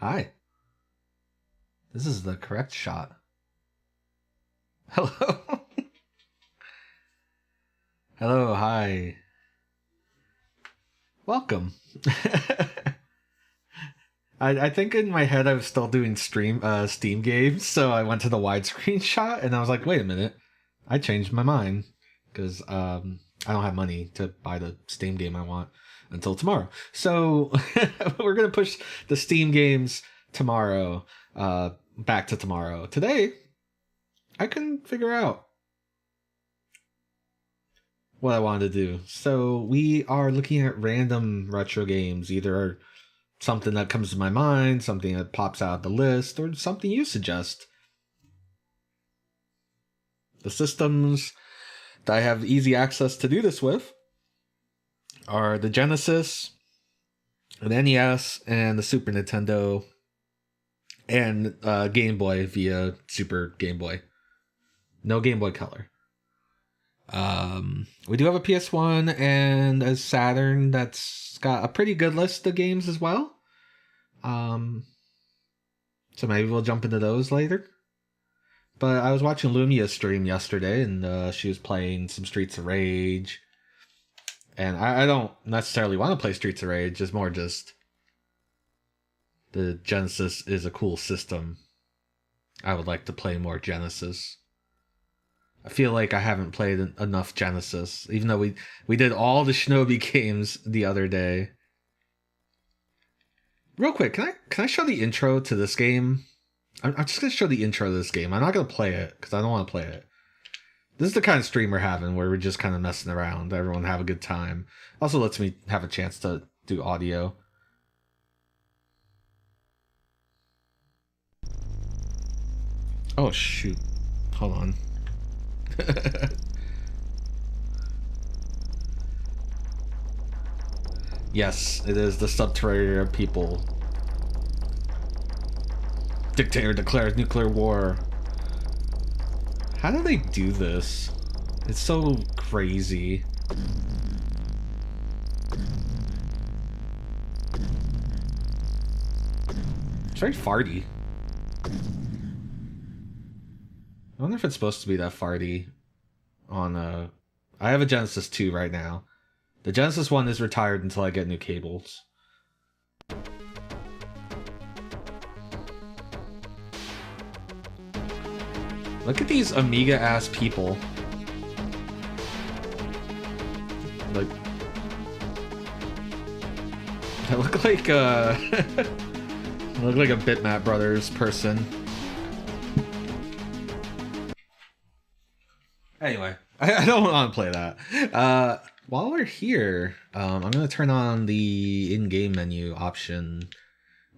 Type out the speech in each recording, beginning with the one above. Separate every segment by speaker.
Speaker 1: Hi. This is the correct shot. Hello. Hello, hi. Welcome. I think in my head I was still doing Steam games, so I went to the widescreen shot and I was like, wait a minute. I changed my mind because I don't have money to buy the Steam game I want until tomorrow. So we're going to push the Steam games tomorrow back to tomorrow. Today, I couldn't figure out what I wanted to do. So we are looking at random retro games, either something that comes to my mind, something that pops out the list, or something you suggest. The systems that I have easy access to do this with are the Genesis, the NES, and the Super Nintendo, and Game Boy via Super Game Boy. No Game Boy Color. We do have a PS1 and a Saturn that's got a pretty good list of games as well. So maybe we'll jump into those later. But I was watching Lumia's stream yesterday, and she was playing some Streets of Rage. And I don't necessarily want to play Streets of Rage. It's more just the Genesis is a cool system. I would like to play more Genesis. I feel like I haven't played enough Genesis, even though we did all the Shinobi games the other day. Real quick, can I show the intro to this game? I'm just gonna show the intro to this game. I'm not gonna play it because I don't want to play it. This is the kind of stream we're having where we're just kind of messing around. Everyone have a good time. Also lets me have a chance to do audio. Oh shoot! Hold on. Yes, it is the Subterranean people. Dictator declares nuclear war. How do they do this? It's so crazy. It's very farty. I wonder if it's supposed to be that farty on I have a Genesis 2 right now. The Genesis 1 is retired until I get new cables. Look at these Amiga-ass people. Like... I look like I look like a Bitmap Brothers person. Anyway, I don't want to play that. While we're here, I'm going to turn on the in-game menu option.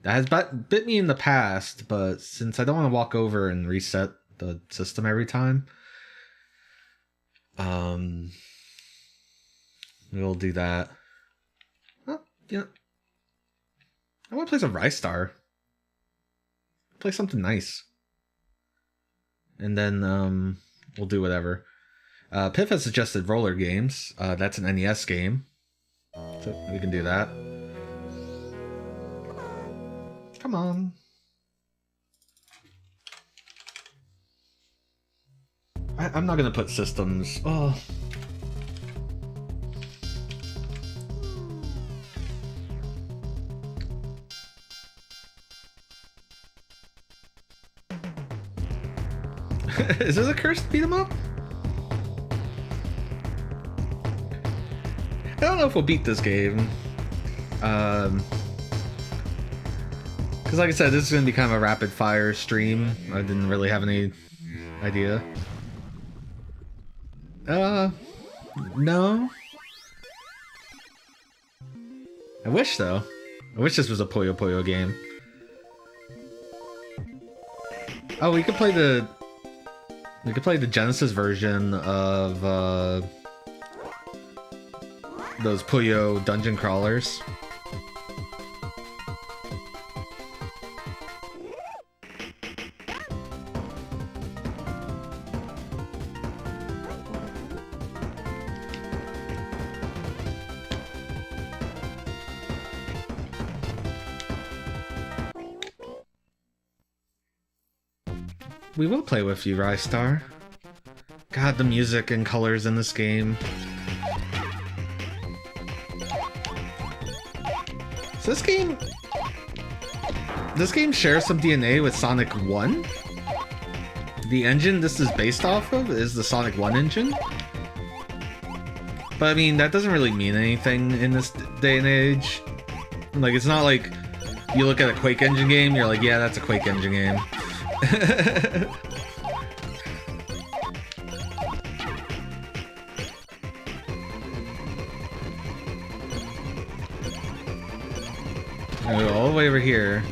Speaker 1: That has bit me in the past, but since I don't want to walk over and reset the system every time, we'll do that. Oh, yeah. I want to play some Ristar. Play something nice. And then we'll do whatever. Piff has suggested Rollergames. That's an NES game. So we can do that. Come on. I'm not gonna put systems. Oh. Is this a cursed beat 'em up? I don't know if we'll beat this game. Because like I said, this is going to be kind of a rapid fire stream. I didn't really have any idea. No. I wish though. I wish this was a Puyo Puyo game. Oh, we could play the Genesis version of those Puyo dungeon crawlers. We will play with you, Ristar. God, the music and colors in this game. So this game shares some DNA with Sonic 1. The engine this is based off of is the Sonic 1 engine. But I mean, that doesn't really mean anything in this day and age. Like, it's not like you look at a Quake engine game, you're like, yeah, that's a Quake engine game. I'm gonna go all the way over here.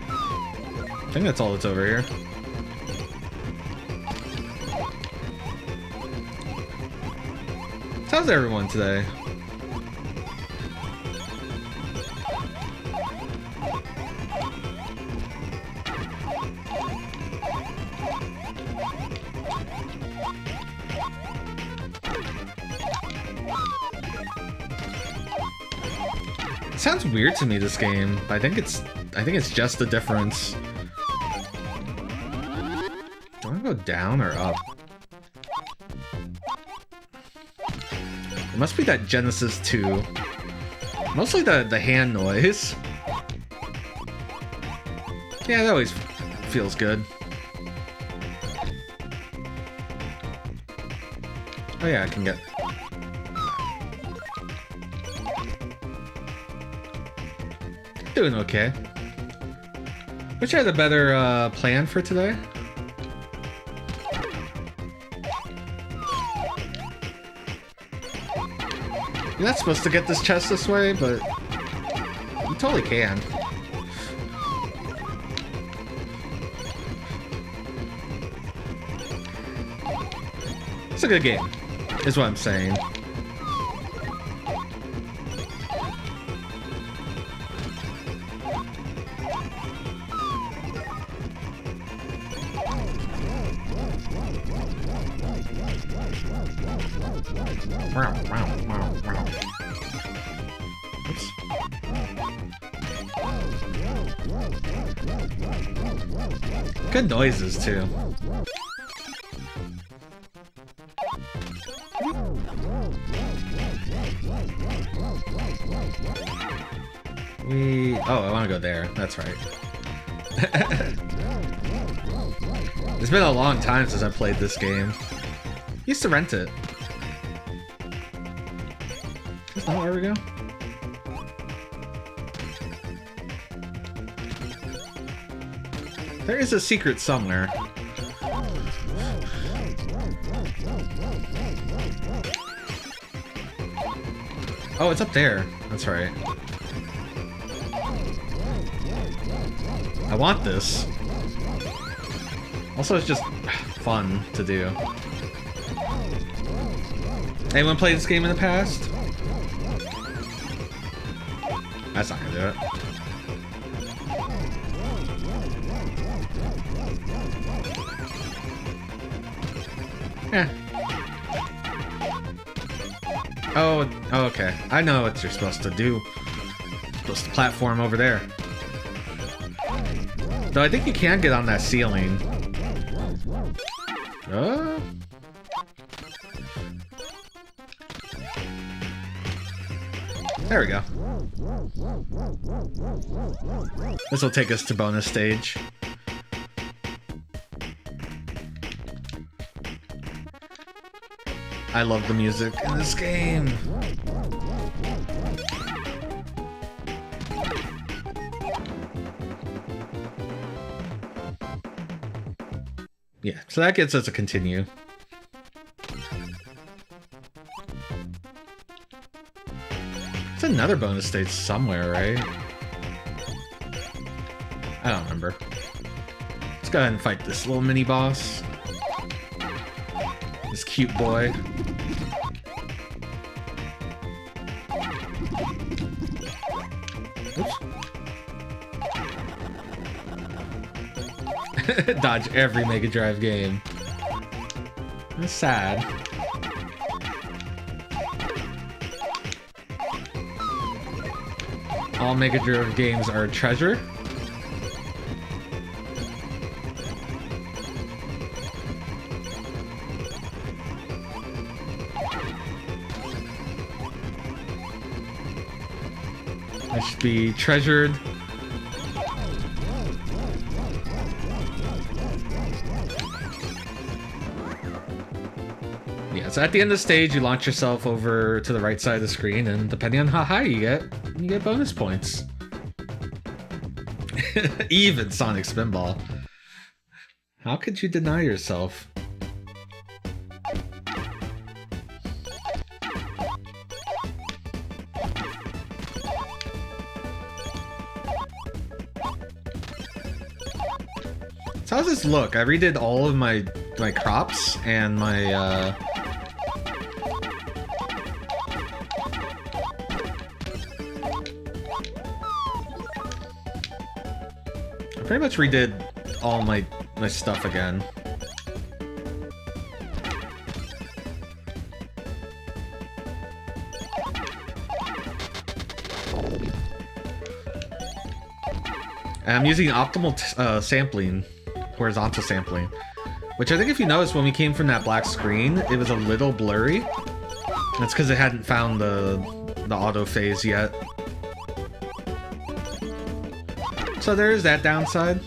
Speaker 1: I think that's all that's over here. How's everyone today? It sounds weird to me, this game. I think it's just the difference. Do I want to go down or up? It must be that Genesis 2. Mostly the hand noise. Yeah, that always feels good. Oh yeah, I can get... Doing okay. Wish I had a better plan for today. You're not supposed to get this chest this way, but you totally can. It's a good game, is what I'm saying. Oops. Good noises too. Oh, I want to go there. That's right. It's been a long time since I played this game. Used to rent it. Is that where we go? There is a secret somewhere. Oh, it's up there. That's right. I want this. Also, it's just fun to do. Anyone played this game in the past? That's not gonna do it. Yeah. Oh, okay. I know what you're supposed to do. You're supposed to platform over there. Though I think you can get on that ceiling. There we go. This will take us to bonus stage. I love the music in this game. Yeah, so that gets us a continue. It's another bonus stage somewhere, right? I don't remember. Let's go ahead and fight this little mini boss. This cute boy. Oops. Dodge every Mega Drive game. That's sad. All Mega Drive games are a treasure. must be treasured. Yeah, so at the end of the stage, you launch yourself over to the right side of the screen, and depending on how high you get bonus points. Even Sonic Spinball. How could you deny yourself? So how does this look? I redid all of my crops and my I pretty much redid all my stuff again. And I'm using optimal sampling, horizontal sampling, which I think if you notice when we came from that black screen, it was a little blurry. That's because it hadn't found the auto phase yet. So there is that downside.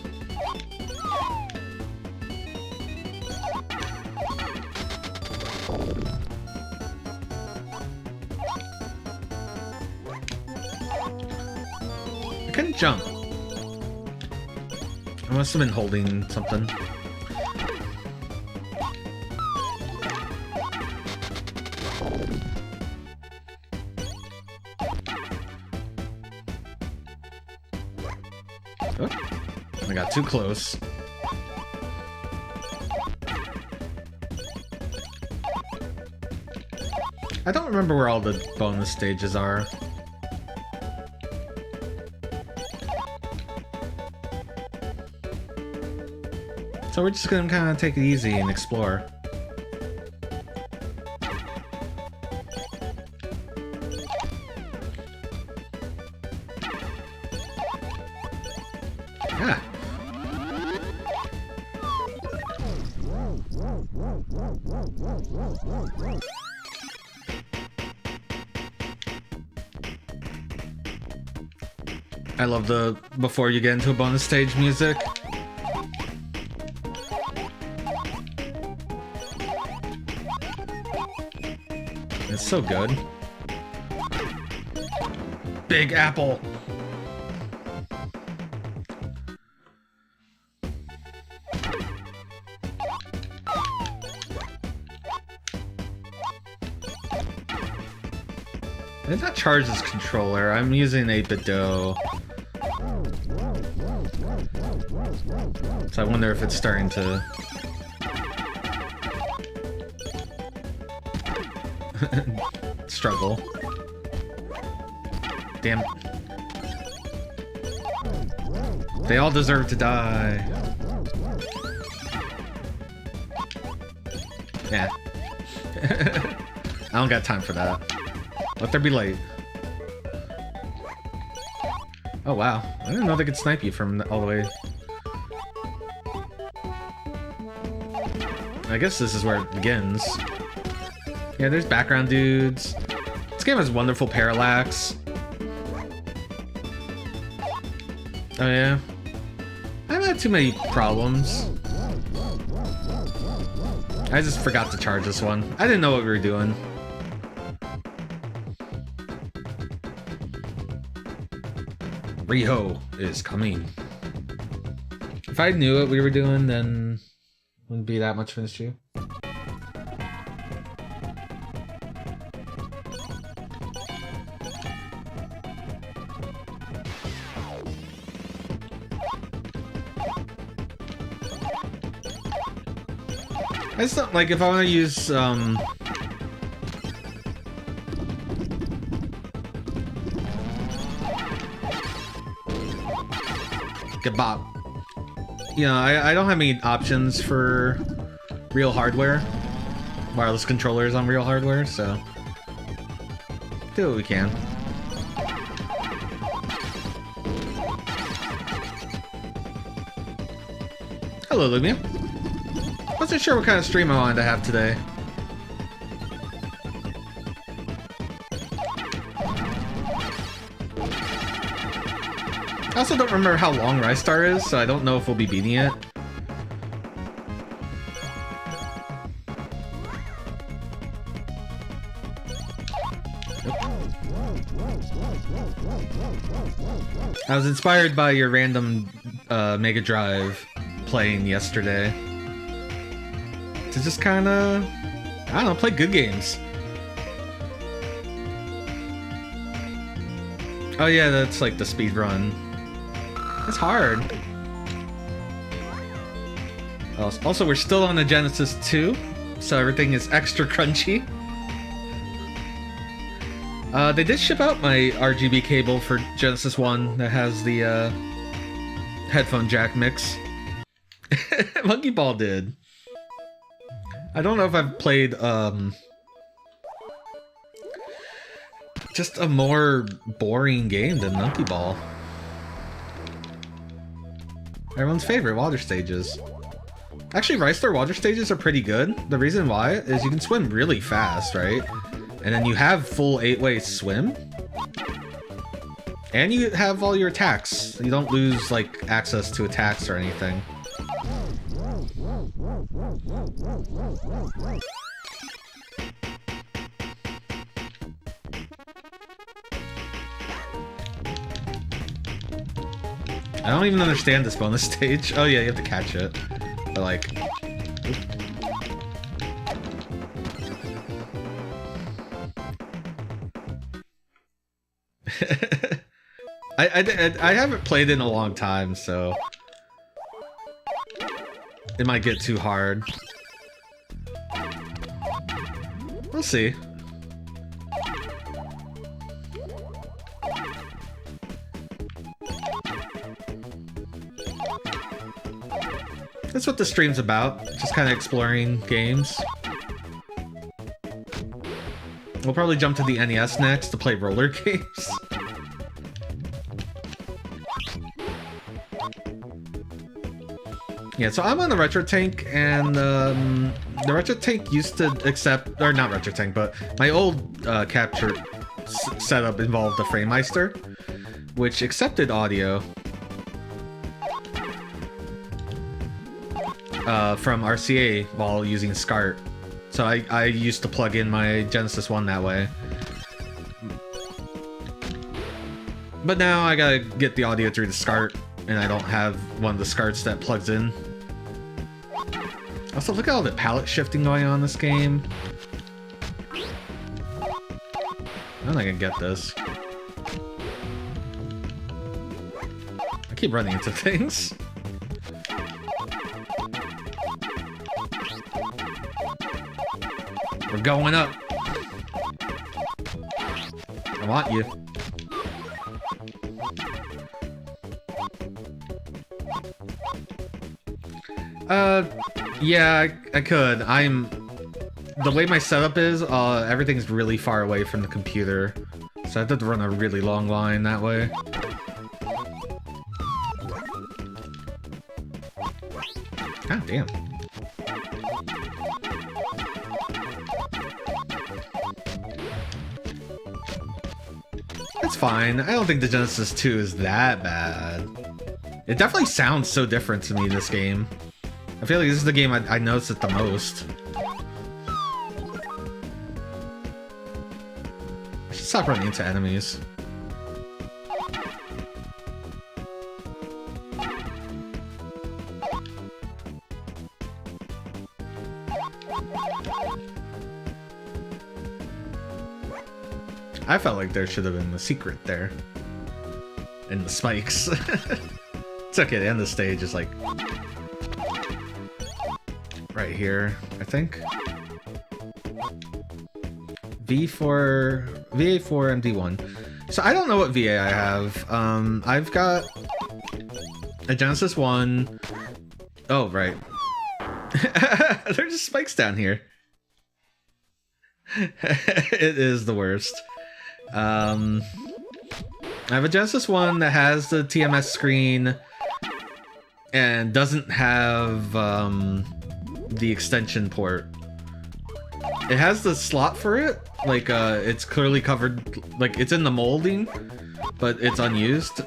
Speaker 1: I couldn't jump. I must have been holding something. Oh, I got too close. I don't remember where all the bonus stages are. So we're just gonna kind of take it easy and explore. Ah. I love the before you get into a bonus stage music. It's so good. Big Apple. I did not charge this controller. I'm using 8-bit dough. So I wonder if it's starting to struggle. Damn it. They all deserve to die. Yeah. I don't got time for that. Let there be light. Oh wow. I didn't know they could snipe you from all the way. I guess this is where it begins. Yeah, there's background dudes. This game has wonderful parallax. Oh yeah. I haven't had too many problems. I just forgot to charge this one. I didn't know what we were doing. Riho is coming. If I knew what we were doing, then it wouldn't be that much of an issue. I just don't like if I want to use Kebab. You know, I don't have any options for real hardware, wireless controllers on real hardware, so do what we can. Hello, Lumia. Wasn't sure what kind of stream I wanted to have today. I also don't remember how long Ristar is, so I don't know if we'll be beating it. I was inspired by your random Mega Drive playing yesterday to just kind of, I don't know, play good games. Oh yeah, that's like the speed run. It's hard. Also, we're still on the Genesis 2, so everything is extra crunchy. They did ship out my RGB cable for Genesis 1 that has the headphone jack mix. Monkey Ball did. I don't know if I've played just a more boring game than Monkey Ball. Everyone's favorite water stages. Actually, Ristar water stages are pretty good. The reason why is you can swim really fast, right? And then you have full 8-way swim. And you have all your attacks. You don't lose, like, access to attacks or anything. I don't even understand this bonus stage. Oh yeah, you have to catch it. But like... I haven't played in a long time, so... it might get too hard. We'll see. That's what the stream's about, just kind of exploring games. We'll probably jump to the NES next to play Rollergames. Yeah, so I'm on the Retro Tank, and the Retro Tank used to accept, or not Retro Tank, but my old capture setup involved the FrameMeister, which accepted audio from RCA while using SCART. So I used to plug in my Genesis 1 that way. But now I gotta get the audio through the SCART, and I don't have one of the SCARTs that plugs in. Also, look at all the palette shifting going on in this game. I don't think I can get this. I keep running into things. We're going up. I want you. Yeah, I could. The way my setup is, everything's really far away from the computer. So I have to run a really long line that way. God damn. It's fine. I don't think the Genesis 2 is that bad. It definitely sounds so different to me, this game. I feel like this is the game I noticed it the most. I should stop running into enemies. I felt like there should have been a secret there. In the spikes. It's okay, the end of the stage is like... right here, I think. VA4MD1. So I don't know what VA I have. I've got a Genesis 1. Oh, right. There's just spikes down here. It is the worst. I have a Genesis 1 that has the TMS screen and doesn't have the extension port. It has the slot for it, like it's clearly covered, like it's in the molding, but it's unused.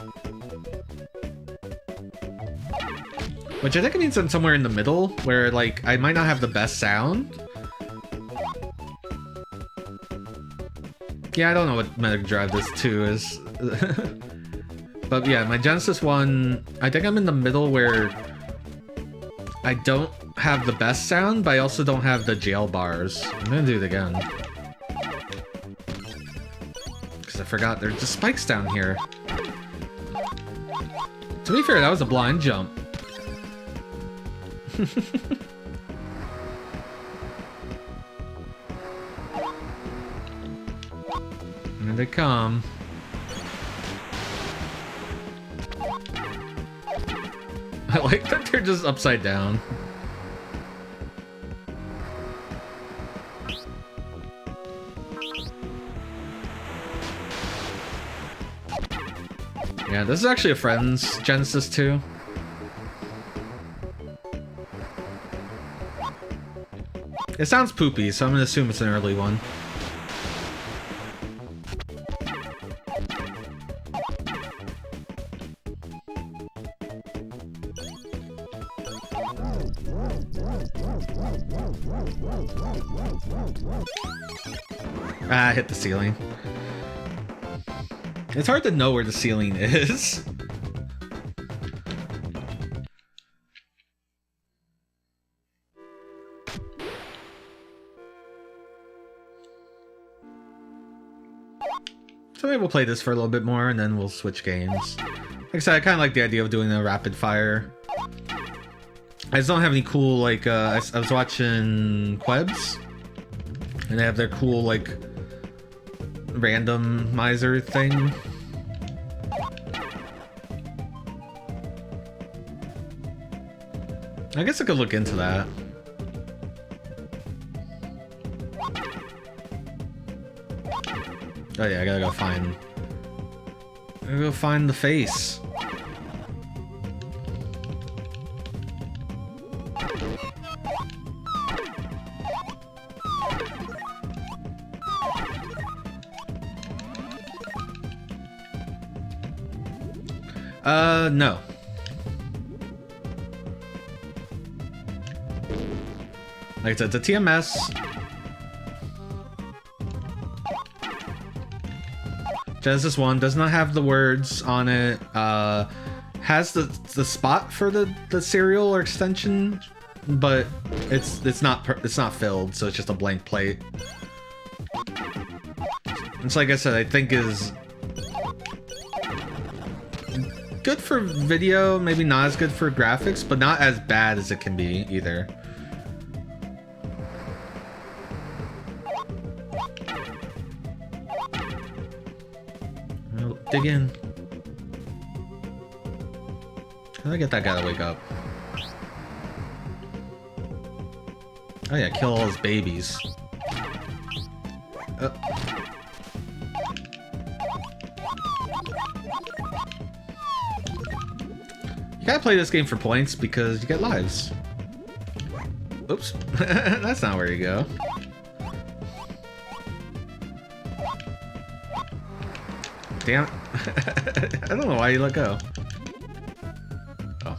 Speaker 1: Which I think it means I'm somewhere in the middle, where, like, I might not have the best sound. Yeah, I don't know what Mega Drive this 2 is. But yeah, my Genesis one, I think I'm in the middle where I don't have the best sound, but I also don't have the jail bars. I'm gonna do it again. Because I forgot there's just spikes down here. To be fair, that was a blind jump. Here they come. I like that they're just upside down. Yeah, this is actually a friend's Genesis 2. It sounds poopy, so I'm gonna assume it's an early one. Ah, I hit the ceiling. It's hard to know where the ceiling is. So maybe we'll play this for a little bit more and then we'll switch games. Like I said, I kind of like the idea of doing a rapid fire. I just don't have any cool, like, I was watching Quebs, and they have their cool, like, randomizer thing. I guess I could look into that. Oh yeah, I gotta go find the face. No. Like I said, it's a TMS. Genesis 1 does not have the words on it. Has the spot for the serial or extension, but it's not filled, so it's just a blank plate. It's like I said, I think is good for video, maybe not as good for graphics, but not as bad as it can be either. I'll dig in. How do I get that guy to wake up? Oh yeah, kill all his babies. You gotta play this game for points because you get lives. Oops. That's not where you go. Damn it. I don't know why you let go. Oh.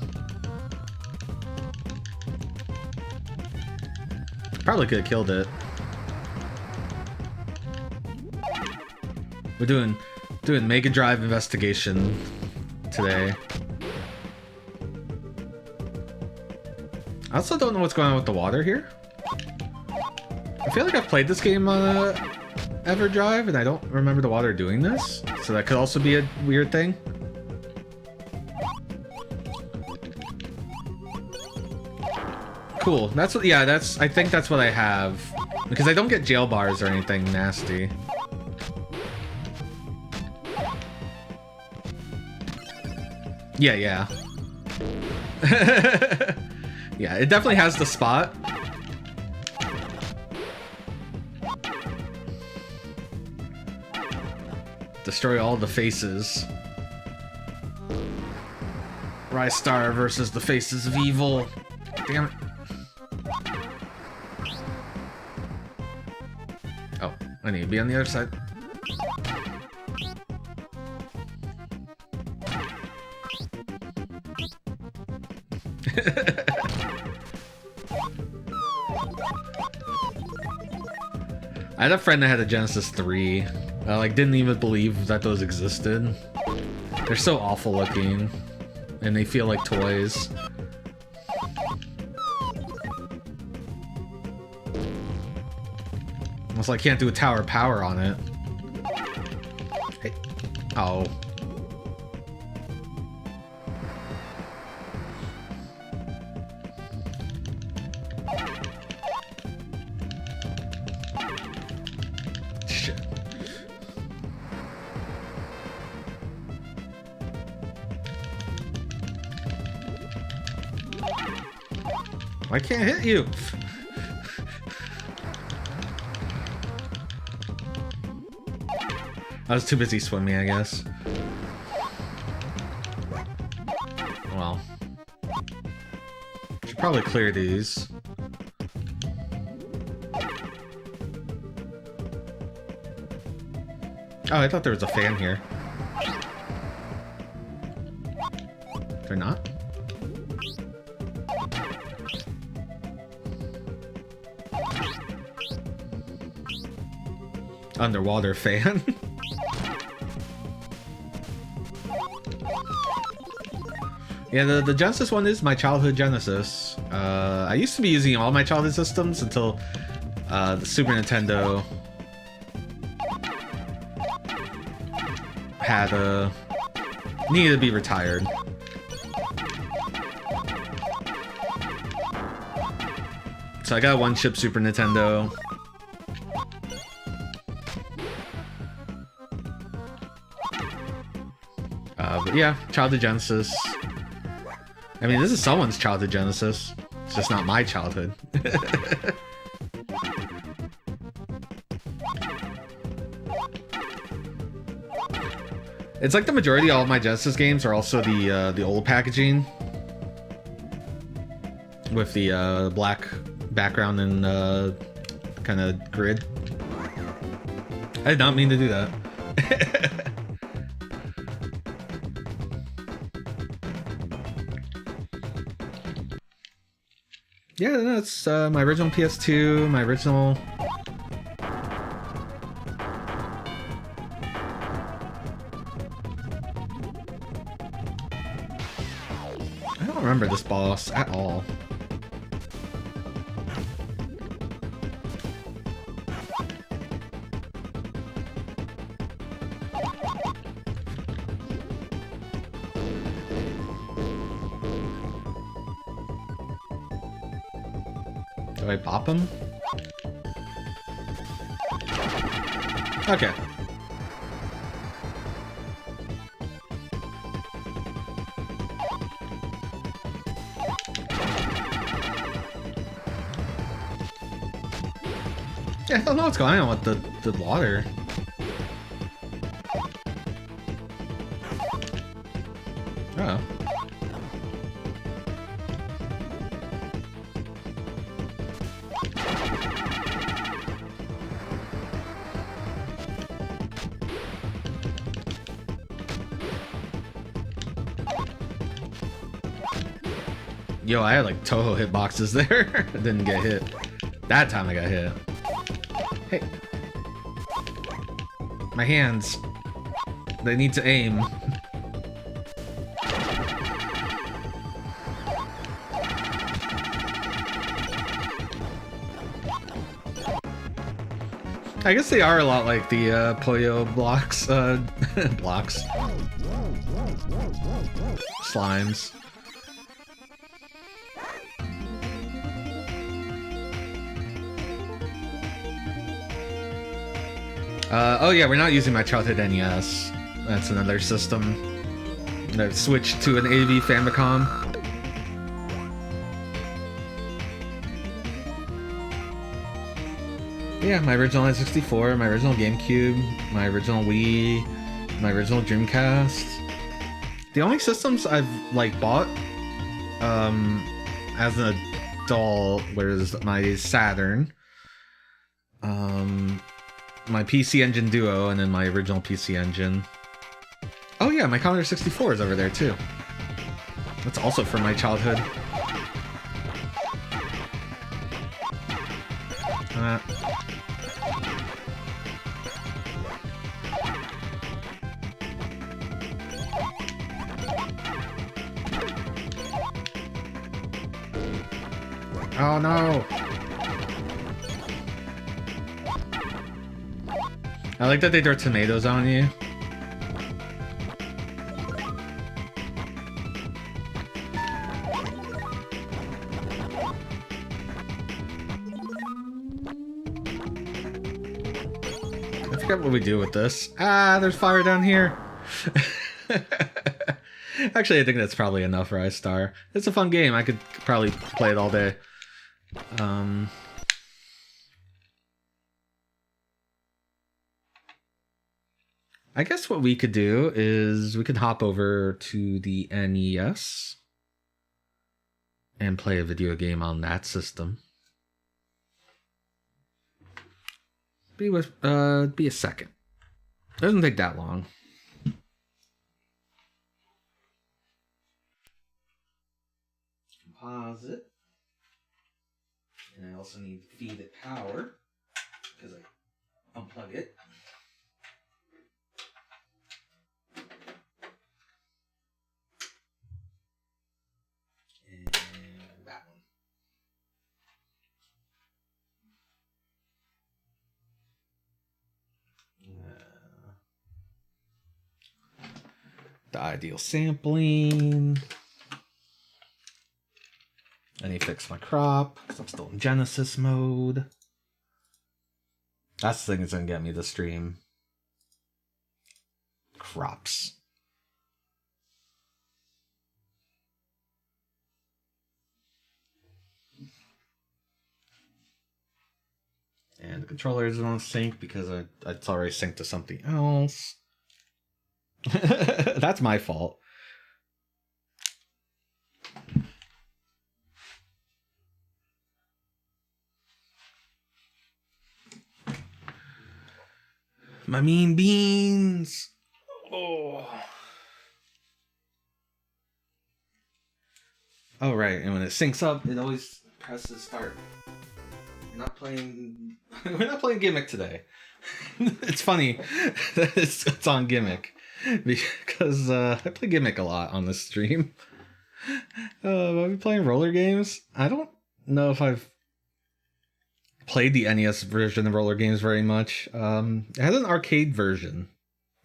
Speaker 1: Probably could have killed it. We're doing Mega Drive investigation today. I also don't know what's going on with the water here. I feel like I've played this game on a EverDrive and I don't remember the water doing this, so that could also be a weird thing. Cool. That's what. Yeah, that's. I think that's what I have because I don't get jail bars or anything nasty. Yeah. Yeah, it definitely has the spot. Destroy all the faces. Ristar versus the faces of evil. Damn it. Oh, I need to be on the other side. I had a friend that had a Genesis 3. Like, didn't even believe that those existed. They're so awful looking, and they feel like toys. Almost like can't do a tower power on it. Hey. Oh. Shit. I can't hit you. I was too busy swimming, I guess. Well. Should probably clear these. Oh, I thought there was a fan here. They're not? Underwater fan. Yeah, the Genesis one is my childhood Genesis. I used to be using all my childhood systems until the Super Nintendo had needed to be retired. So I got a one-chip Super Nintendo. But yeah, childhood Genesis. I mean, this is someone's childhood Genesis. It's just not my childhood. It's like the majority of all of my Genesis games are also the old packaging with the black background and kind of grid. I did not mean to do that. Yeah, that's my original PS2, my original... I don't remember this boss at all. Do I bop him? Okay. Yeah, I don't know what's going on with the water. Oh. Yo, I had like Toho hitboxes there. I didn't get hit. That time I got hit. Hey. My hands. They need to aim. I guess they are a lot like the Puyo blocks, blocks. Slimes. Oh yeah, we're not using my childhood NES. That's another system. I've switched to an AV Famicom. Yeah, my original N64, my original GameCube, my original Wii, my original Dreamcast. The only systems I've like bought as an adult was my Saturn, my PC Engine Duo, and then my original PC Engine. Oh yeah, my Commodore 64 is over there too. That's also from my childhood. Oh no! I like that they throw tomatoes on you. I forget what we do with this. Ah, there's fire down here. Actually, I think that's probably enough for Ristar. It's a fun game. I could probably play it all day. I guess what we could do is we could hop over to the NES and play a video game on that system. Be a second. Doesn't take that long. Pause it. And I also need to feed it power because I unplug it. And that one. The ideal sampling. I need to fix my crop because I'm still in Genesis mode. That's the thing that's gonna get me to stream. Crops. And the controller isn't on sync because it's already synced to something else. That's my fault. My mean beans. Oh. Oh, right. And when it syncs up, it always presses start. We're not playing Gimmick today. It's funny that it's on Gimmick because I play Gimmick a lot on this stream. Are we playing Rollergames? I don't know if I've played the NES version of Rollergames very much. It has an arcade version,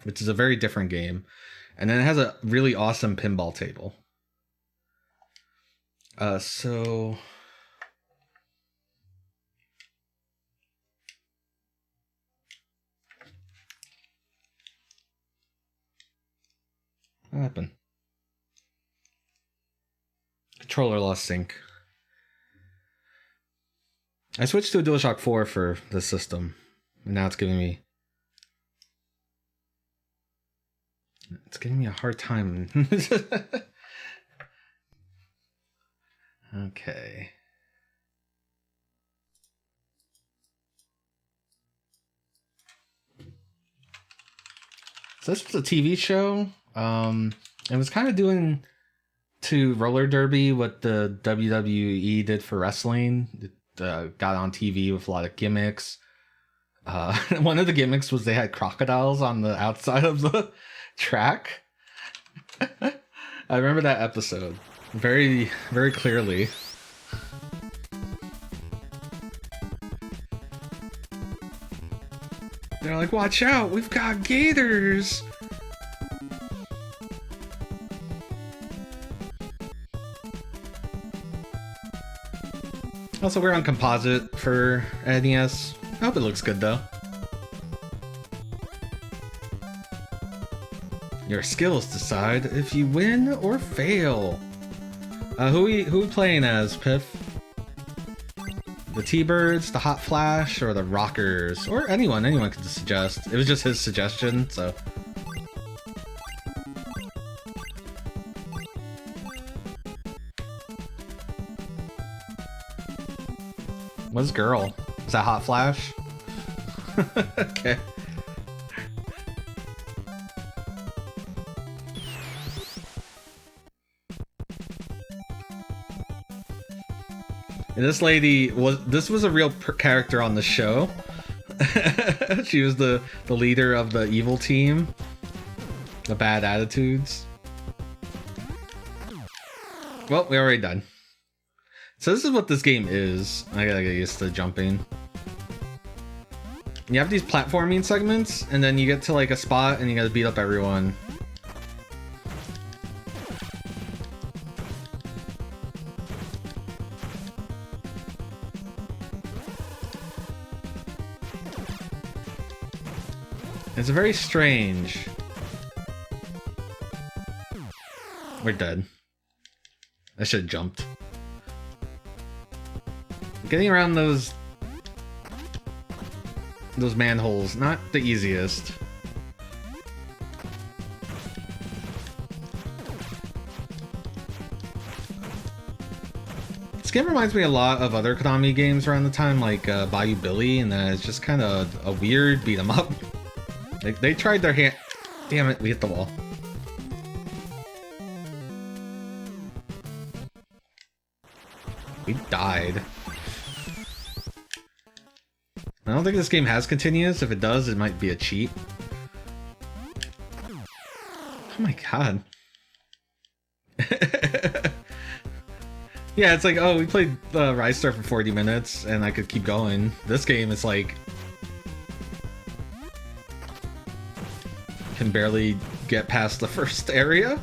Speaker 1: which is a very different game, and then it has a really awesome pinball table. So what happened? Controller lost sync. I switched to a DualShock 4 for the system, and now it's giving me a hard time. Okay. So this was a TV show. It was kind of doing to roller derby what the WWE did for wrestling. It got on TV with a lot of gimmicks. One of the gimmicks was they had crocodiles on the outside of the track. I remember that episode very, very clearly. They're like, watch out, we've got gators. Also, we're on composite for NES. I hope it looks good though. Your skills decide if you win or fail. Who we playing as, Piff? The T-Birds, the Hot Flash, or the Rockers? Or anyone could suggest. It was just his suggestion, so. What's girl? Is that Hot Flash? Okay. And this lady was a real character on the show. She was the leader of the evil team. The bad attitudes. Well, we already done. So this is what this game is. I gotta get used to jumping. You have these platforming segments, and then you get to like a spot and you gotta beat up everyone. It's very strange. We're dead. I should have jumped. Getting around those manholes, not the easiest. This game reminds me a lot of other Konami games around the time, like Bayou Billy, and that it's just kind of a weird beat 'em up. Like they tried their hand. Damn it, we hit the wall. We died. I don't think this game has continuous. If it does, it might be a cheat. Oh my god. Yeah, it's like, oh, we played Ristar for 40 minutes and I could keep going. This game is like... can barely get past the first area.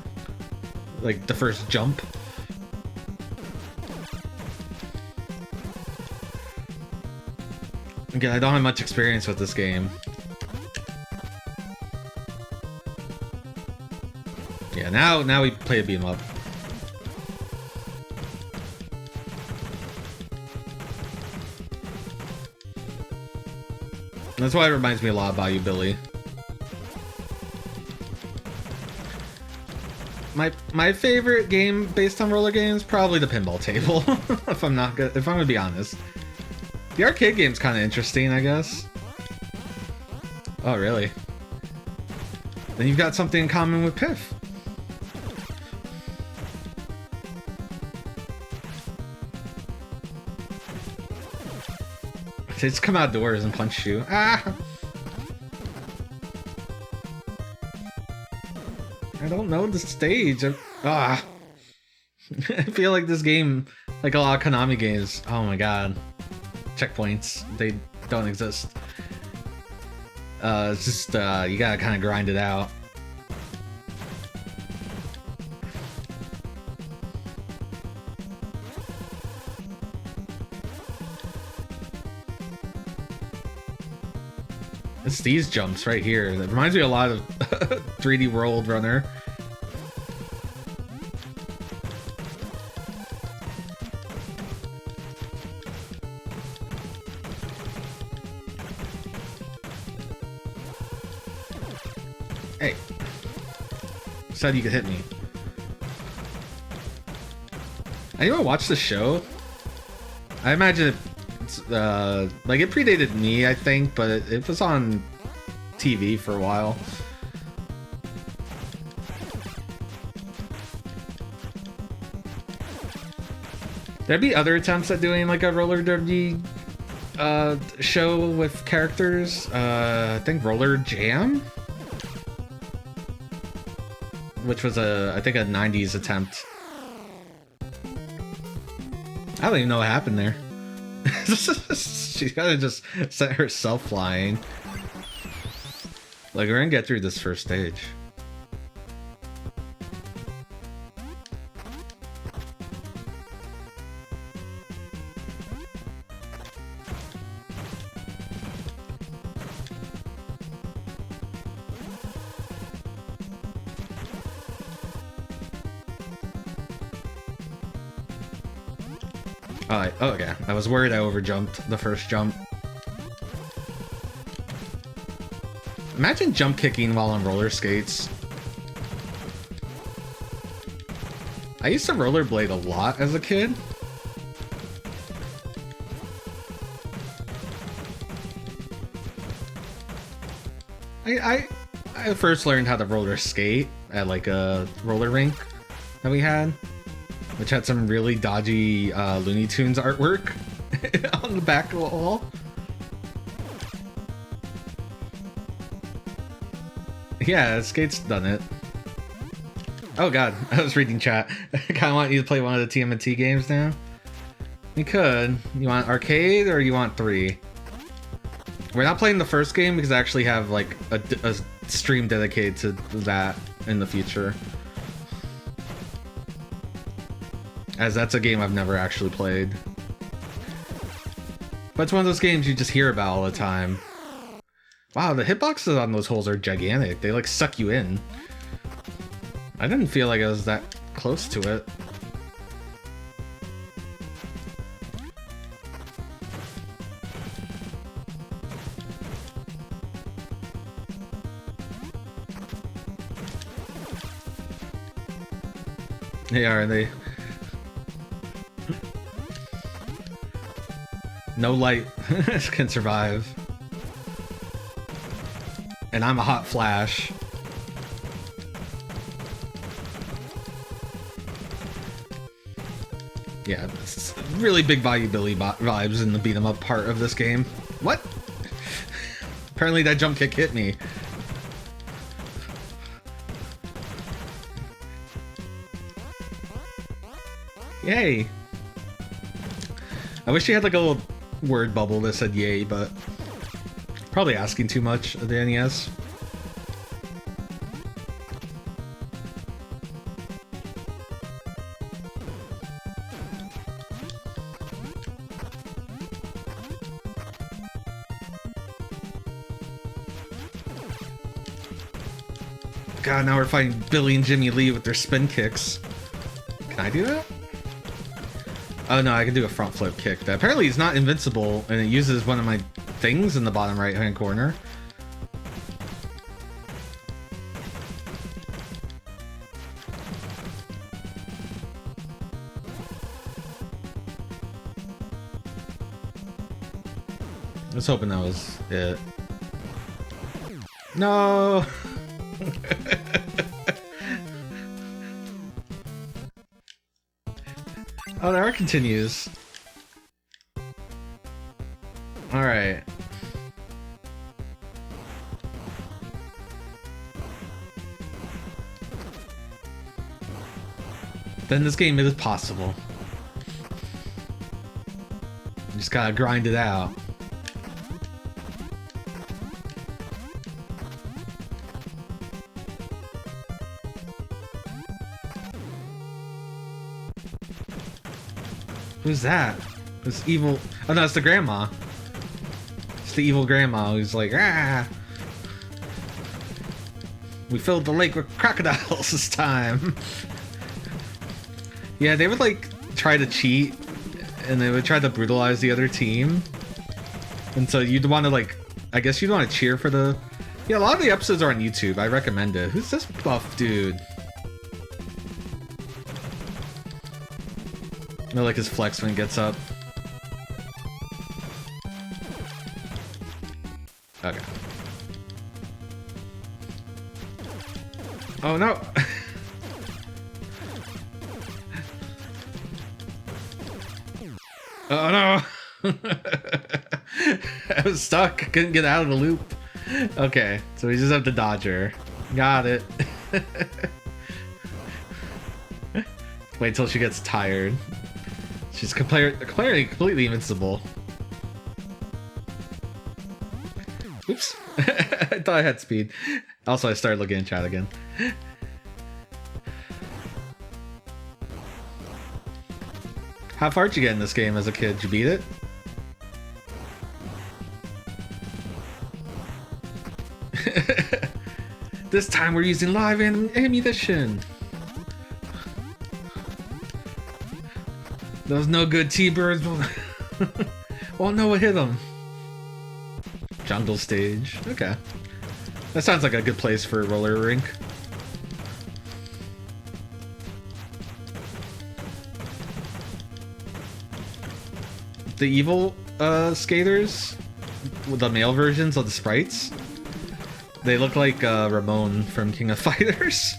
Speaker 1: Like, the first jump. Again, I don't have much experience with this game. Yeah, now we play a beat 'em up. That's why it reminds me a lot of Bayou Billy. My favorite game based on roller games, probably the pinball table. if I'm gonna be honest. The arcade game's kind of interesting, I guess. Oh, really? Then you've got something in common with Piff. They just come outdoors and punch you. Ah! I don't know the stage. I feel like this game, like a lot of Konami games, oh my god. Checkpoints, they don't exist. It's just, you gotta kind of grind it out. It's these jumps right here. That reminds me a lot of 3D World Runner. Hey. Said you could hit me. Anyone watch the show? I imagine it's, like it predated me, I think, but it was on TV for a while. There'd be other attempts at doing like a roller derby show with characters. I think Roller Jam, which was I think a 90s attempt. I don't even know what happened there. She kind of just sent herself flying. Like, we're gonna get through this first stage. Oh, okay. I was worried I overjumped the first jump. Imagine jump kicking while on roller skates. I used to rollerblade a lot as a kid. I first learned how to roller skate at like a roller rink that we had, which had some really dodgy Looney Tunes artwork on the back of the wall. Yeah, Skate's done it. Oh god, I was reading chat. I kind of want you to play one of the TMNT games now. We could. You want arcade or you want 3? We're not playing the first game because I actually have like a stream dedicated to that in the future. As that's a game I've never actually played. But it's one of those games you just hear about all the time. Wow, the hitboxes on those holes are gigantic. They like suck you in. I didn't feel like I was that close to it. They are, they... No light can survive. And I'm a hot flash. Yeah, it's really big Billy vibes in the beat 'em up part of this game. What? Apparently that jump kick hit me. Yay! I wish you had like a little word bubble that said yay, but probably asking too much of the NES. God, now we're fighting Billy and Jimmy Lee with their spin kicks. Can I do that? Oh no, I can do a front flip kick. Apparently it's not invincible, and it uses one of my things in the bottom right hand corner. I was hoping that was it. No! Oh, the art continues. Alright. Then this game is possible. You just gotta grind it out. Who's that? This evil... Oh no, it's the grandma. It's the evil grandma who's like, ah! We filled the lake with crocodiles this time. Yeah, they would like try to cheat and they would try to brutalize the other team. And so you'd want to like... I guess you'd want to cheer for the... Yeah, a lot of the episodes are on YouTube. I recommend it. Who's this buff dude? I like his flex when he gets up. Okay. Oh no! Oh no! I was stuck. I couldn't get out of the loop. Okay, so we just have to dodge her. Got it. Wait till she gets tired. She's completely invincible. Oops. I thought I had speed. Also, I started looking in chat again. How far did you get in this game as a kid? Did you beat it? This time we're using live ammunition. Those no good T-birds won't know what hit them. Jungle stage. Okay. That sounds like a good place for a roller rink. The evil skaters, the male versions of the sprites, they look like Ramon from King of Fighters.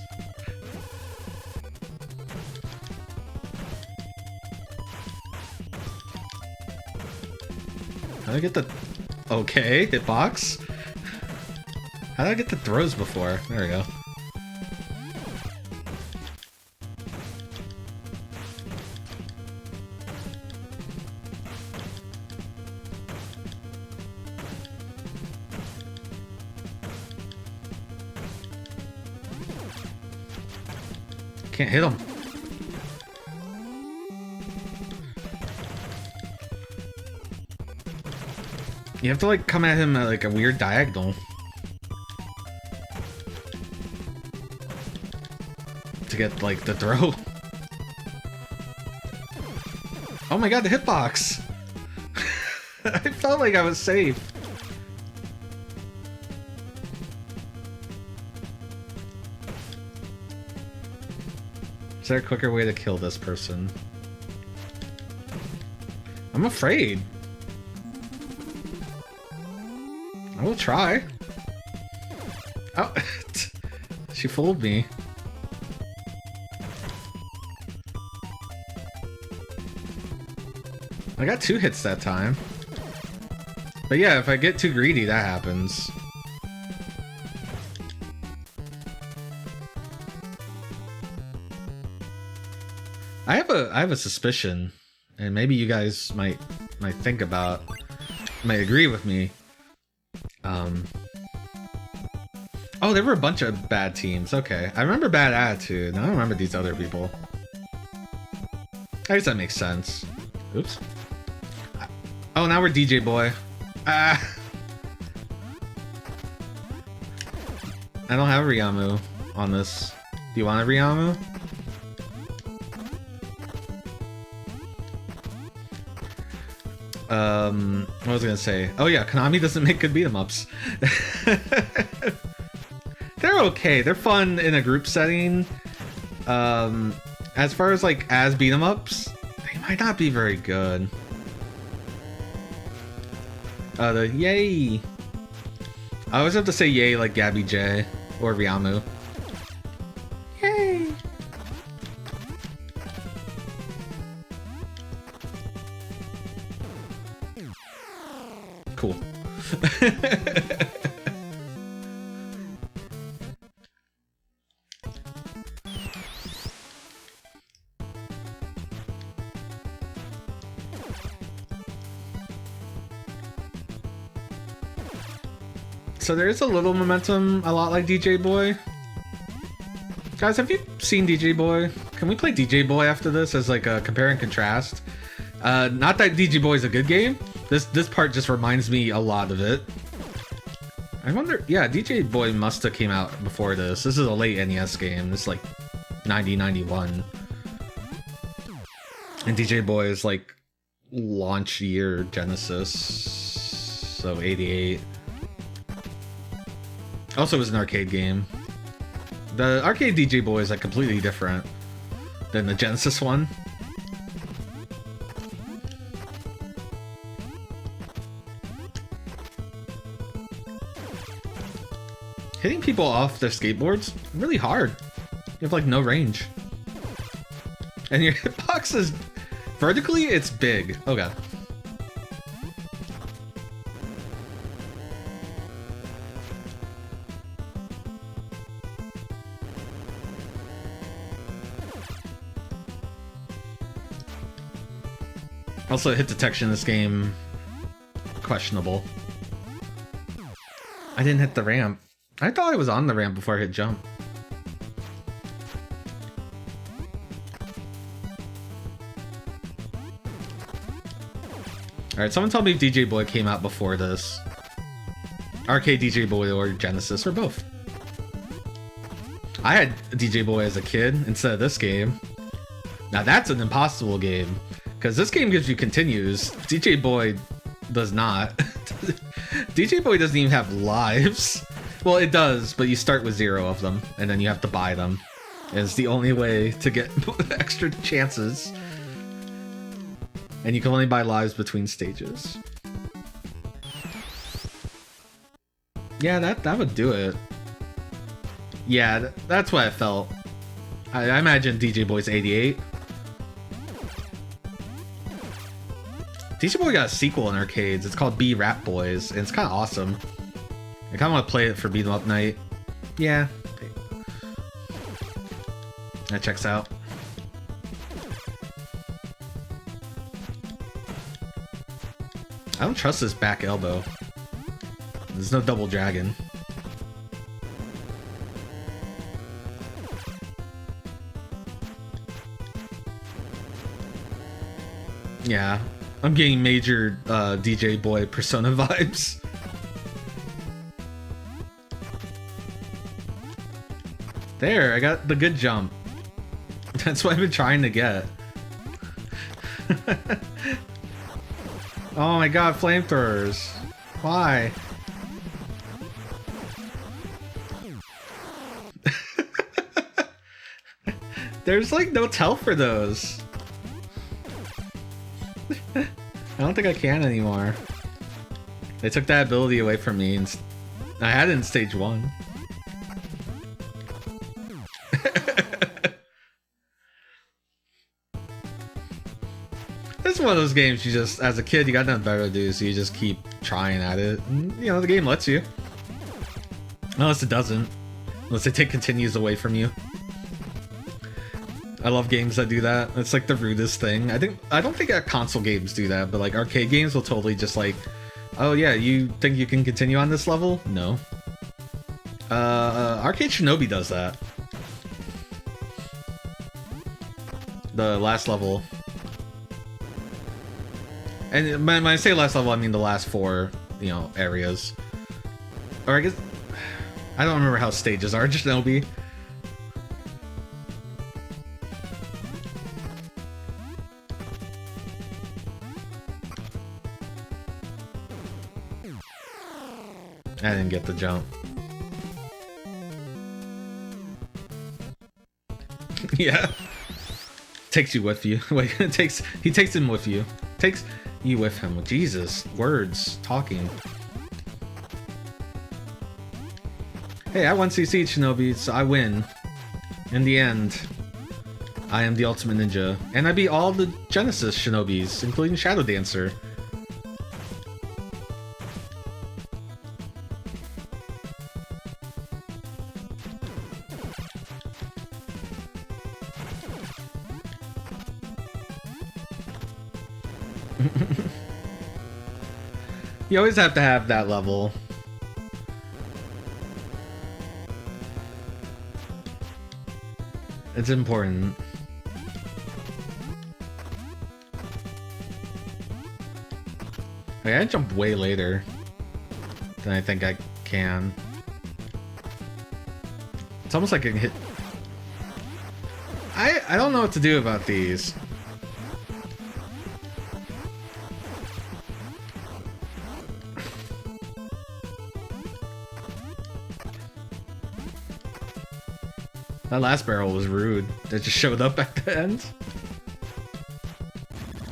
Speaker 1: How did I get the... Okay, hitbox. How did I get the throws before? There we go. can't hit him. You have to like come at him at like a weird diagonal to get like the throw. Oh my god, the hitbox! I felt like I was safe. Is there a quicker way to kill this person? I'm afraid. I will try. Oh, she fooled me. I got 2 hits that time. But yeah, if I get too greedy, that happens. I have a suspicion, and maybe you guys might agree with me. Oh, there were a bunch of bad teams. Okay, I remember Bad Attitude. I don't remember these other people. I guess that makes sense. Oops. Oh, now we're DJ Boy. I don't have a Ryamu on this. Do you want a Ryamu? What was I gonna say? Oh yeah, Konami doesn't make good beat-em-ups. They're okay. They're fun in a group setting. As far as like as beat-em-ups, they might not be very good. The yay. I always have to say yay like Gabby J or Ryamu. Yay. Cool. So there is a little momentum, a lot like DJ Boy. Guys, have you seen DJ Boy? Can we play DJ Boy after this as like a compare and contrast? Not that DJ Boy is a good game. This part just reminds me a lot of it. I wonder, yeah, DJ Boy must have came out before this. This is a late NES game. This is like 90, 91. And DJ Boy is like launch year Genesis, so 88. Also, it was an arcade game. The arcade DJ Boy is like completely different than the Genesis one. Hitting people off their skateboards really hard. You have like no range. And your hitbox is vertically, it's big. Oh god. Also, hit detection in this game, questionable. I didn't hit the ramp. I thought I was on the ramp before I hit jump. Alright, someone tell me if DJ Boy came out before this. Arcade DJ Boy or Genesis, or both. I had DJ Boy as a kid instead of this game. Now that's an impossible game, because this game gives you continues. DJ Boy does not. DJ Boy doesn't even have lives. Well, it does, but you start with 0 of them, and then you have to buy them. And it's the only way to get extra chances. And you can only buy lives between stages. Yeah, that would do it. Yeah, that's what I felt. I imagine DJ Boy's 88. DJ Boy got a sequel in arcades. It's called B Rap Boys, and it's kind of awesome. I kind of want to play it for beat 'em up night. Yeah. That checks out. I don't trust this back elbow. There's no double dragon. Yeah, I'm getting major DJ Boy Persona vibes. There, I got the good jump. That's what I've been trying to get. Oh my god, flamethrowers. Why? There's like no tell for those. I don't think I can anymore. They took that ability away from me, and I had it in stage 1. This is one of those games you just, as a kid, you got nothing better to do, so you just keep trying at it. And, you know, the game lets you. Unless it doesn't. Unless they take continues away from you. I love games that do that. It's like the rudest thing. I don't think console games do that, but like arcade games will totally just like, oh yeah, you think you can continue on this level? No. Arcade Shinobi does that. The last level. And when I say last level, I mean the last 4, you know, areas. Or I guess, I don't remember how stages are, Shinobi. I didn't get the jump. Yeah. Takes you with you. Wait, he takes him with you. Takes you with him. Jesus. Words. Talking. Hey, I won CC Shinobi, so I win. In the end, I am the ultimate ninja. And I beat all the Genesis Shinobis, including Shadow Dancer. You always have to have that level. It's important. I jump way later than I think I can. It's almost like I can hit... I don't know what to do about these. That last barrel was rude. It just showed up at the end.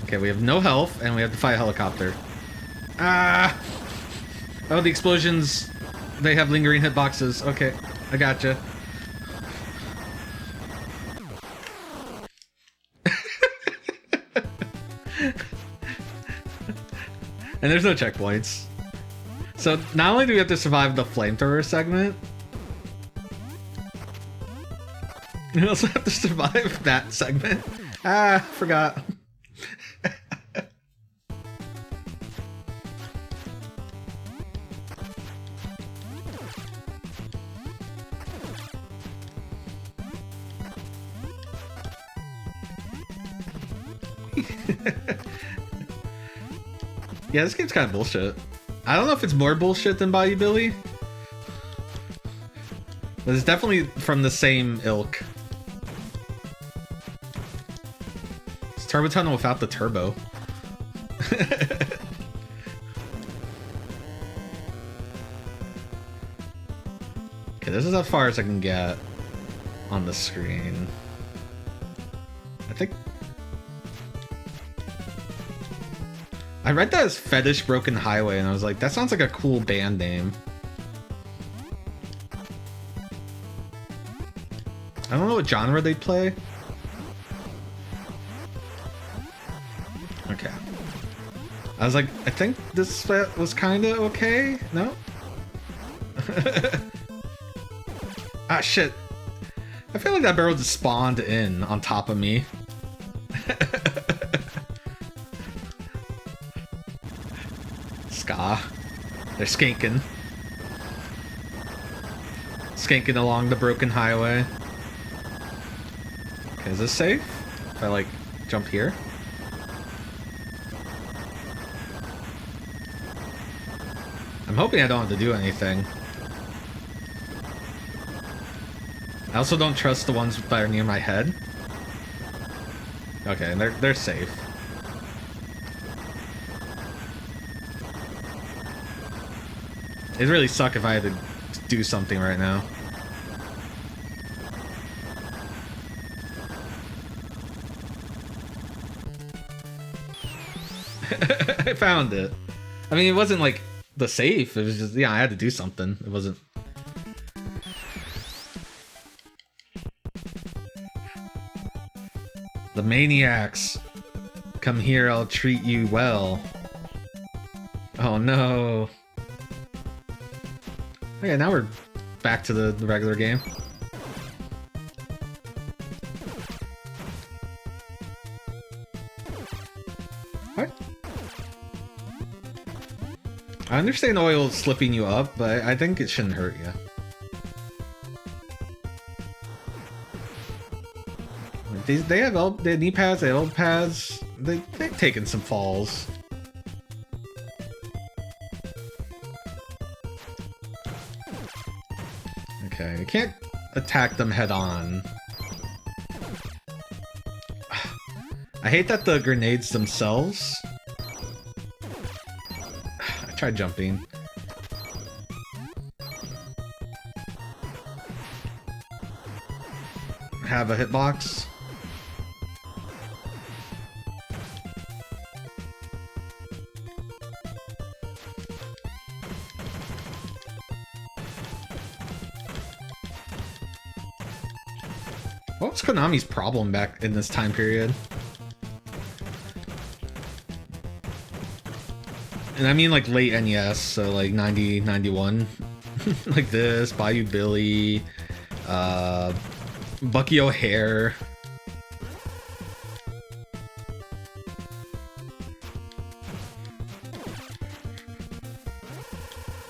Speaker 1: Okay, we have no health, and we have to fight a helicopter. Ah! Oh, the explosions. They have lingering hitboxes. Okay, I gotcha. And there's no checkpoints. So not only do we have to survive the flamethrower segment, we also have to survive that segment. Ah, forgot. Yeah, this game's kind of bullshit. I don't know if it's more bullshit than Bayou Billy, but it's definitely from the same ilk. It's Turbo Tunnel without the turbo. Okay, this is as far as I can get on the screen. I think... I read that as Fetish Broken Highway, and I was like, that sounds like a cool band name. I don't know what genre they play. Okay. I was like, I think this was kind of okay? No? Ah, shit. I feel like that barrel just spawned in on top of me. Ska. They're skanking. Skanking along the broken highway. Okay, is this safe? If I, like, jump here? I'm hoping I don't have to do anything. I also don't trust the ones that are near my head. Okay, and they're safe. It'd really suck if I had to do something right now. I found it. I mean, it wasn't like the safe. It was just, yeah, I had to do something. It wasn't. The maniacs. Come here, I'll treat you well. Oh no. Okay, now we're back to the regular game. What? I understand oil slipping you up, but I think it shouldn't hurt you. They have knee pads, they have elbow pads. They've taken some falls. Okay, I can't attack them head on. I hate that the grenades themselves. I tried jumping. Have a hitbox. What was Konami's problem back in this time period? And I mean like late NES, so like 90, 91. Like this, Bayou Billy, Bucky O'Hare.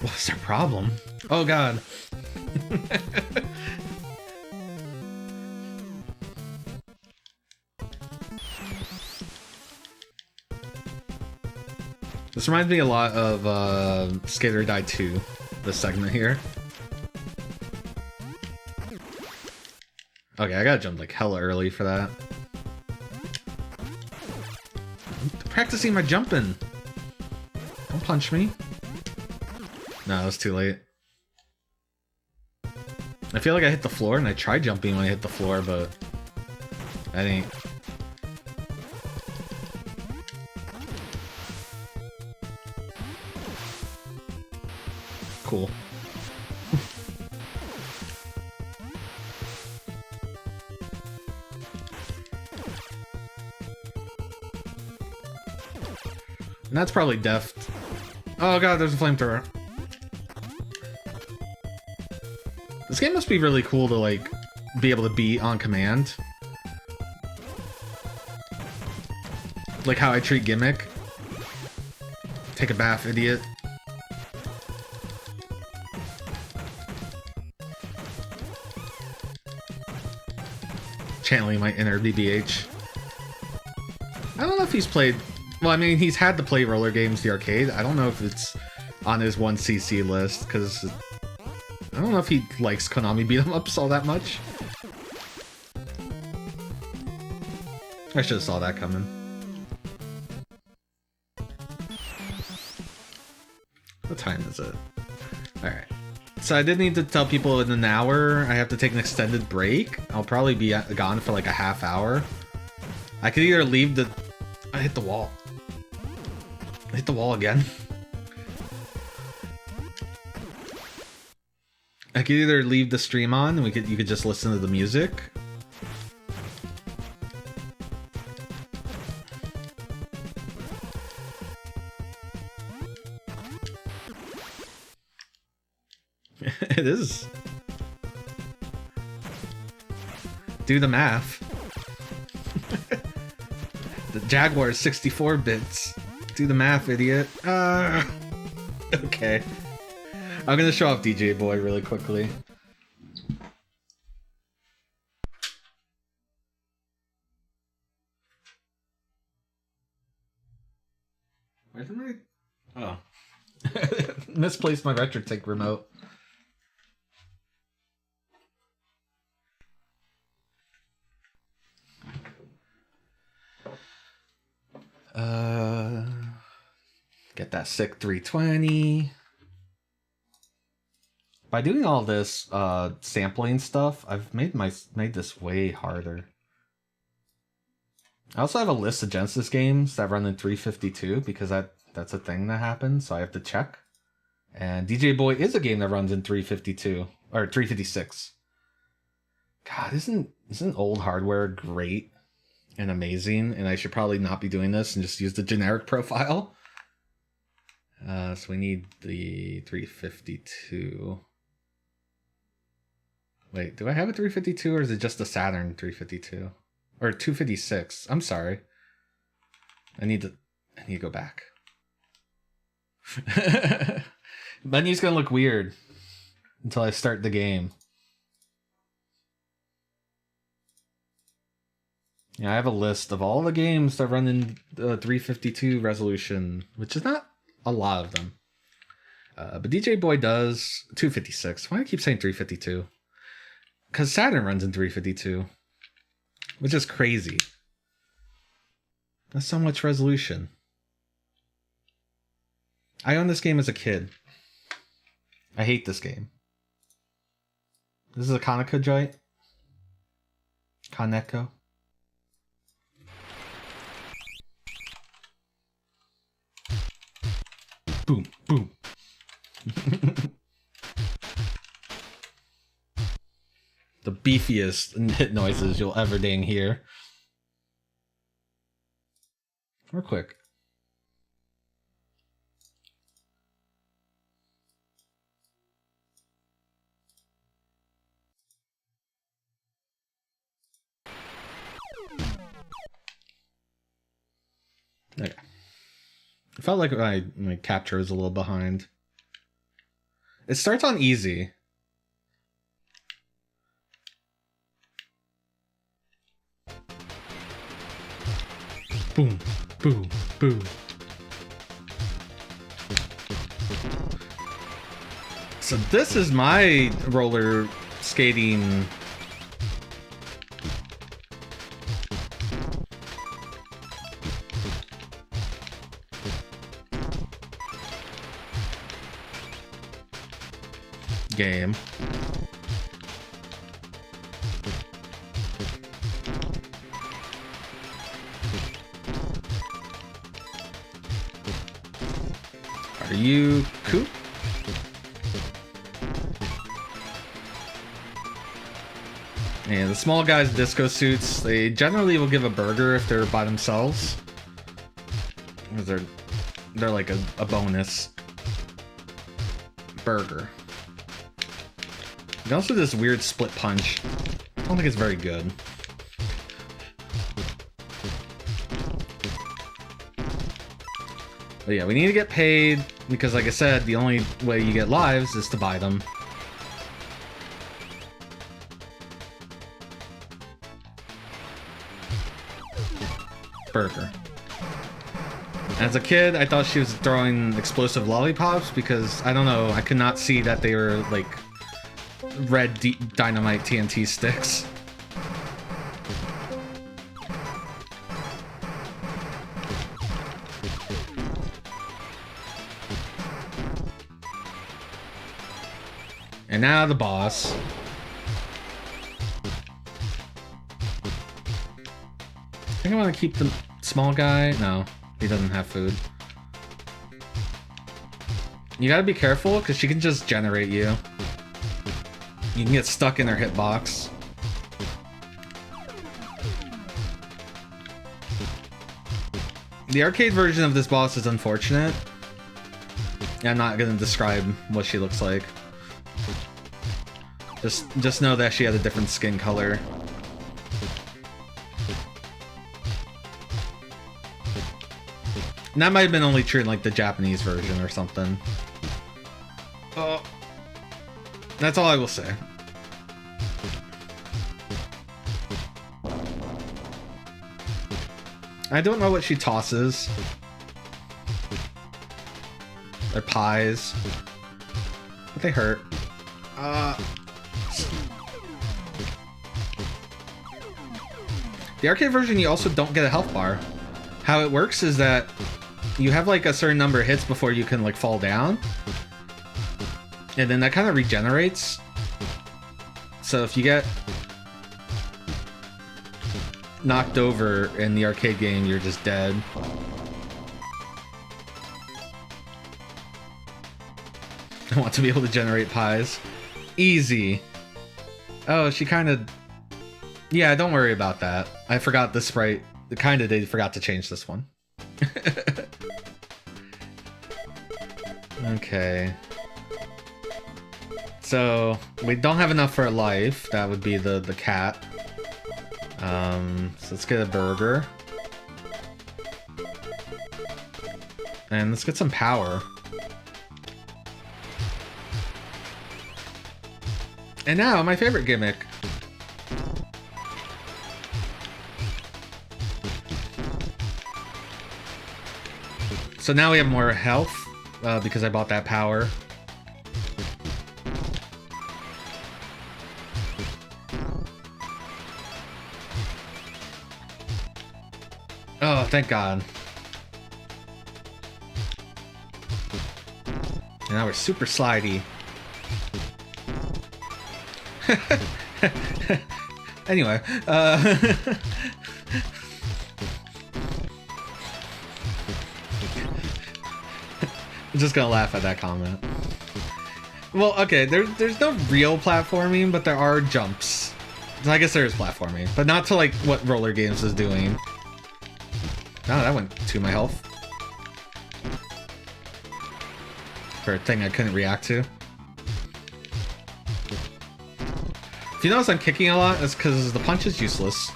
Speaker 1: What's their problem? Oh god. This reminds me a lot of Skater Die 2, this segment here. Okay, I gotta jump like hella early for that. I'm practicing my jumping. Don't punch me. No, it was too late. I feel like I hit the floor and I tried jumping when I hit the floor, but I didn't. Cool. And that's probably deft. Oh god, there's a flamethrower. This game must be really cool to like be able to beat on command. Like how I treat Gimmick. Take a bath, idiot. Channeling my inner BBH. I don't know if he's played... Well, I mean, he's had to play Rollergames the arcade. I don't know if it's on his 1cc list, because... I don't know if he likes Konami beat-em-ups all that much. I should have saw that coming. What time is it? Alright. So I did need to tell people in an hour I have to take an extended break. I'll probably be gone for like a half hour. I could either leave the... I hit the wall. I hit the wall again. I could either leave the stream on and you could just listen to the music. It is. Do the math. The Jaguar is 64 bits. Do the math, idiot. Okay. I'm gonna show off DJ Boy really quickly. Where's my... Oh. Misplaced my RetroTink remote. Get that sick 320. By doing all this sampling stuff, I've made this way harder. I also have a list of Genesis games that run in 352 because that's a thing that happens, so I have to check. And DJ Boy is a game that runs in 352 or 356. God, isn't old hardware great and amazing? And I should probably not be doing this and just use the generic profile. So we need the 352. Wait, do I have a 352 or is it just the Saturn 352? Or 256? I'm sorry. I need to go back. Menu's gonna look weird until I start the game. Yeah, I have a list of all the games that run in 352 resolution, which is not a lot of them. But DJ Boy does 256. Why do I keep saying 352? Because Saturn runs in 352, which is crazy. That's so much resolution. I owned this game as a kid. I hate this game. This is a Kaneko joint. Kaneko. Boom, boom. The beefiest hit noises you'll ever dang hear. Real quick. Okay. I felt like my capture was a little behind. It starts on easy. Boom, boom, boom. So this is my roller skating game. Are you cool? And the small guys in disco suits, they generally will give a burger if they're by themselves. Because they're like a bonus burger. And also this weird split punch. I don't think it's very good. But yeah, we need to get paid because, like I said, the only way you get lives is to buy them. Burger. As a kid, I thought she was throwing explosive lollipops because, I don't know, I could not see that they were like red dynamite TNT sticks. And now the boss. I think I want to keep the small guy. No, he doesn't have food. You gotta be careful because she can just generate you. You can get stuck in her hitbox. The arcade version of this boss is unfortunate. I'm not gonna describe what she looks like. Just know that she had a different skin color. And that might have been only true in like the Japanese version or something. Oh. That's all I will say. I don't know what she tosses. They're pies. But they hurt. The arcade version, you also don't get a health bar. How it works is that you have like a certain number of hits before you can like fall down. And then that kind of regenerates. So if you get knocked over in the arcade game, you're just dead. I want to be able to generate pies. Easy. Oh, she kind of... Yeah, don't worry about that. I forgot the sprite. They forgot to change this one. Okay. So, we don't have enough for a life. That would be the cat. So let's get a burger. And let's get some power. And now, my favorite gimmick. So now we have more health, because I bought that power. Oh, thank God. And now we're super slidey. Anyway, I'm just gonna laugh at that comment. Well, okay, there's no real platforming, but there are jumps. So I guess there is platforming, but not to like what Rollergames is doing. Oh, that went to my health. For a thing I couldn't react to. If you notice I'm kicking a lot, it's because the punch is useless.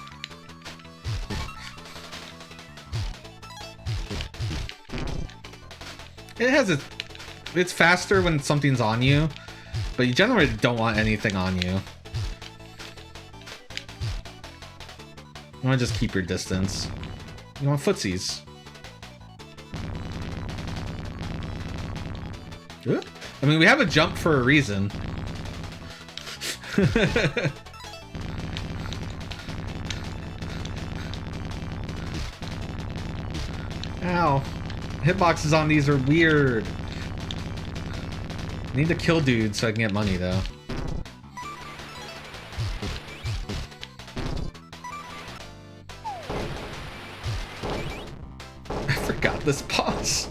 Speaker 1: It has it's faster when something's on you, but you generally don't want anything on you. You want to just keep your distance. You want footsies. I mean, we have a jump for a reason. Ow. Hitboxes on these are weird. I need to kill dudes so I can get money, though. I forgot this boss.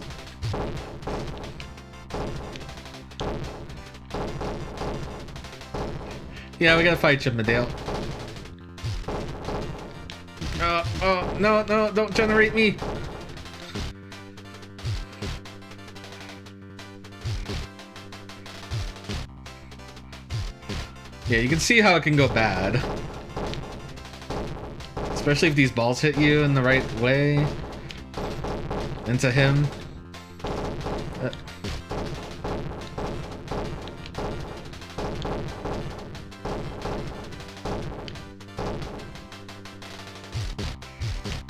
Speaker 1: Yeah, we gotta fight Chippendale. Oh, no, don't generate me. Yeah, you can see how it can go bad. Especially if these balls hit you in the right way. Into him.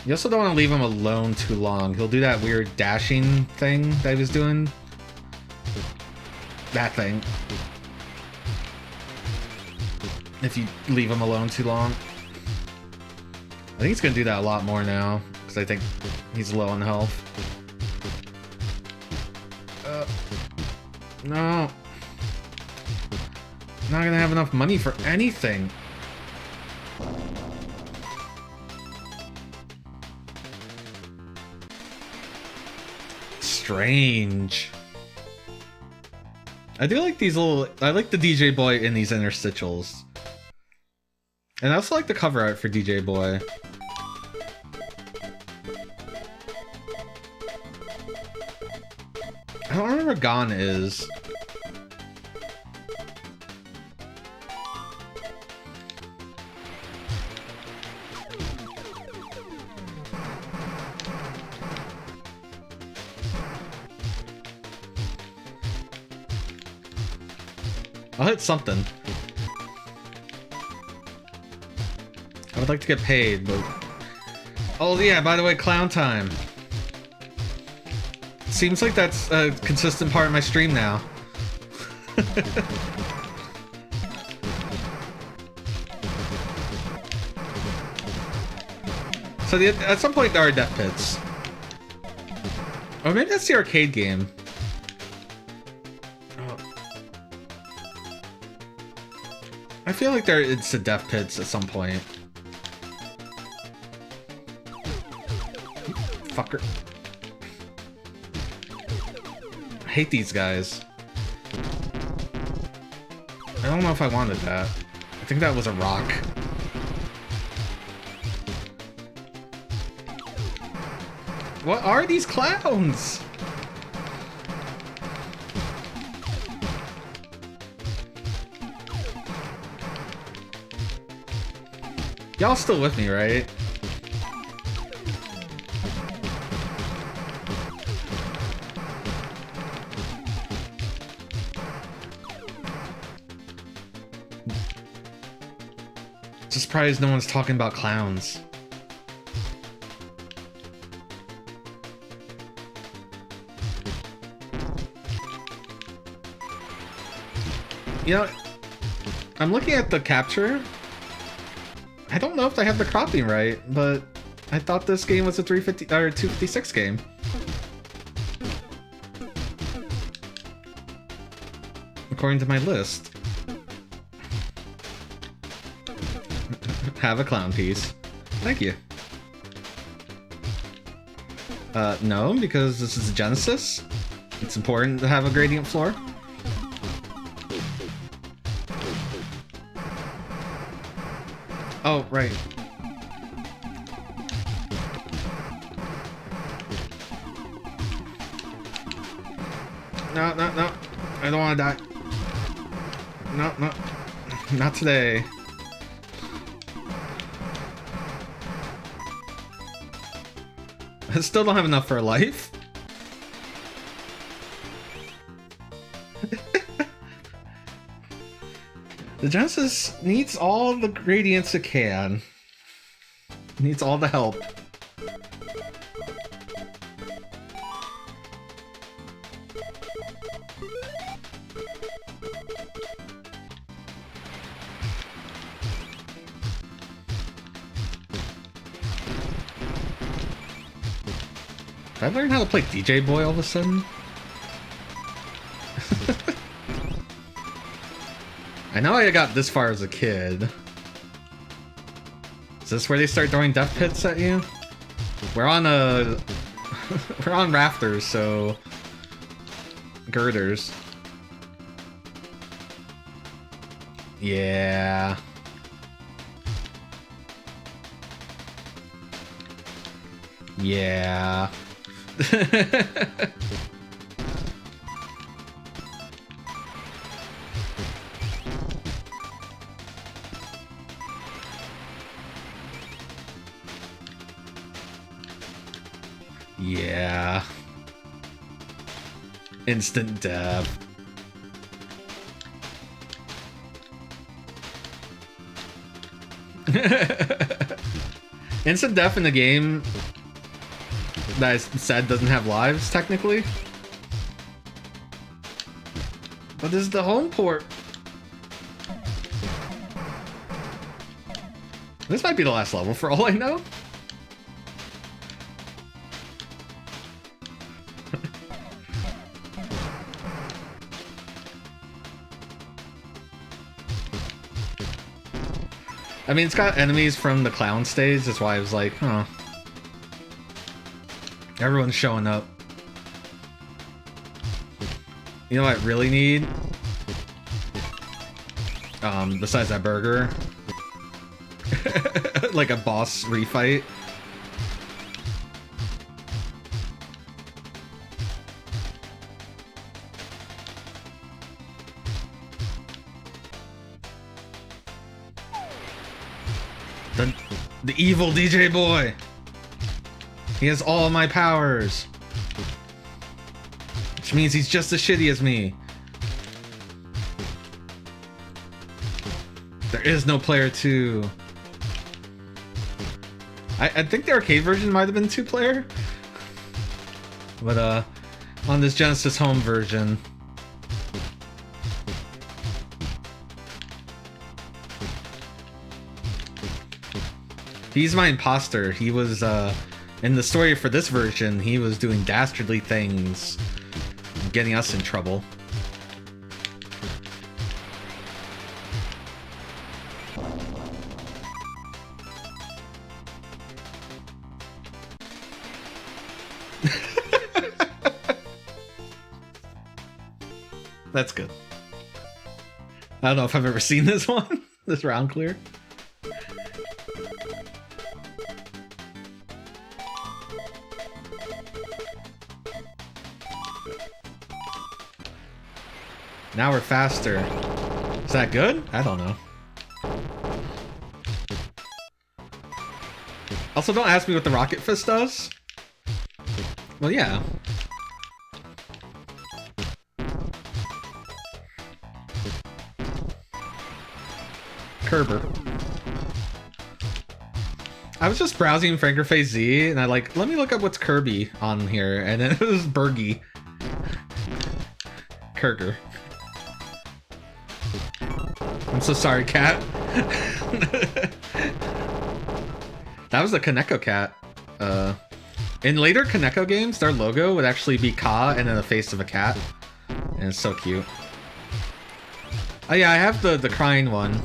Speaker 1: You also don't want to leave him alone too long. He'll do that weird dashing thing that he was doing. That thing. If you leave him alone too long. I think he's going to do that a lot more now. Because I think he's low on health. No. Not going to have enough money for anything. Strange. I do like these little... I like the DJ Boy in these interstitials. And I also like the cover art for DJ Boy. I don't remember where Gon is. I'll hit something. I would like to get paid, but... Oh yeah, by the way, clown time. Seems like that's a consistent part of my stream now. So at some point there are death pits. Or maybe that's the arcade game. Oh. I feel like it's the death pits at some point. Fucker. I hate these guys. I don't know if I wanted that. I think that was a rock. What are these clowns? Y'all still with me, right? Just surprised no one's talking about clowns. You know, I'm looking at the capture. I don't know if I have the cropping right, but I thought this game was a 350 or 256 game. According to my list. Have a clown piece. Thank you. No, because this is a Genesis. It's important to have a gradient floor. Oh, right. No, no, no. I don't want to die. No, no. Not today. I still don't have enough for a life. The Genesis needs all the gradients it can. Needs all the help. Did I learn how to play DJ Boy all of a sudden? I know I got this far as a kid. Is this where they start throwing death pits at you? We're on we're on rafters, so girders. Yeah. Yeah. Yeah. Instant death. Instant death in the game that I said doesn't have lives, technically. But this is the home port. This might be the last level for all I know. I mean, it's got enemies from the clown stage, that's why I was like, huh. Everyone's showing up. You know what I really need? Besides that burger. Like a boss refight. The evil DJ boy. He has all my powers. Which means he's just as shitty as me. There is no player 2. I think the arcade version might have been 2-player. But on this Genesis home version. He's my imposter. He was, in the story for this version, he was doing dastardly things, getting us in trouble. That's good. I don't know if I've ever seen this one, this round clear. Now we're faster. Is that good? I don't know. Also, don't ask me what the Rocket Fist does. Well, yeah. Kerber. I was just browsing Frankerface Z, and I like, let me look up what's Kirby on here, and then it was Bergie. Kerger. I'm so sorry, cat. That was the Kaneko cat. In later Kaneko games, their logo would actually be Ka and then the face of a cat. And it's so cute. Oh yeah, I have the crying one.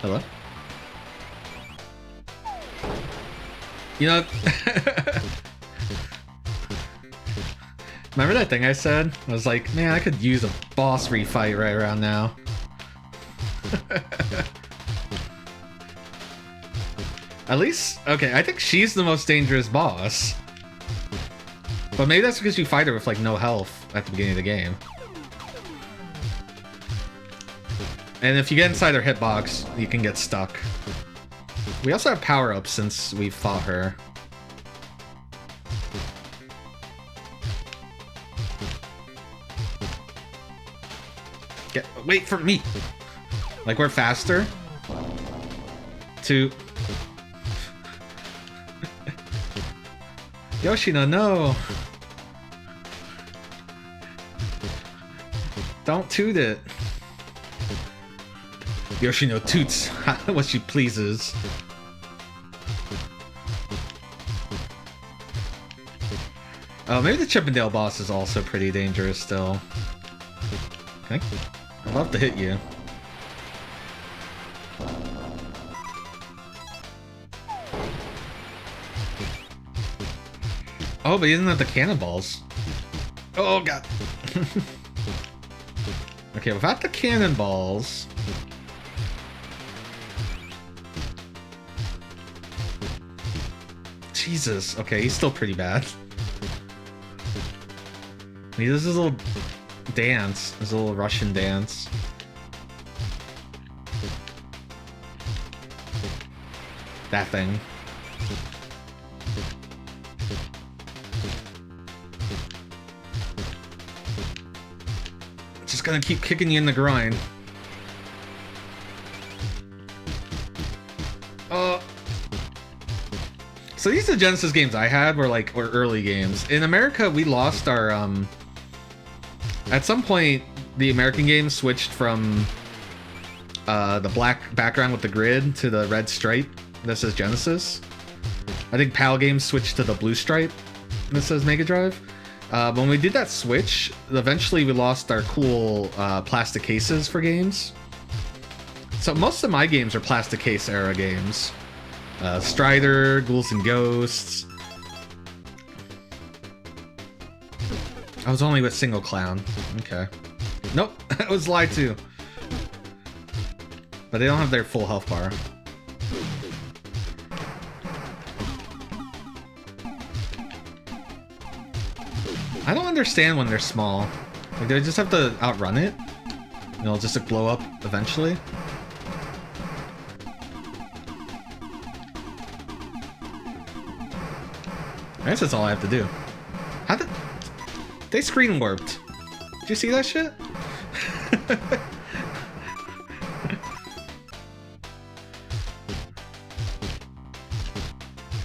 Speaker 1: Hello? You know... Remember that thing I said? I was like, man, I could use a boss refight right around now. At least, okay, I think she's the most dangerous boss. But maybe that's because you fight her with like no health at the beginning of the game. And if you get inside her hitbox, you can get stuck. We also have power-ups since we've fought her. Wait for me! Like, we're faster. To... Yoshino, no! Don't toot it. Yoshino toots what she pleases. Oh, maybe the Chippendale boss is also pretty dangerous still. Okay. I'd love to hit you. Oh, but he doesn't have the cannonballs. Oh, God. Okay, without the cannonballs... Jesus. Okay, he's still pretty bad. He does his little dance. His little Russian dance. That thing. Just gonna keep kicking you in the groin. So these are the Genesis games I had were early games. In America, we lost our at some point the American games switched from the black background with the grid to the red stripe that says Genesis. I think PAL games switched to the blue stripe that says Mega Drive. When we did that switch, eventually we lost our cool plastic cases for games. So most of my games are plastic case era games. Strider, Ghouls and Ghosts. I was only with Single Clown. Okay. Nope, that was lied to. But they don't have their full health bar. I don't understand when they're small. Like, do I just have to outrun it? And it'll just blow up eventually? I guess that's all I have to do. How did... They screen warped. Did you see that shit?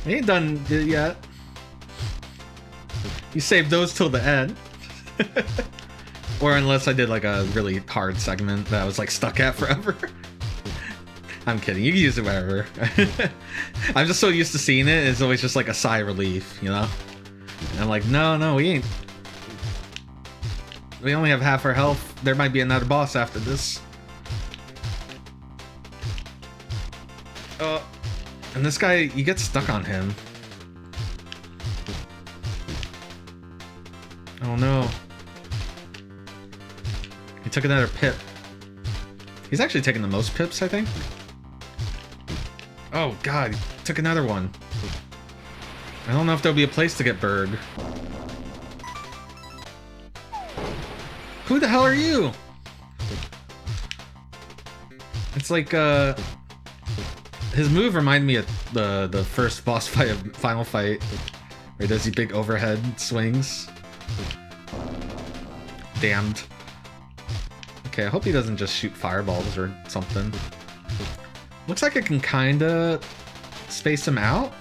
Speaker 1: We ain't done it yet. You saved those till the end. Or unless I did like a really hard segment that I was like stuck at forever. I'm kidding, you can use it wherever. I'm just so used to seeing it, it's always just like a sigh of relief, you know? And I'm like, no, we ain't. We only have half our health. There might be another boss after this. And this guy, you get stuck on him. Oh no. He took another pip. He's actually taking the most pips, I think. Oh god, he took another one. I don't know if there'll be a place to get bird. Who the hell are you? It's like, his move reminded me of the first boss fight of Final Fight, where he does these big overhead swings. Damned. Okay, I hope he doesn't just shoot fireballs or something. Looks like I can kinda space him out.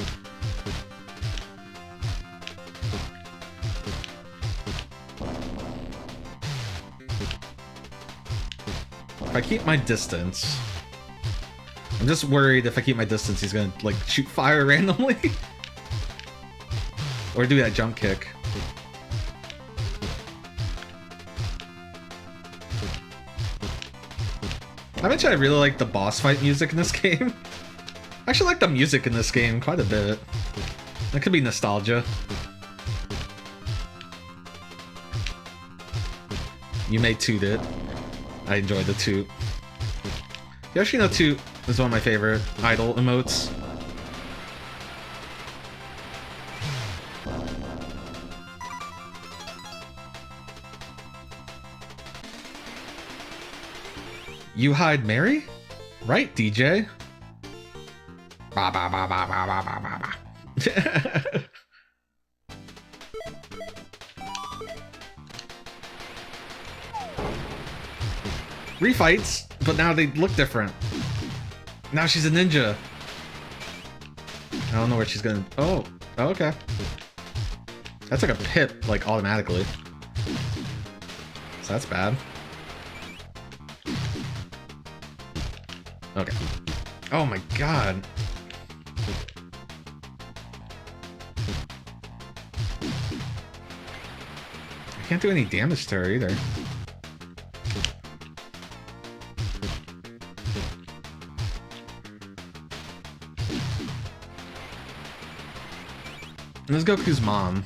Speaker 1: If I keep my distance... I'm just worried if I keep my distance he's gonna like shoot fire randomly. Or do that jump kick. I mentioned I really like the boss fight music in this game. I actually like the music in this game quite a bit. That could be nostalgia. You may toot it. I enjoy the toot. Yoshino toot is one of my favorite idol emotes. You hide Mary? Right, DJ. Ba ba ba ba ba ba ba ba ba. Refights, but now they look different. Now she's a ninja. I don't know where she's gonna... Oh, okay. That's like a pip, like, automatically. So that's bad. Okay. Oh my god. I can't do any damage to her either. This is Goku's mom.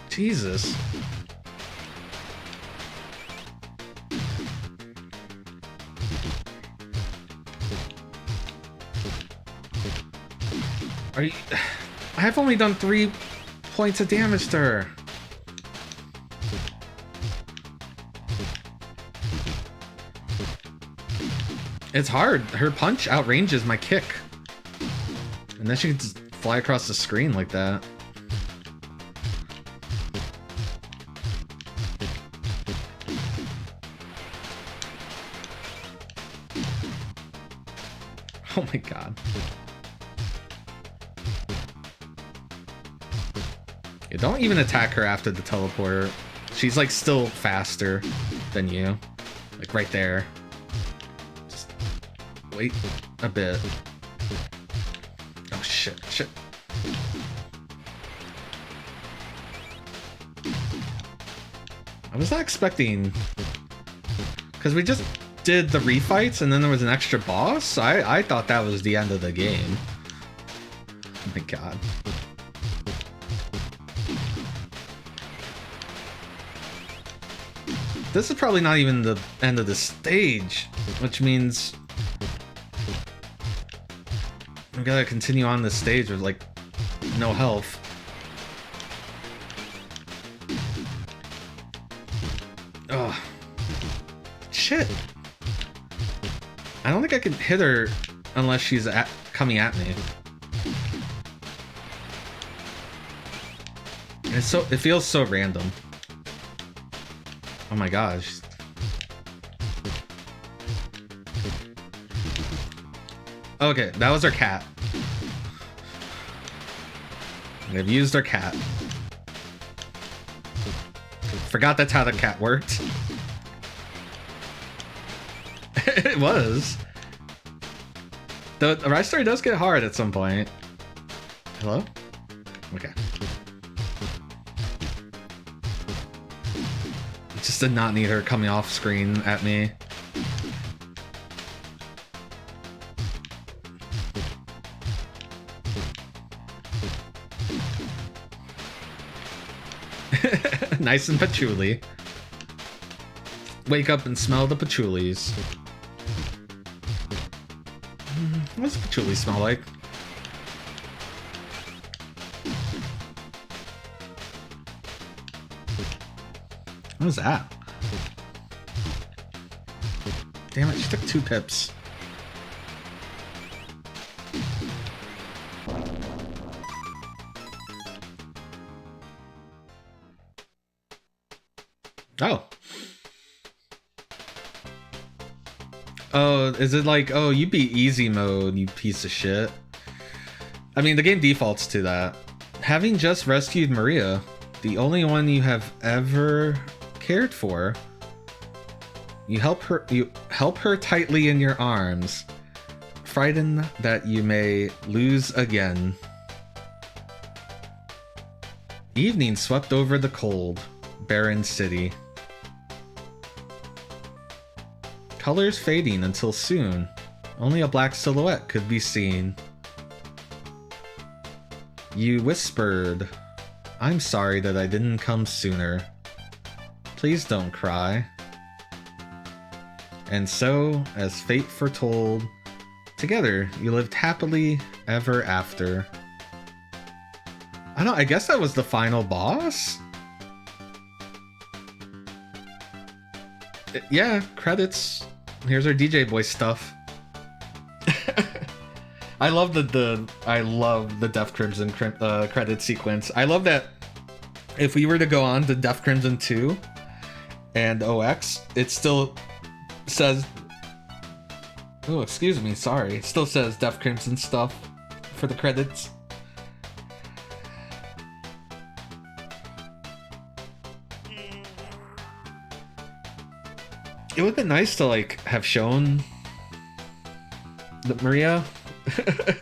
Speaker 1: Jesus. Are you... I have only done 3 points of damage to her. It's hard. Her punch outranges my kick. And then she can just fly across the screen like that. Oh my god. Yeah, don't even attack her after the teleporter. She's like still faster than you. Like right there. Just wait a bit. Oh shit, shit. I was not expecting... Because we just did the refights and then there was an extra boss? I thought that was the end of the game. Oh my god. This is probably not even the end of the stage, which means we gotta continue on this stage with like no health. Ugh. Shit. I don't think I can hit her unless she's coming at me. It feels so random. Oh my gosh. Okay, that was our cat. They've used our cat. Forgot that's how the cat worked. It was. The Ristar does get hard at some point. Hello? Okay. Just did not need her coming off screen at me. Nice and patchouli. Wake up and smell the patchoulis. What does patchouli smell like? What is that? Damn it, she took 2 pips. Oh. Oh, is it like, oh, you beat easy mode, you piece of shit? I mean, the game defaults to that. Having just rescued Maria, the only one you have ever cared for, you help her tightly in your arms, frightened that you may lose again. Evening swept over the cold, barren city. Colors fading until soon, only a black silhouette could be seen. You whispered, "I'm sorry that I didn't come sooner. Please don't cry." And so, as fate foretold, together you lived happily ever after. I guess that was the final boss? Yeah, credits. Here's our DJ boy stuff. I love the Death Crimson credit sequence. I love that if we were to go on to Death Crimson 2 and OX, it still says, oh, excuse me, sorry. It still says Death Crimson stuff for the credits. It would have been nice to like have shown that Maria,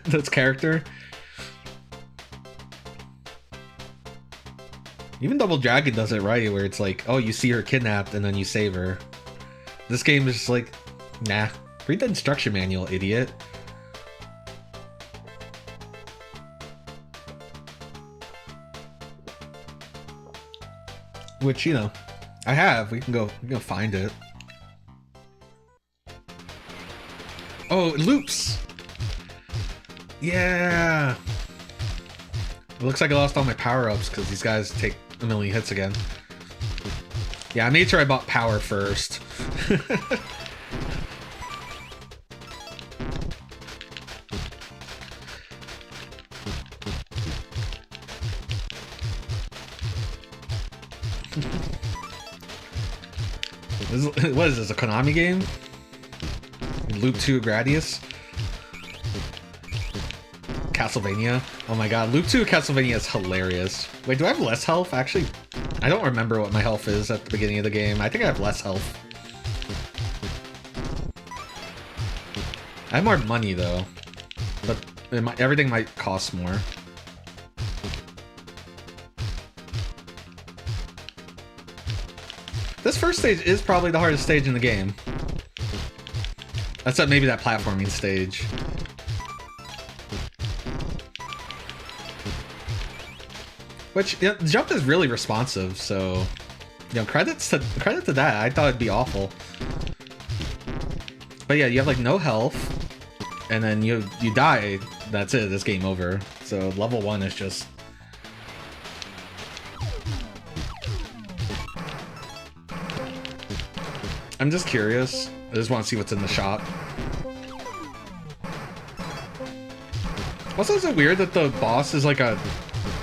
Speaker 1: this character. Even Double Dragon does it right, where it's like, oh, you see her kidnapped and then you save her. This game is just like, nah, read the instruction manual, idiot. Which, you know, I have. We can go find it. Oh, it loops! Yeah! It looks like I lost all my power-ups because these guys take a million hits again. Yeah, I made sure I bought power first. What is this, a Konami game? Loop 2 Gradius? Castlevania? Oh my god, Loop 2 Castlevania is hilarious. Wait, do I have less health? Actually, I don't remember what my health is at the beginning of the game. I think I have less health. I have more money though, but everything might cost more. This first stage is probably the hardest stage in the game. Except maybe that platforming stage. Which, you know, the jump is really responsive, so you know, credit to that. I thought it'd be awful. But yeah, you have like no health, and then you die. That's it. It's game over. So level 1 is just. I'm just curious. I just want to see what's in the shop. Also, is it weird that the boss is like a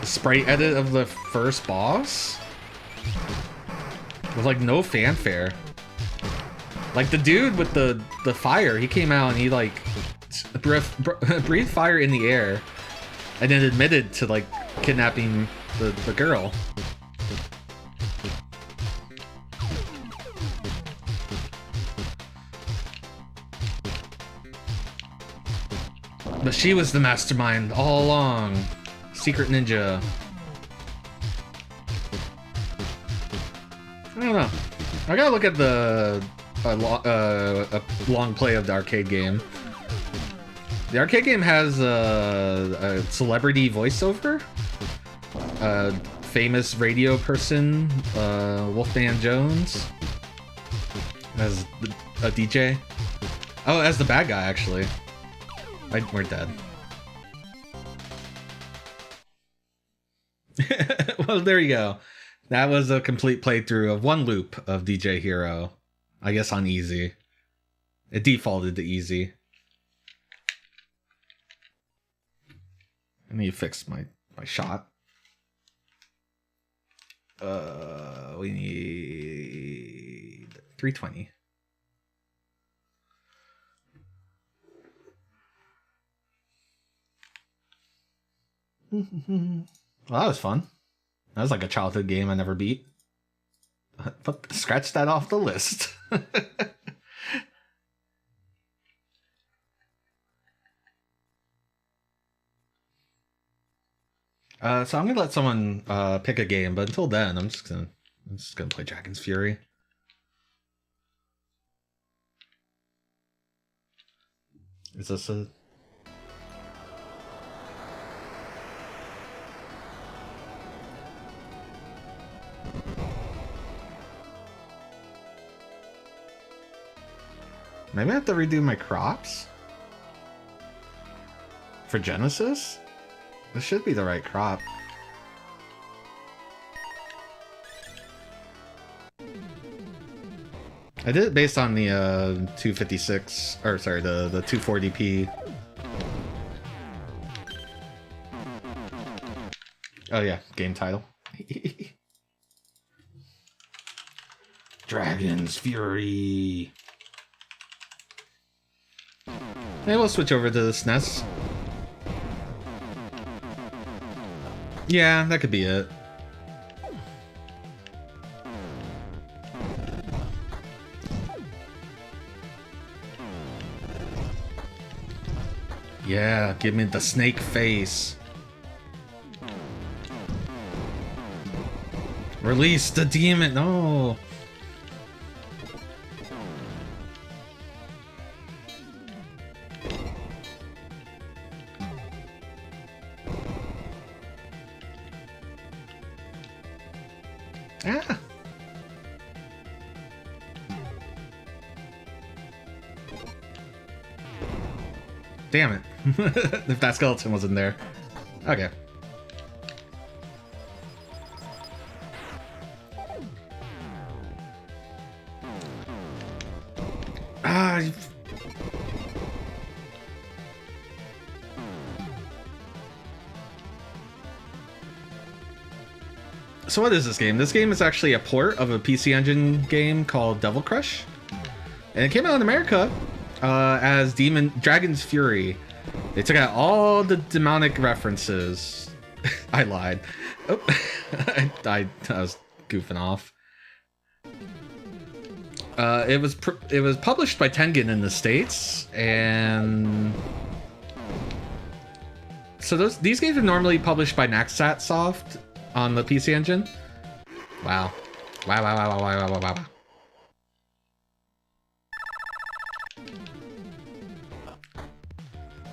Speaker 1: sprite edit of the first boss? With like no fanfare. Like the dude with the fire, he came out and he like breathed fire in the air and then admitted to like kidnapping the girl. But she was the mastermind all along. Secret ninja. I don't know. I gotta look at the a long play of the arcade game. The arcade game has a celebrity voiceover. A famous radio person, Wolfman Jones, as a DJ. Oh, as the bad guy, actually. We're dead. Well, there you go. That was a complete playthrough of one loop of DJ Hero. I guess on easy. It defaulted to easy. I need to fix my shot. We need 320. Well, that was fun. That was like a childhood game I never beat. But scratch that off the list. So I'm gonna let someone pick a game, but until then, I'm just gonna play Dragon's Fury. Is this a... Maybe I have to redo my crops? For Genesis? This should be the right crop. I did it based on the 256, or sorry, the 240p. Oh yeah, game title. Dragon's Fury. Maybe we'll switch over to the SNES. Yeah, that could be it. Yeah, give me the snake face. Release the demon. No. Ah. Damn it. If that skeleton wasn't there. Okay. Ah. So what is this game? This game is actually a port of a PC Engine game called Devil Crush. And it came out in America as Dragon's Fury. They took out all the demonic references. I lied. Oh, I was goofing off. It was published by Tengen in the States, and so these games are normally published by Naxat Soft on the PC Engine. Wow. Wow.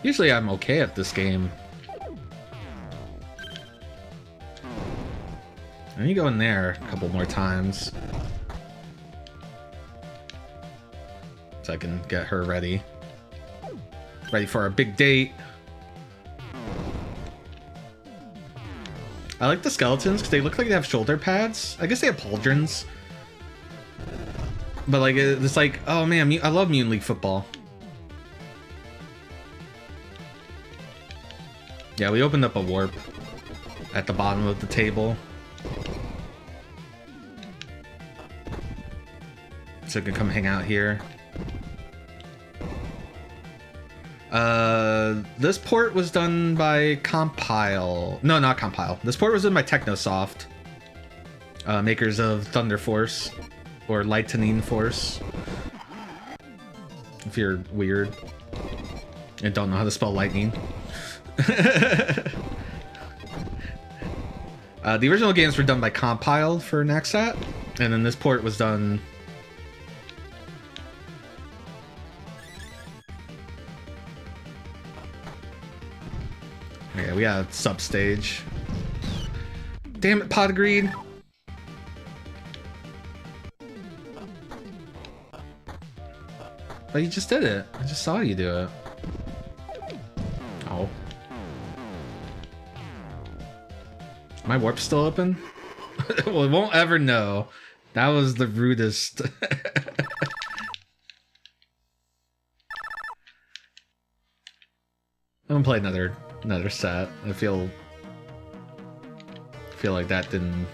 Speaker 1: Usually I'm okay at this game. I need to go in there a couple more times so I can get her ready. Ready for our big date. I like the skeletons because they look like they have shoulder pads. I guess they have pauldrons. But like, it's like, oh man, I love Mutant League Football. Yeah, we opened up a warp at the bottom of the table. So it can come hang out here. This port was done by Compile. No, not Compile. This port was done by Technosoft, makers of Thunder Force or Lightning Force. If you're weird and don't know how to spell lightning. The original games were done by Compile for Nexat, and then this port was done. Yeah, we got a substage. Damn it, Pot of Greed. But you just did it. I just saw you do it. Oh. My warp's still open? Well, it won't ever know. That was the rudest. I'm gonna play another set. I feel like that didn't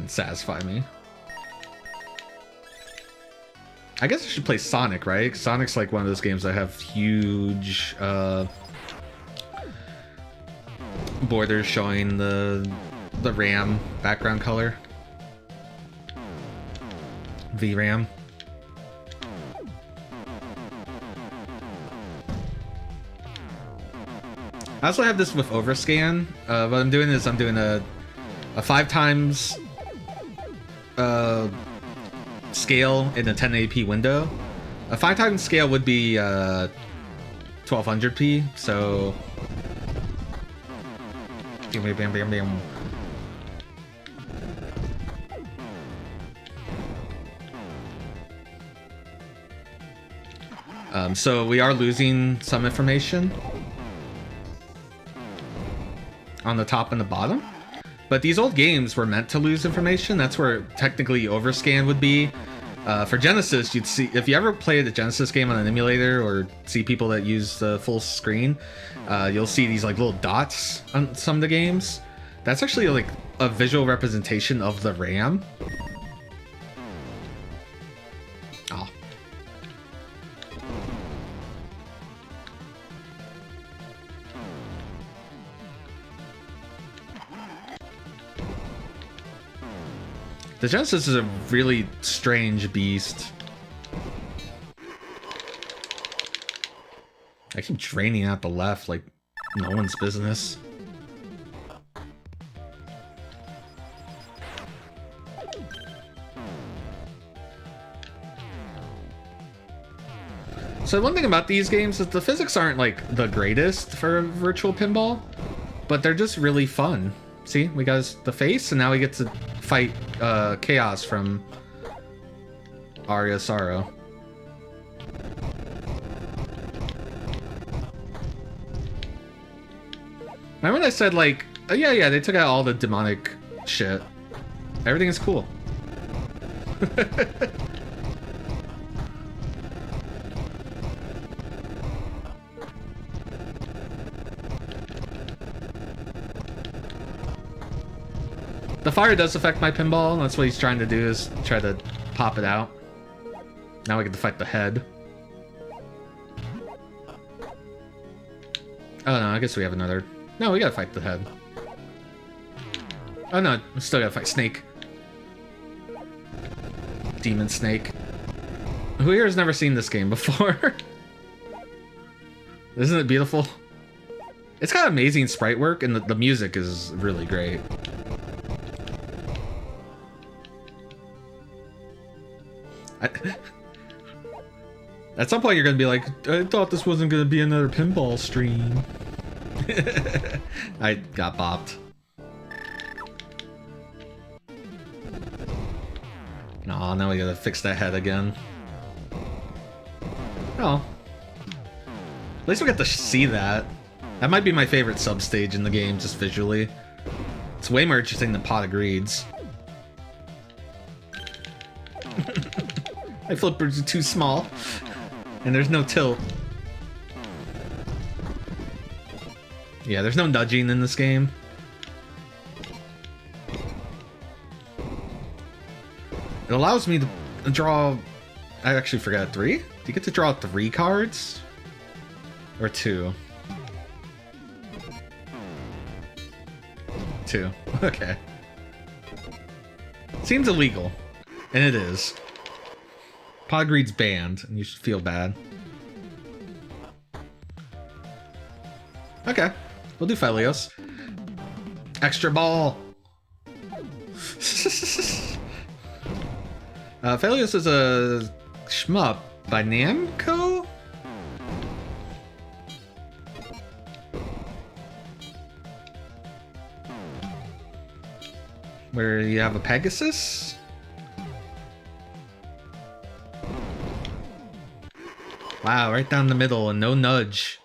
Speaker 1: satisfy me. I guess I should play Sonic, right? Sonic's like one of those games that have huge borders showing the RAM background color. VRAM. I also have this with overscan. What I'm doing is I'm doing a 5 times scale in a 1080p window. A 5 times scale would be 1200p, so bam, bam, bam, bam. So we are losing some information on the top and the bottom. But these old games were meant to lose information. That's where technically overscan would be. For Genesis, you'd see, if you ever played a Genesis game on an emulator or see people that use the full screen, you'll see these like little dots on some of the games. That's actually like a visual representation of the RAM. Oh. The Genesis is a really strange beast. I keep draining out the left like no one's business. So one thing about these games is the physics aren't like the greatest for virtual pinball, but they're just really fun. See, we got the face, and now we get to fight Chaos from Aria Sorrow. Remember when I said, like, oh, yeah, they took out all the demonic shit. Everything is cool. The fire does affect my pinball. That's what he's trying to do, is try to pop it out. Now we get to fight the head. Oh no, I guess we have another. No, we gotta fight the head. Oh no, we still gotta fight Snake. Demon Snake. Who here has never seen this game before? Isn't it beautiful? It's got amazing sprite work, and the music is really great. At some point you're gonna be like, I thought this wasn't gonna be another pinball stream. I got bopped. Aw, now we gotta fix that head again. Oh. At least we get to see that. That might be my favorite substage in the game, just visually. It's way more interesting than Pot of Greeds. My flippers are too small. And there's no tilt. Yeah, there's no nudging in this game. It allows me to draw... I actually forgot 3? Do you get to draw 3 cards? Or 2? 2. Okay. Seems illegal. And it is. Podgreed's banned, and you should feel bad. Okay. We'll do Phelios. Extra ball! Phelios is a shmup by Namco? Where you have a Pegasus? Wow, right down the middle and no nudge.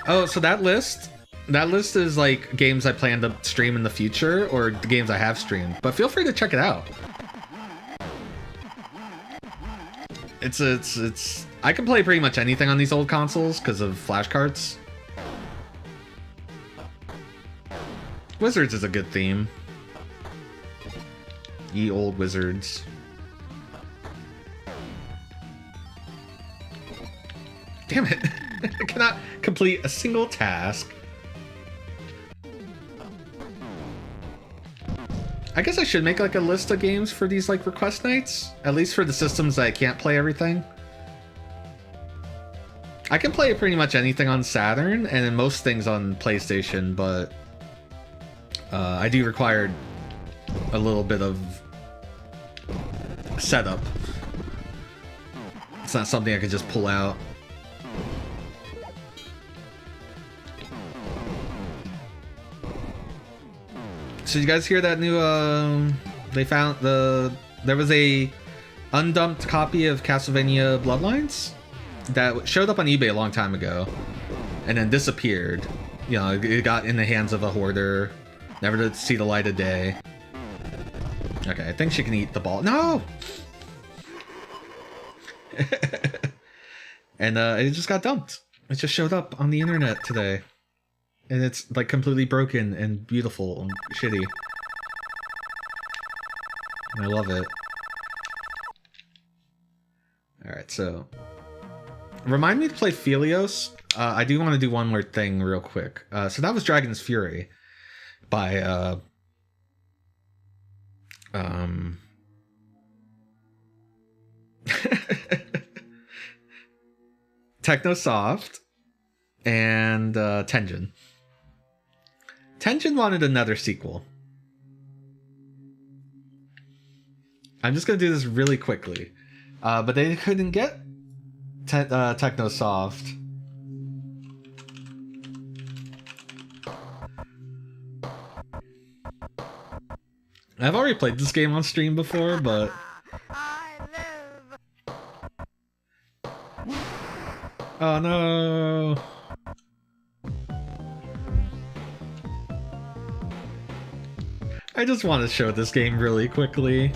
Speaker 1: Oh, so that list is like games I plan to stream in the future or the games I have streamed, but feel free to check it out. It's I can play pretty much anything on these old consoles because of flashcards. Wizards is a good theme. Ye old wizards. Damn it. I cannot complete a single task. I guess I should make like a list of games for these like request nights. At least for the systems that I can't play everything. I can play pretty much anything on Saturn and most things on PlayStation, but I do require a little bit of setup. It's not something I could just pull out. So you guys hear that new, they found there was a undumped copy of Castlevania Bloodlines that showed up on eBay a long time ago and then disappeared. You know, it got in the hands of a hoarder, never to see the light of day. Okay, I think she can eat the ball. No! And it just got dumped. It just showed up on the internet today. And it's like completely broken and beautiful and shitty. And I love it. Alright, so... Remind me to play Phelios. I do want to do one more thing real quick. So that was Dragon's Fury by... Technosoft and Tengen. Tengen wanted another sequel. I'm just gonna do this really quickly, but they couldn't get Technosoft. I've already played this game on stream before, but oh no. I just want to show this game really quickly.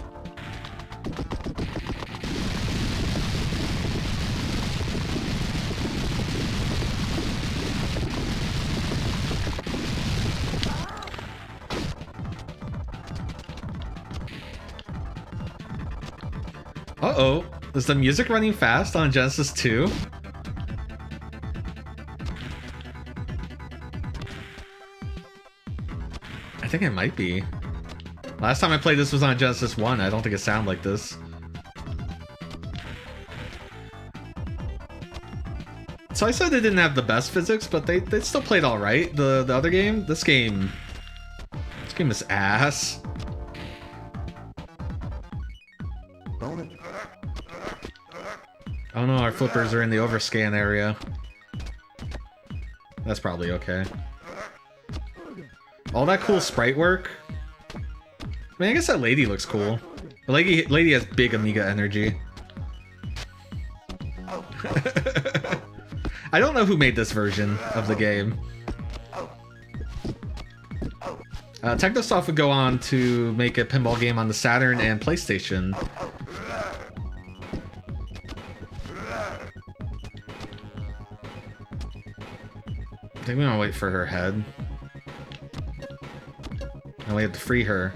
Speaker 1: Uh-oh. Is the music running fast on Genesis 2? I think it might be. Last time I played this was on Genesis 1. I don't think it sounded like this. So I said they didn't have the best physics, but they still played alright. The other game? This game is ass. Oh no, our flippers are in the overscan area. That's probably okay. All that cool sprite work. I mean, I guess that lady looks cool. The lady has big Amiga energy. I don't know who made this version of the game. Technosoft would go on to make a pinball game on the Saturn and PlayStation. think we want to wait for her head. And we have to free her.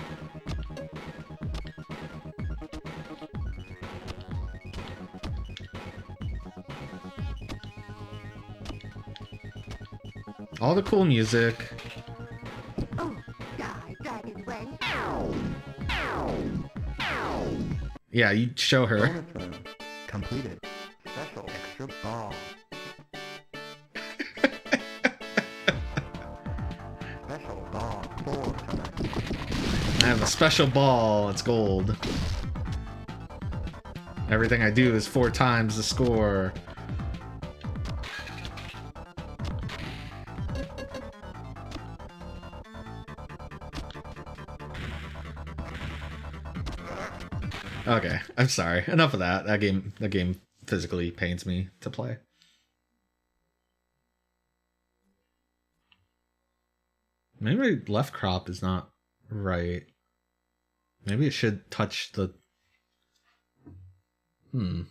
Speaker 1: All the cool music. Yeah, you show her.
Speaker 2: Completed. Special extra ball. Special ball 4 times.
Speaker 1: I have a special ball. It's gold. Everything I do is 4 times the score. Okay, I'm sorry. Enough of that. That game physically pains me to play. Maybe my left crop is not right. Maybe it should touch the... We'll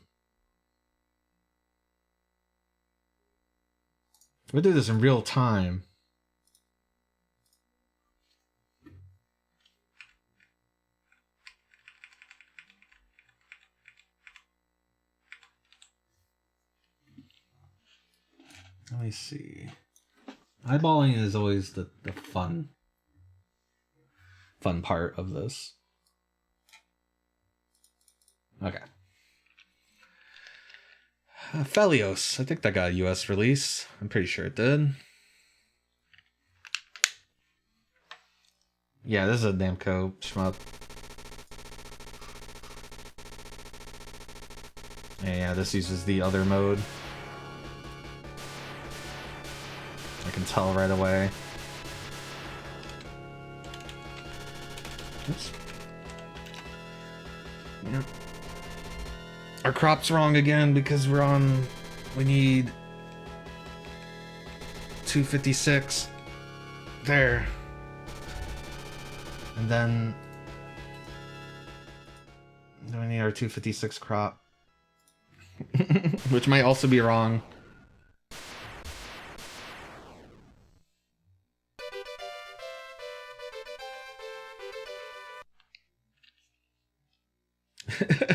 Speaker 1: do this in real time. Let me see. Eyeballing is always the fun part of this. Okay. Phelios. I think that got a US release. I'm pretty sure it did. Yeah, this is a Namco shmup. Yeah, this uses the other mode. I can tell right away. Oops. Yeah. Our crop's wrong again because we need 256. There. And then we need our 256 crop. Which might also be wrong.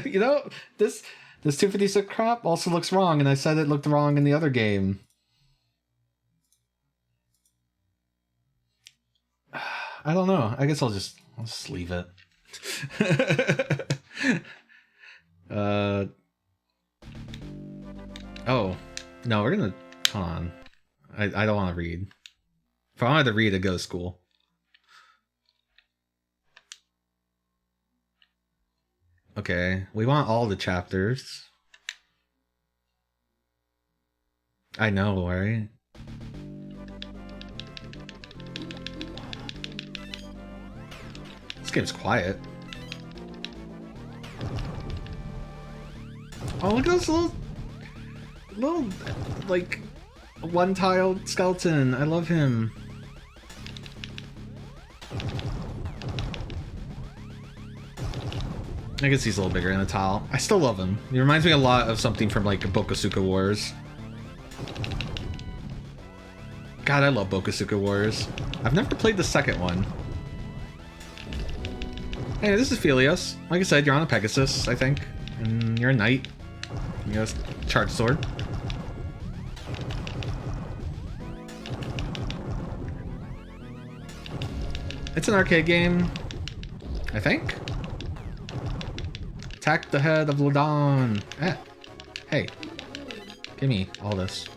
Speaker 1: You know, this 256 crop also looks wrong, and I said it looked wrong in the other game. I don't know. I guess I'll just leave it. Oh no, we're gonna hold on. I don't want to read. If I wanted to read, I'd go to school. Okay, we want all the chapters. I know, right? This game's quiet. Oh, look at this little like one-tiled skeleton. I love him. I guess he's a little bigger in a tile. I still love him. He reminds me a lot of something from like Bokosuka Wars. God, I love Bokosuka Wars. I've never played the second one. Hey, this is Phelios. Like I said, you're on a Pegasus, I think. And you're a knight. You have a charge sword. It's an arcade game, I think. Attack the head of Ladon. Eh. Hey. Give me all this.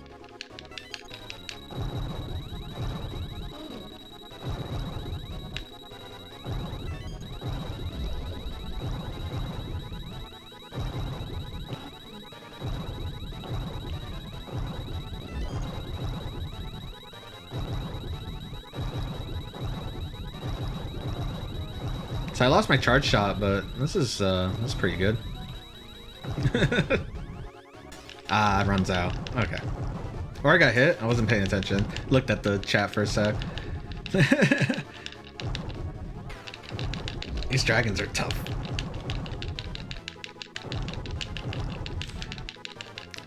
Speaker 1: So I lost my charge shot, but this is pretty good. Ah, it runs out. Okay. Or I got hit. I wasn't paying attention. Looked at the chat for a sec. These dragons are tough.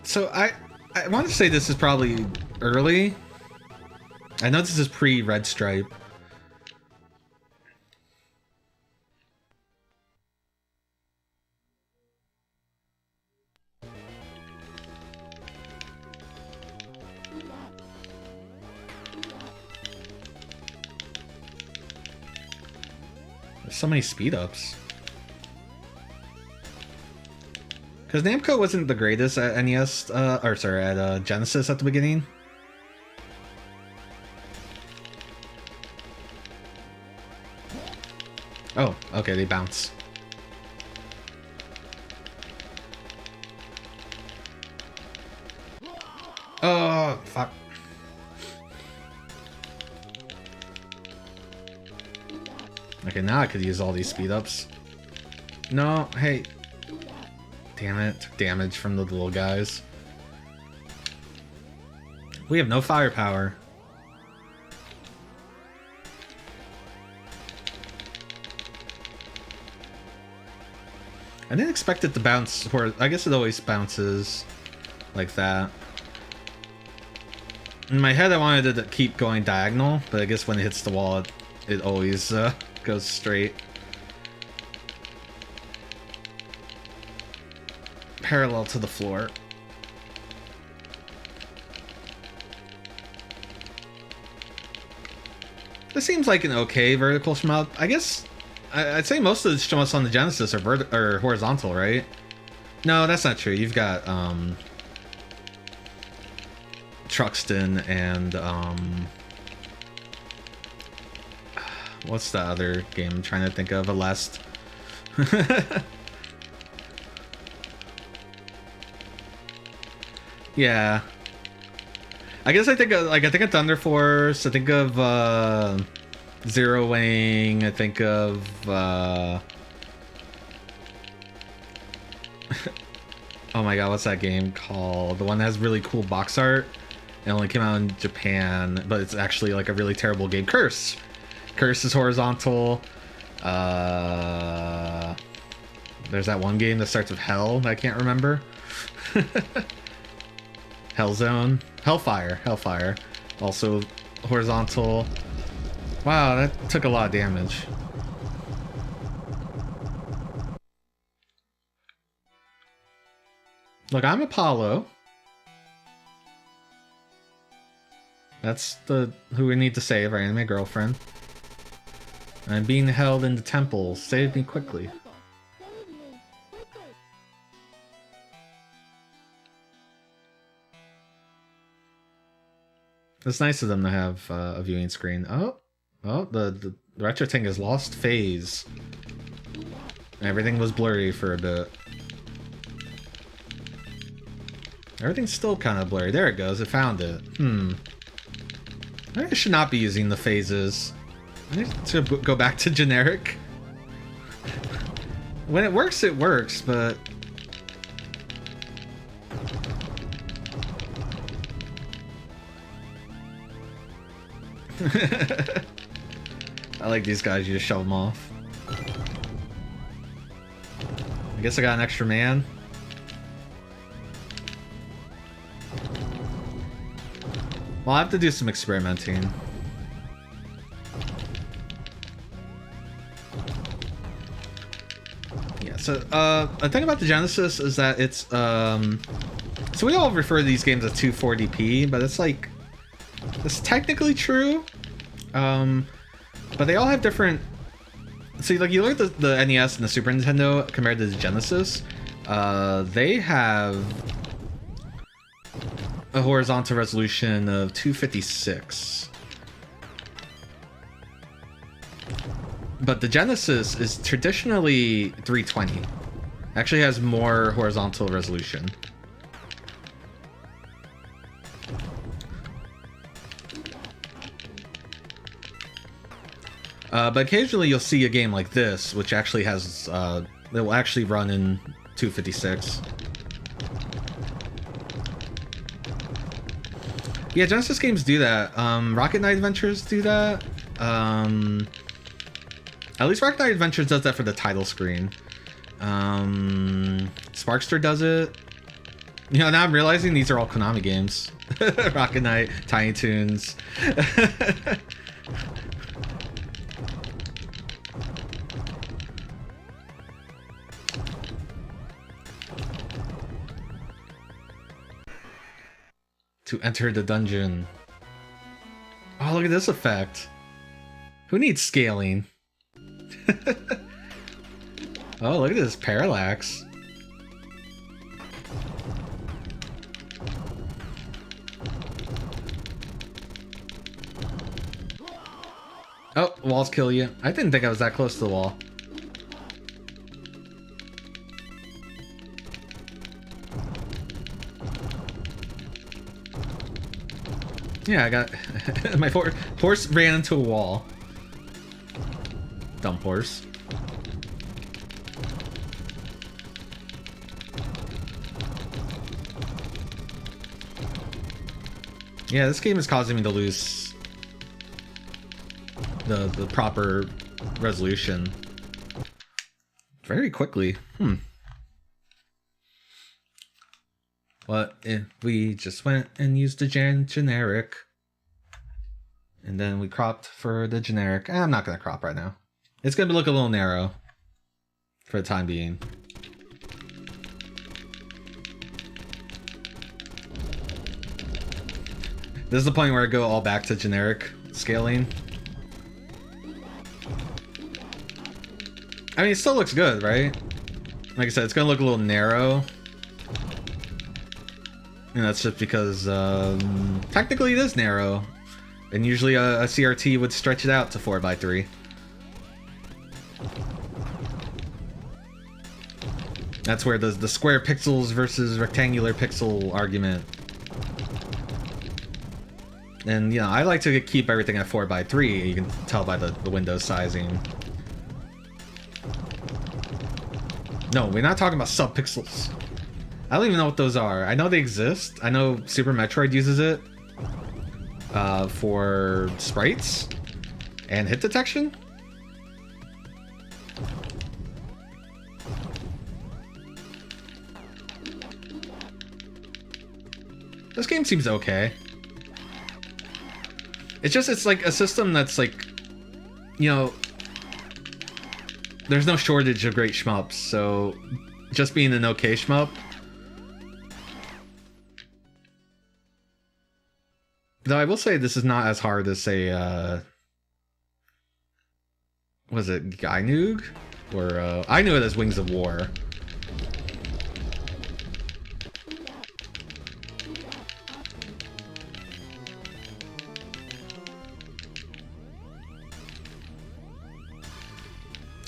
Speaker 1: So I want to say this is probably early. I know this is pre-Red Stripe. There's so many speed ups. Because Namco wasn't the greatest at NES, at Genesis at the beginning. Oh, okay, they bounce. Oh, fuck. Okay, now I could use all these speed ups. No, hey. Damn it, took damage from the little guys. We have no firepower. I didn't expect it to bounce, or I guess it always bounces like that. In my head I wanted it to keep going diagonal, but I guess when it hits the wall it always goes straight. Parallel to the floor. This seems like an okay vertical shmup. I guess I'd say most of the shmups on the Genesis are horizontal, right? No, that's not true. You've got Truxton and what's the other game I'm trying to think of? Alest. Yeah. I guess I think of Thunder Force, I think of Zero Wing, I think of oh my god, what's that game called? The one that has really cool box art. It only came out in Japan, but it's actually like a really terrible game. Curse! Curse is horizontal. There's that one game that starts with Hell that I can't remember. Hellzone. Hellfire. Also horizontal. Wow, that took a lot of damage. Look, I'm Apollo. That's who we need to save, our anime girlfriend. I'm being held in the temple. Save me quickly. It's nice of them to have a viewing screen. Oh, the retro thing has lost phase. Everything was blurry for a bit. Everything's still kind of blurry. There it goes. It found it. I should not be using the phases. I need to go back to generic. When it works, but... I like these guys, you just shove them off. I guess I got an extra man. Well, I have to do some experimenting. Yeah, so the thing about the Genesis is that it's so we all refer to these games as 240p, but it's like it's technically true. But they all have different. So like you look at the NES and the Super Nintendo compared to the Genesis, they have a horizontal resolution of 256. But the Genesis is traditionally 320. Actually has more horizontal resolution. But occasionally you'll see a game like this, which actually has, it will actually run in 256. Yeah, Genesis games do that. Rocket Knight Adventures do that. At least Rocket Knight Adventures does that for the title screen. Sparkster does it. You know, now I'm realizing these are all Konami games. Rocket Knight, Tiny Toons. To enter the dungeon. Oh, look at this effect. Who needs scaling? Oh, look at this parallax. Oh, walls kill you. I didn't think I was that close to the wall. Yeah, I got... my horse ran into a wall. Dumb horse. Yeah, this game is causing me to lose the proper resolution very quickly. What if we just went and used the generic? And then we cropped for the generic. I'm not going to crop right now. It's going to look a little narrow for the time being. This is the point where I go all back to generic scaling. I mean, it still looks good, right? Like I said, it's going to look a little narrow. And that's just because technically it is narrow. And usually a CRT would stretch it out to 4x3. That's where the square pixels versus rectangular pixel argument. And, you know, I like to keep everything at 4x3. You can tell by the window sizing. No, we're not talking about subpixels. I don't even know what those are. I know they exist. I know Super Metroid uses it for sprites and hit detection. This game seems okay. It's like a system that's like, you know, there's no shortage of great shmups, so just being an okay shmup. Though I will say this is not as hard as, say, was it Gynoog? Or, I knew it as Wings of War.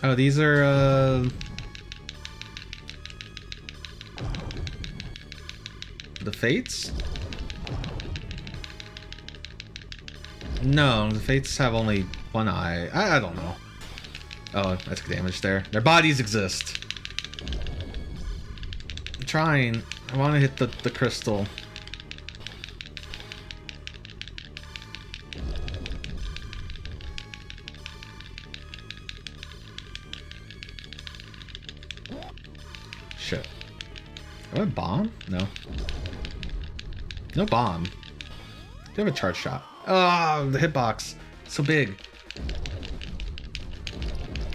Speaker 1: Oh, these are, the Fates? No, the Fates have only one eye. I don't know. Oh, I took damage there. Their bodies exist. I'm trying. I want to hit the crystal. Shit. Do I have a bomb? No. No bomb. Do you have a charge shot? Oh, the hitbox. So big.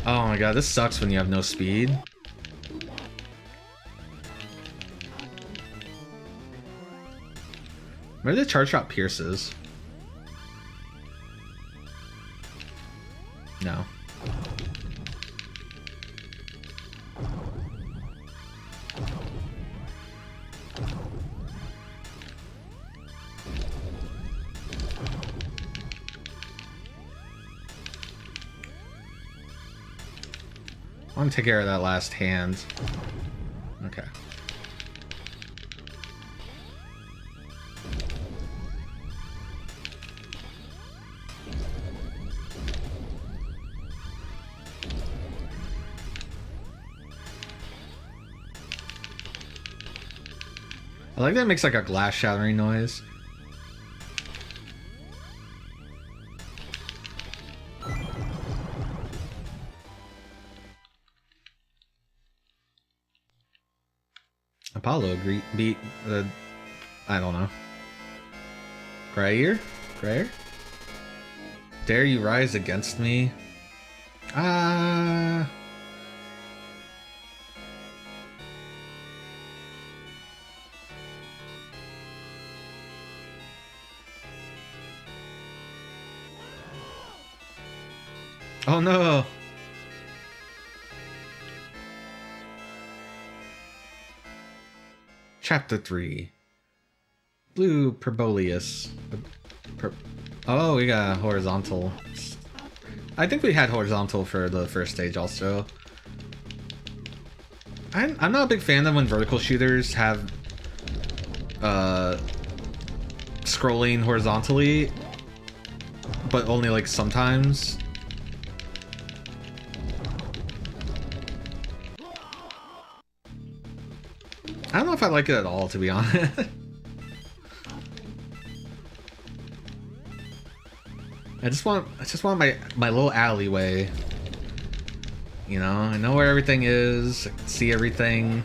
Speaker 1: Oh my god, this sucks when you have no speed. Where the charge shot pierces? No. I want to take care of that last hand. Okay. I like that it makes like a glass shattering noise. beat the, I don't know. Grayer? Dare you rise against me? Ah. Oh no! Chapter 3. Blue Phelios. Oh, we got horizontal. I think we had horizontal for the first stage also. I'm not a big fan of when vertical shooters have scrolling horizontally, but only like sometimes. I don't know if I like it at all, to be honest. I just want my little alleyway. You know, I know where everything is, I can see everything.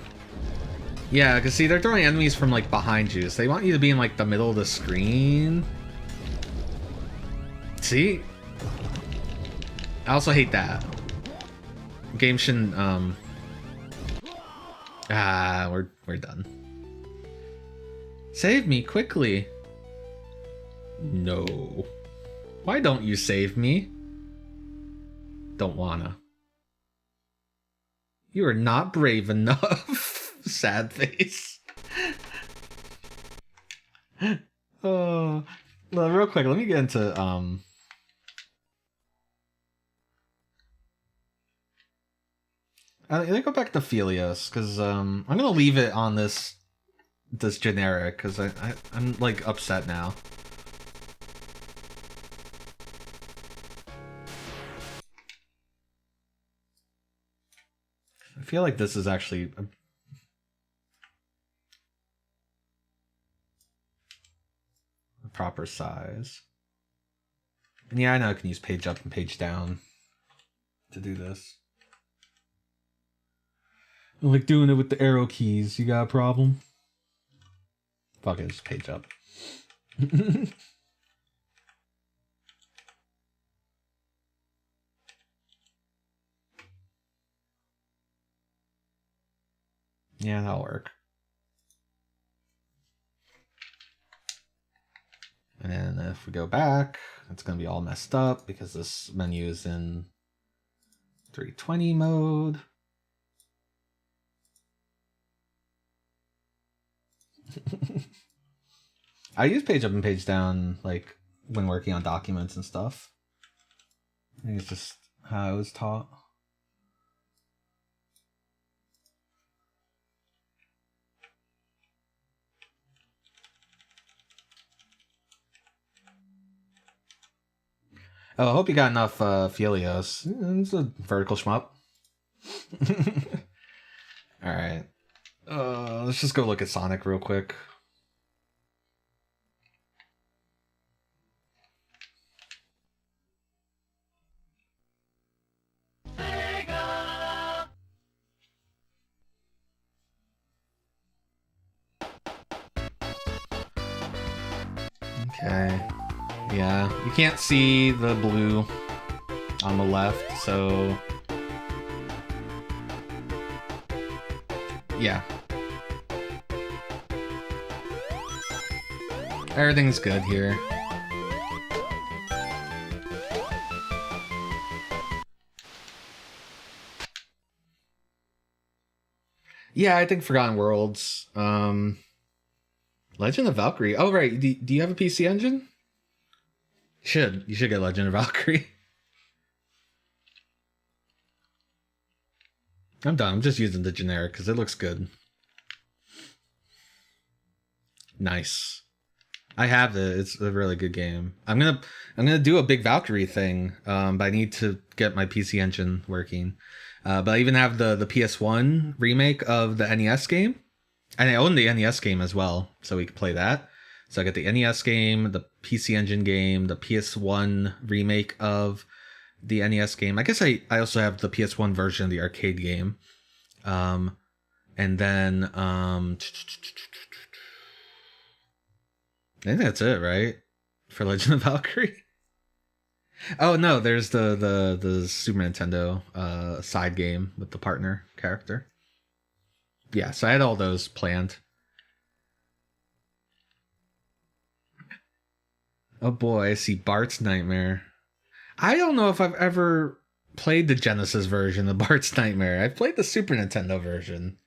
Speaker 1: Yeah, because see, they're throwing enemies from like behind you, so they want you to be in like the middle of the screen. See? I also hate that. Game shouldn't, we're done. Save me quickly. No. Why don't you save me? Don't wanna. You are not brave enough. Sad face. Oh, well, real quick, let me get into let me go back to Phelios, because I'm gonna leave it on this generic, because I'm like upset now. I feel like this is actually a proper size. And yeah, I know I can use page up and page down to do this. I like doing it with the arrow keys. You got a problem? Fuck it, just page up. Yeah, that'll work. And then if we go back, it's going to be all messed up because this menu is in 320 mode. I use page up and page down like when working on documents and stuff. I think it's just how I was taught. Oh, I hope you got enough Phelios. It's a vertical shmup. Alright. Let's just go look at Sonic real quick. Okay. Yeah, you can't see the blue on the left, so yeah. Everything's good here. Yeah, I think Forgotten Worlds. Legend of Valkyrie. Oh, right. Do you have a PC Engine? You should get Legend of Valkyrie. I'm done. I'm just using the generic because it looks good. Nice. I have it. It's a really good game. I'm gonna do a big Valkyrie thing, but I need to get my PC Engine working. But I even have the PS1 remake of the NES game, and I own the NES game as well, so we can play that. So I got the NES game, the PC Engine game, the PS1 remake of the NES game. I guess I also have the PS1 version of the arcade game. And And then I think that's it, right? For Legend of Valkyrie. Oh no, there's the Super Nintendo side game with the partner character. Yeah, so I had all those planned. Oh boy, I see Bart's Nightmare. I don't know if I've ever played the Genesis version of Bart's Nightmare. I've played the Super Nintendo version.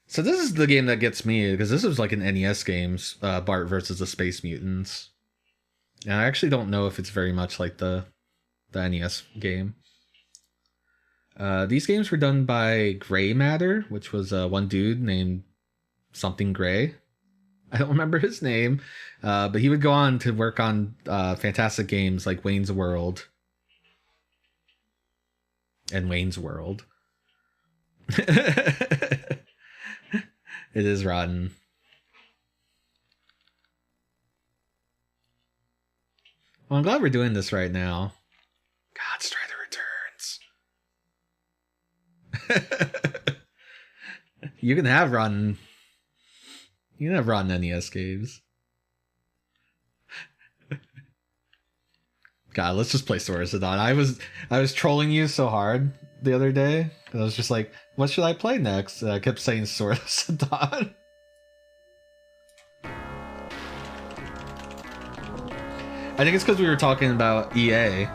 Speaker 1: So this is the game that gets me, because this was like an NES game, Bart versus the Space Mutants. And I actually don't know if it's very much like the NES game. These games were done by Gray Matter, which was one dude named something Gray. I don't remember his name, but he would go on to work on fantastic games like Wayne's World and Wayne's World. It is rotten. Well, I'm glad we're doing this right now. God, Strider Returns. You can have rotten. You can have rotten NES games. God, let's just play Sword of Sidon. I was trolling you so hard the other day. I was just like, what should I play next? I kept saying Sword of Sidon. I think it's because we were talking about EA.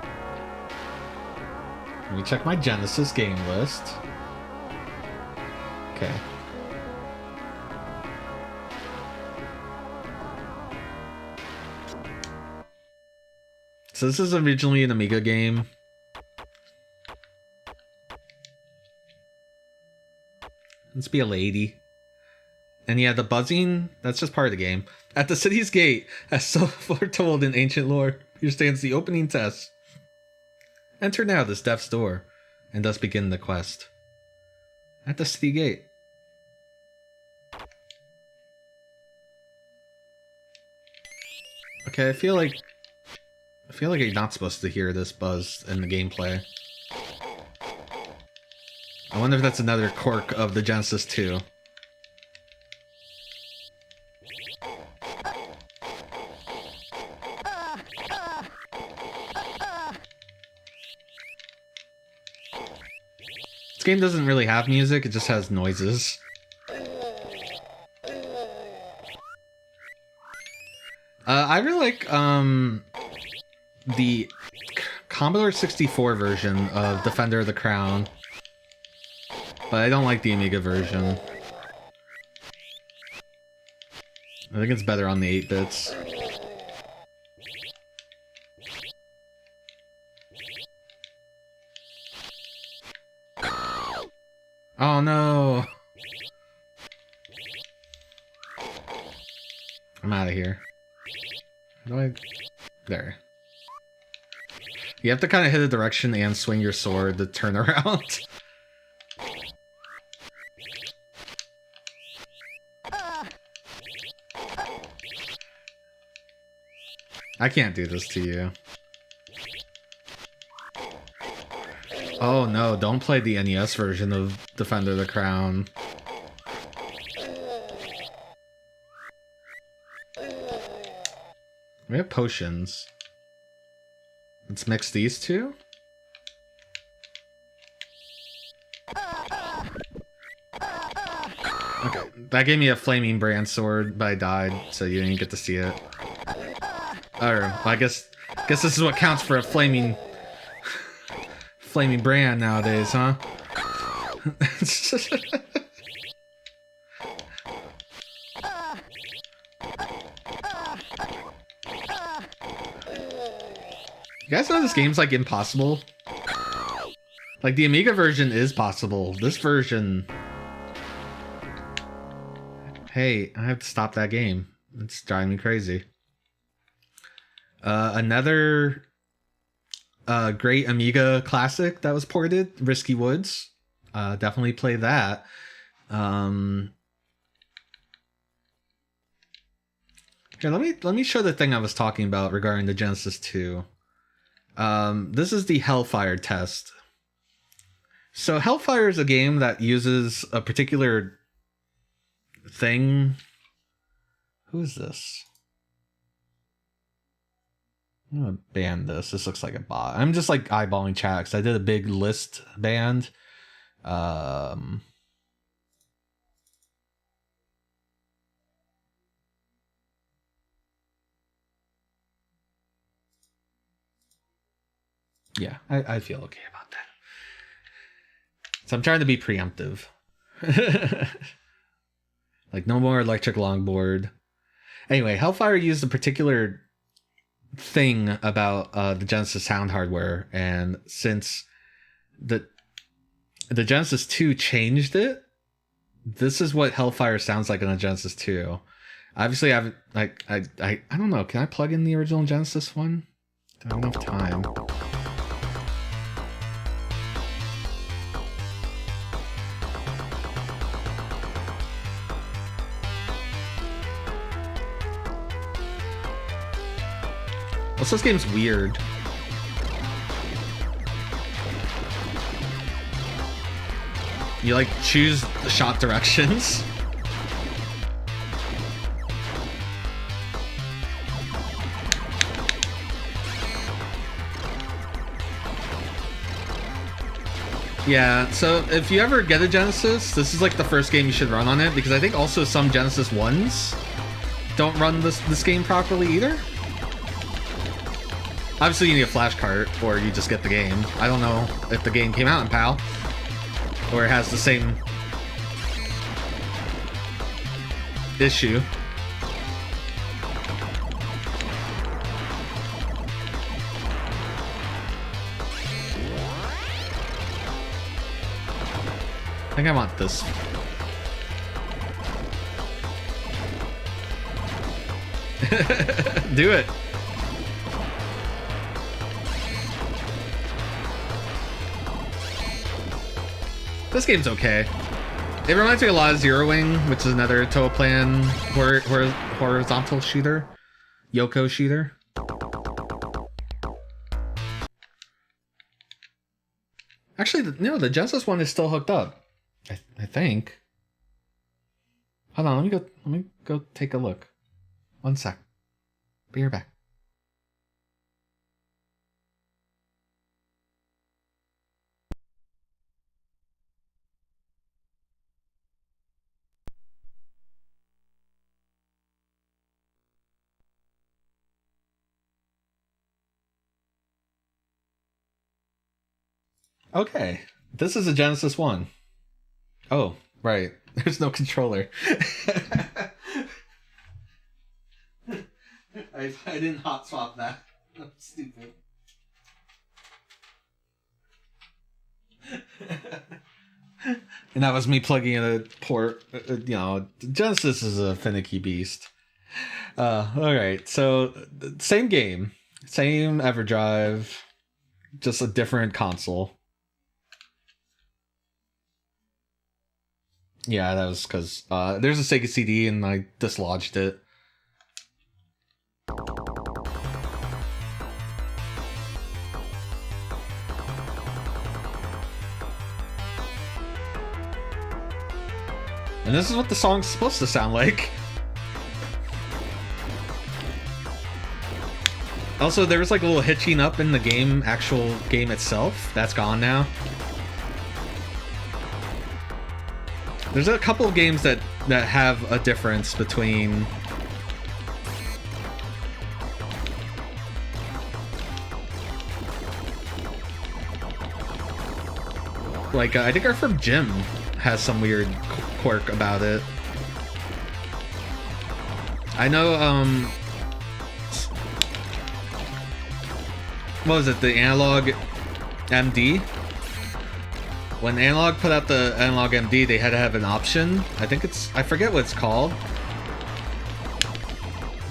Speaker 1: Let me check my Genesis game list. Okay. So this is originally an Amiga game. Let's be a lady. And yeah, the buzzing, that's just part of the game. At the city's gate, as so foretold in ancient lore, here stands the opening test. Enter now this death's door, and thus begin the quest. At the city gate. Okay, I feel like you're not supposed to hear this buzz in the gameplay. I wonder if that's another quirk of the Genesis 2. This game doesn't really have music, it just has noises. I really like the Commodore 64 version of Defender of the Crown, but I don't like the Amiga version. I think it's better on the 8-bits. Oh no! I'm out of here. How do I... There. You have to kind of hit a direction and swing your sword to turn around. I can't do this to you. Oh no, don't play the NES version of Defender of the Crown. We have potions. Let's mix these two. Okay, that gave me a flaming brand sword, but I died, so you didn't get to see it. Or, I guess this is what counts for a flaming brand nowadays, huh? You guys know this game's like impossible? Like the Amiga version is possible. This version... Hey, I have to stop that game. It's driving me crazy. Another great Amiga classic that was ported, Risky Woods. Definitely play that. Here, let me show the thing I was talking about regarding the Genesis 2. This is the Hellfire test. So Hellfire is a game that uses a particular thing. Who is this? I'm gonna ban this. This looks like a bot. I'm just like eyeballing chat because I did a big list band. Yeah, I feel okay about that. So I'm trying to be preemptive. Like no more electric longboard. Anyway, Hellfire used a particular thing about the Genesis sound hardware, and since the Genesis 2 changed it, this is what Hellfire sounds like on the Genesis 2. Obviously, I don't know. Can I plug in the original Genesis one? I don't have time. Also, this game's weird. You like choose the shot directions. Yeah, so if you ever get a Genesis, this is like the first game you should run on it, because I think also some Genesis 1s don't run this game properly either. Obviously you need a flash cart, or you just get the game. I don't know if the game came out in PAL, or it has the same issue. I think I want this. Do it. This game's okay. It reminds me a lot of Zero Wing, which is another Toa Plan horizontal shooter. Yoko shooter. Actually, no, the Genesis one is still hooked up. I think. Hold on, let me go take a look. One sec. Be right back. Okay, this is a Genesis 1. Oh, right. There's no controller. I didn't hot swap that. I'm stupid. And that was me plugging in a port. You know, Genesis is a finicky beast. Alright, so same game. Same EverDrive. Just a different console. Yeah, that was because there's a Sega CD and I dislodged it. And this is what the song's supposed to sound like. Also, there was like a little hitching up in the actual game itself. That's gone now. There's a couple of games that have a difference between like I think our friend Jim has some weird quirk about it. I know what was it, the Analog MD? When Analog put out the Analog MD, they had to have an option. I forget what it's called.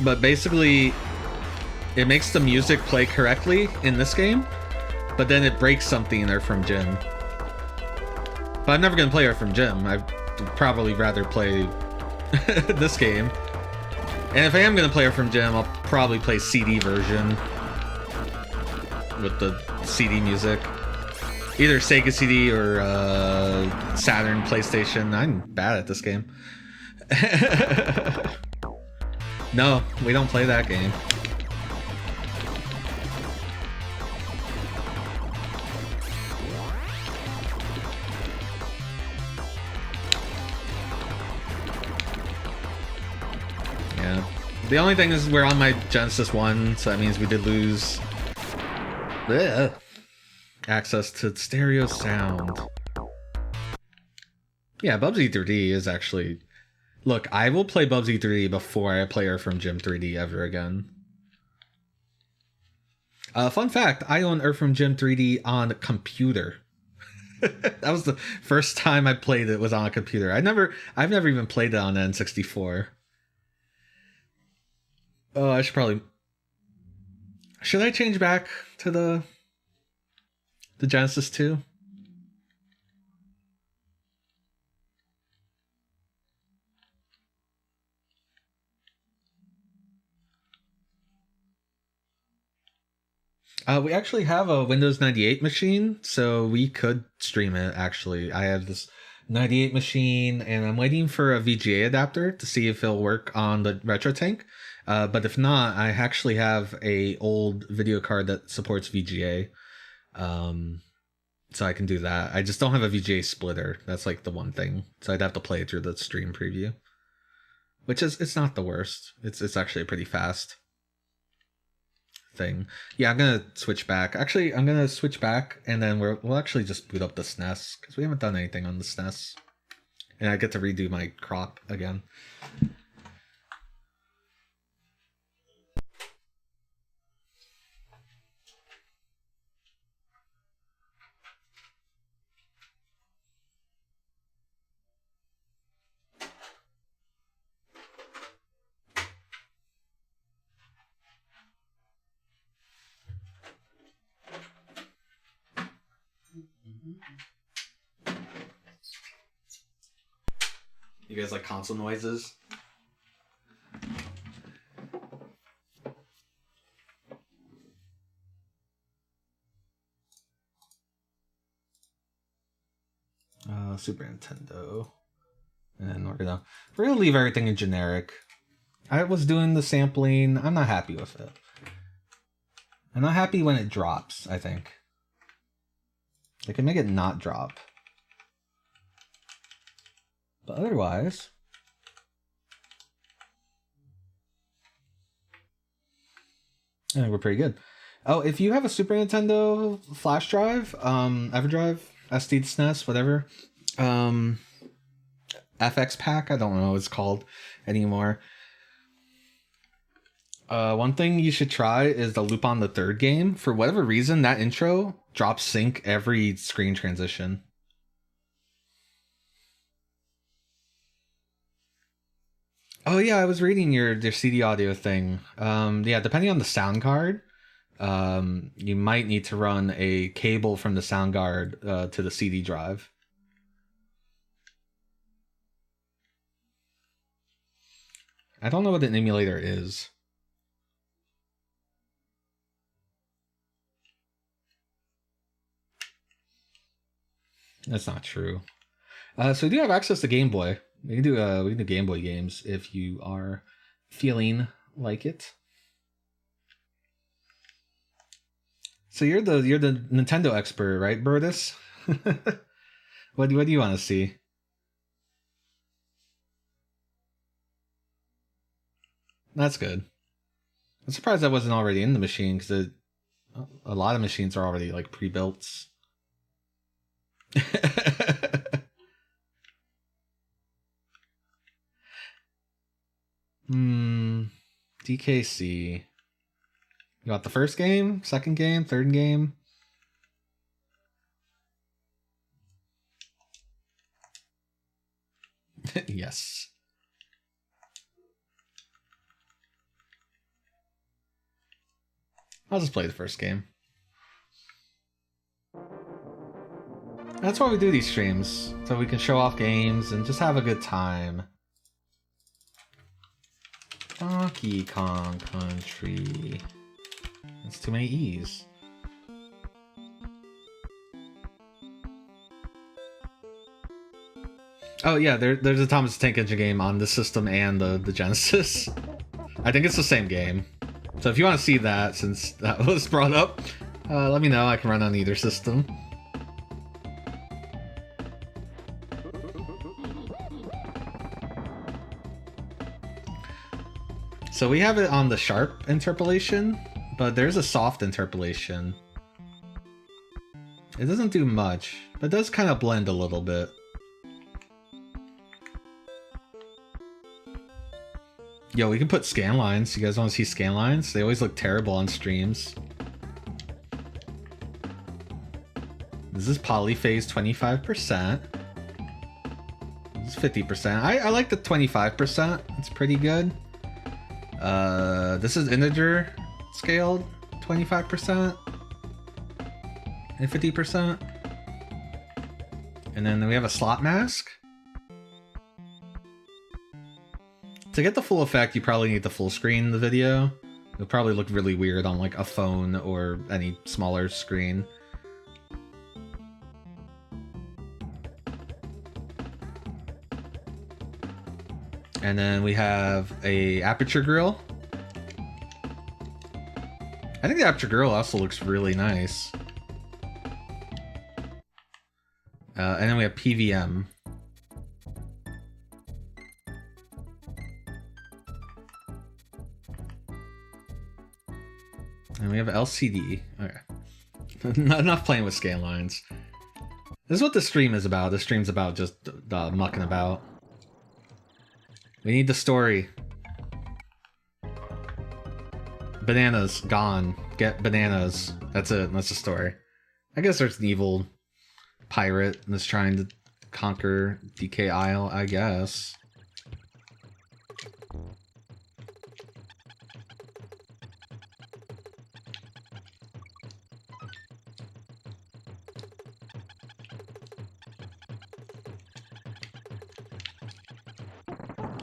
Speaker 1: But basically, it makes the music play correctly in this game, but then it breaks something in there from Jim. But I'm never going to play her from Jim. I'd probably rather play this game. And if I am going to play her from Jim, I'll probably play CD version with the CD music. either Sega CD or Saturn, PlayStation. I'm bad at this game. No, we don't play that game. Yeah. The only thing is we're on my Genesis 1, so that means we did lose access to stereo sound. Yeah, Bubsy 3D is actually... Look, I will play Bubsy 3D before I play Earthworm Jim 3D ever again. Fun fact, I own Earthworm Jim 3D on a computer. That was the first time I played it was on a computer. I've never even played it on N64. Oh, I should probably... Should I change back to the Genesis 2? We actually have a Windows 98 machine, so we could stream it, actually. I have this 98 machine, and I'm waiting for a VGA adapter to see if it'll work on the RetroTank. But if not, I actually have a old video card that supports VGA. So I can do that. I just don't have a VGA splitter. That's like the one thing. So I'd have to play it through the stream preview. Which is, it's not the worst. It's actually pretty fast thing. Yeah, I'm gonna switch back. Actually, I'm gonna switch back, and then we'll actually just boot up the SNES because we haven't done anything on the SNES, and I get to redo my crop again. You guys like console noises? Super Nintendo. And we're gonna leave everything in generic. I was doing the sampling. I'm not happy with it. I'm not happy when it drops, I think. They can make it not drop. But otherwise, I think we're pretty good. Oh, if you have a Super Nintendo flash drive, EverDrive, SD to SNES, whatever, FX Pack, I don't know what it's called anymore. One thing you should try is the Loop on the Third game. For whatever reason, that intro drops sync every screen transition. Oh yeah, I was reading your CD audio thing. Yeah, depending on the sound card, you might need to run a cable from the sound card to the CD drive. I don't know what an emulator is. That's not true. So we do have access to Game Boy. We can do Game Boy games if you are feeling like it. So you're the Nintendo expert, right, Burtis? What do you want to see? That's good. I'm surprised that wasn't already in the machine because a lot of machines are already like pre-built. DKC. You want the first game, second game, third game? Yes. I'll just play the first game. That's why we do these streams, so we can show off games and just have a good time. Donkey Kong Country. That's too many E's. Oh yeah, there's a Thomas the Tank Engine game on the system and the Genesis. I think it's the same game. So if you want to see that, since that was brought up, let me know. I can run on either system. So we have it on the sharp interpolation, but there's a soft interpolation. It doesn't do much, but it does kind of blend a little bit. Yo, we can put scan lines. You guys want to see scan lines? They always look terrible on streams. This is polyphase 25%. This is 50%. I like the 25%. It's pretty good. This is integer scaled 25% and 50%. And then we have a slot mask. To get the full effect, you probably need the full screen the video. It'll probably look really weird on like a phone or any smaller screen. And then we have a aperture grill. I think the aperture grill also looks really nice. And then we have PVM. And we have LCD. Okay. Not enough playing with scan lines. This is what the stream is about. The stream's about just mucking about. We need the story. Bananas, gone. Get bananas. That's it. That's the story. I guess there's an evil pirate that's trying to conquer DK Isle, I guess.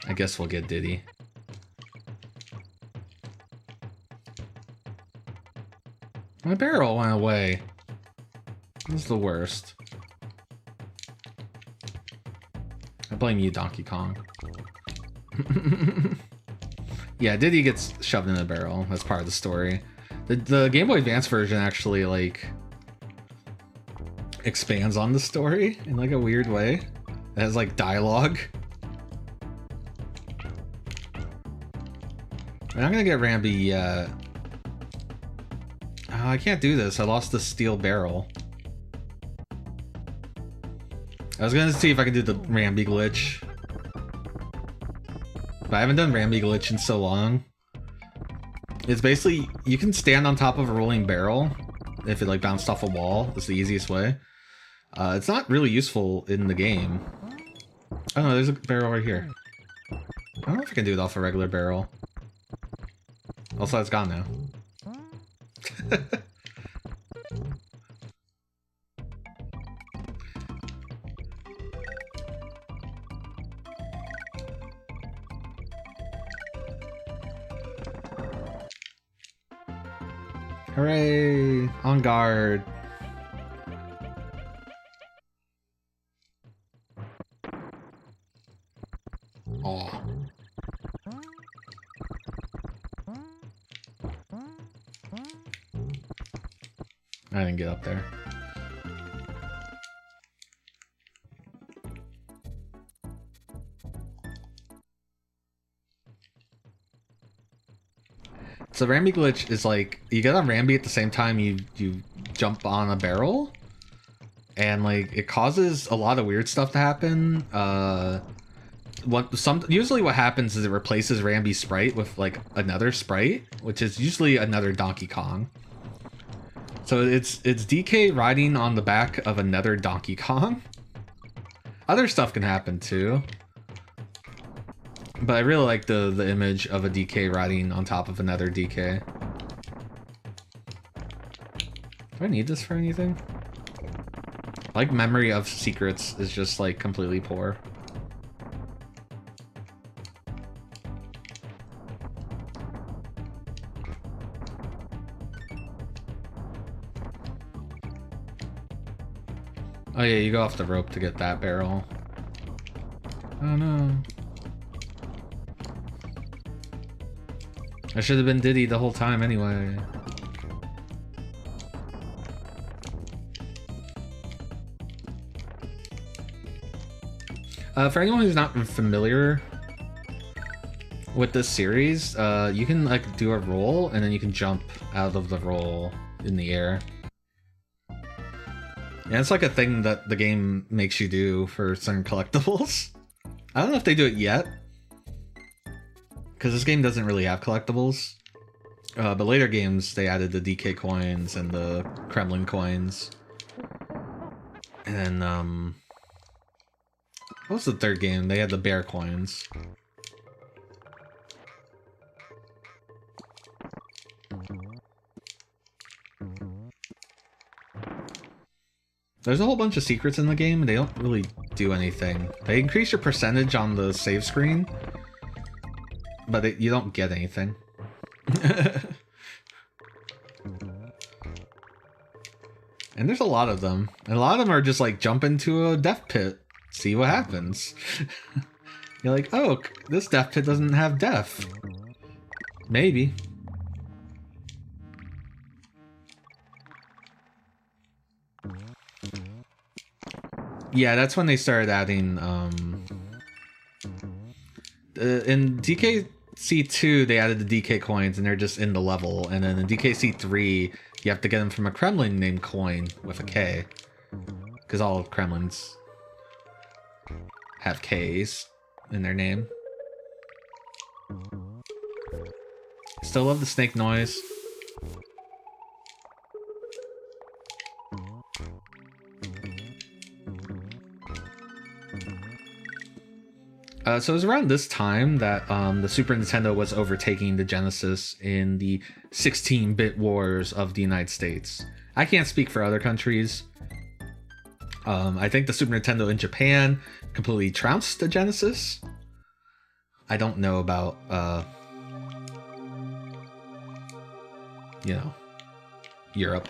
Speaker 1: I guess we'll get Diddy. My barrel went away. This is the worst. I blame you, Donkey Kong. Yeah, Diddy gets shoved in a barrel. That's part of the story. The Game Boy Advance version actually, like, expands on the story in, like, a weird way. It has, like, dialogue. I'm not gonna get Rambi yet. Oh, I can't do this. I lost the steel barrel. I was gonna see if I could do the Rambi glitch. But I haven't done Rambi glitch in so long. It's basically, you can stand on top of a rolling barrel if it like bounced off a wall. It's the easiest way. It's not really useful in the game. Oh no, there's a barrel right here. I don't know if I can do it off a regular barrel. Also, it's gone now. Hooray! On guard. Oh. I didn't get up there. So Rambi glitch is like, you get on Rambi at the same time you jump on a barrel, and like it causes a lot of weird stuff to happen. Usually what happens is it replaces Rambi's sprite with like another sprite, which is usually another Donkey Kong. So it's DK riding on the back of another Donkey Kong. Other stuff can happen too. But I really like the image of a DK riding on top of another DK. Do I need this for anything? Like, memory of secrets is just like completely poor. Oh yeah, you go off the rope to get that barrel. Oh no. I should have been Diddy the whole time anyway. For anyone who's not familiar with this series, you can like do a roll and then you can jump out of the roll in the air. Yeah, it's like a thing that the game makes you do for certain collectibles. I don't know if they do it yet, because this game doesn't really have collectibles. But later games, they added the DK coins and the Kremlin coins. And then, what was the third game? They had the bear coins. There's a whole bunch of secrets in the game, and they don't really do anything. They increase your percentage on the save screen, but you don't get anything. And there's a lot of them. And a lot of them are just like jump into a death pit, see what happens. You're like, oh, this death pit doesn't have death. Maybe. Yeah, that's when they started adding, in DKC2, they added the DK coins, and they're just in the level. And then in DKC3, you have to get them from a Kremlin named coin with a K. Because all Kremlins have Ks in their name. Still love the snake noise. So it was around this time that the Super Nintendo was overtaking the Genesis in the 16-bit wars of the United States. I can't speak for other countries. I think the Super Nintendo in Japan completely trounced the Genesis. I don't know about, Europe.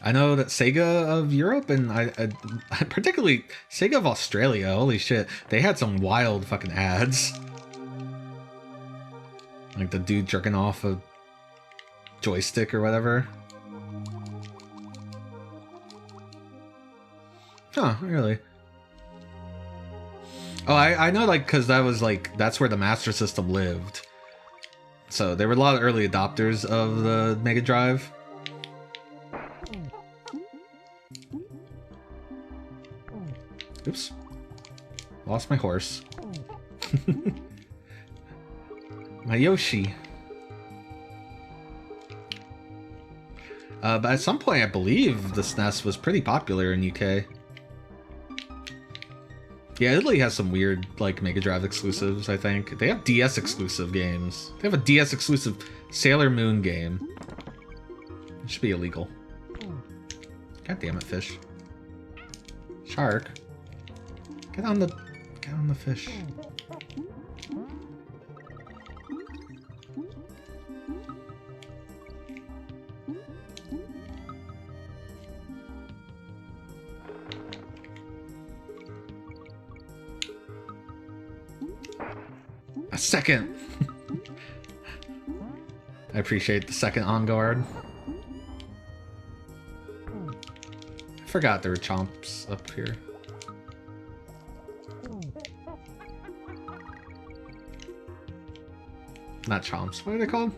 Speaker 1: I know that Sega of Europe and I particularly Sega of Australia, holy shit, they had some wild fucking ads. Like the dude jerking off a joystick or whatever. Huh, really? Oh, I know, like, because that was like, that's where the Master System lived. So there were a lot of early adopters of the Mega Drive. Oops. Lost my horse. My Yoshi. But at some point, I believe the SNES was pretty popular in UK. Yeah, Italy has some weird, like, Mega Drive exclusives, I think. They have DS exclusive games. They have a DS exclusive Sailor Moon game. It should be illegal. God damn it, fish. Shark. Get on the fish. A second. I appreciate the second on guard. I forgot there were chomps up here. Not chomps. What are they called?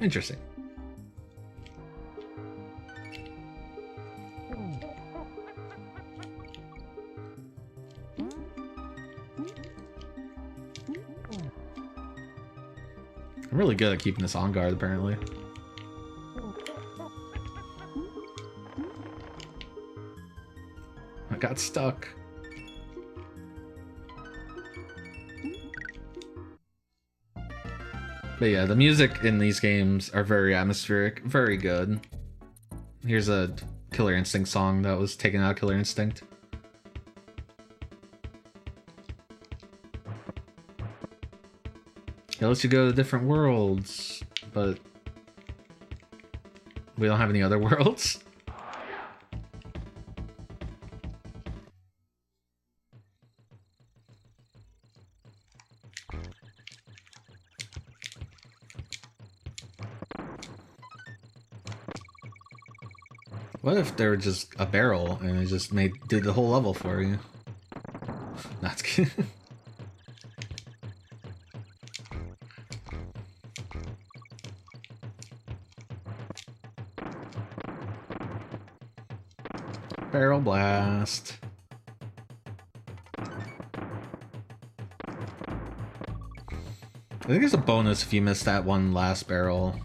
Speaker 1: Interesting. I'm really good at keeping this on guard, apparently. I got stuck. But yeah, the music in these games are very atmospheric, very good. Here's a Killer Instinct song that was taken out of Killer Instinct. It lets you go to different worlds, but we don't have any other worlds. What if there were just a barrel and it just did the whole level for you? That's good. Barrel blast. I think there's a bonus if you miss that one last barrel.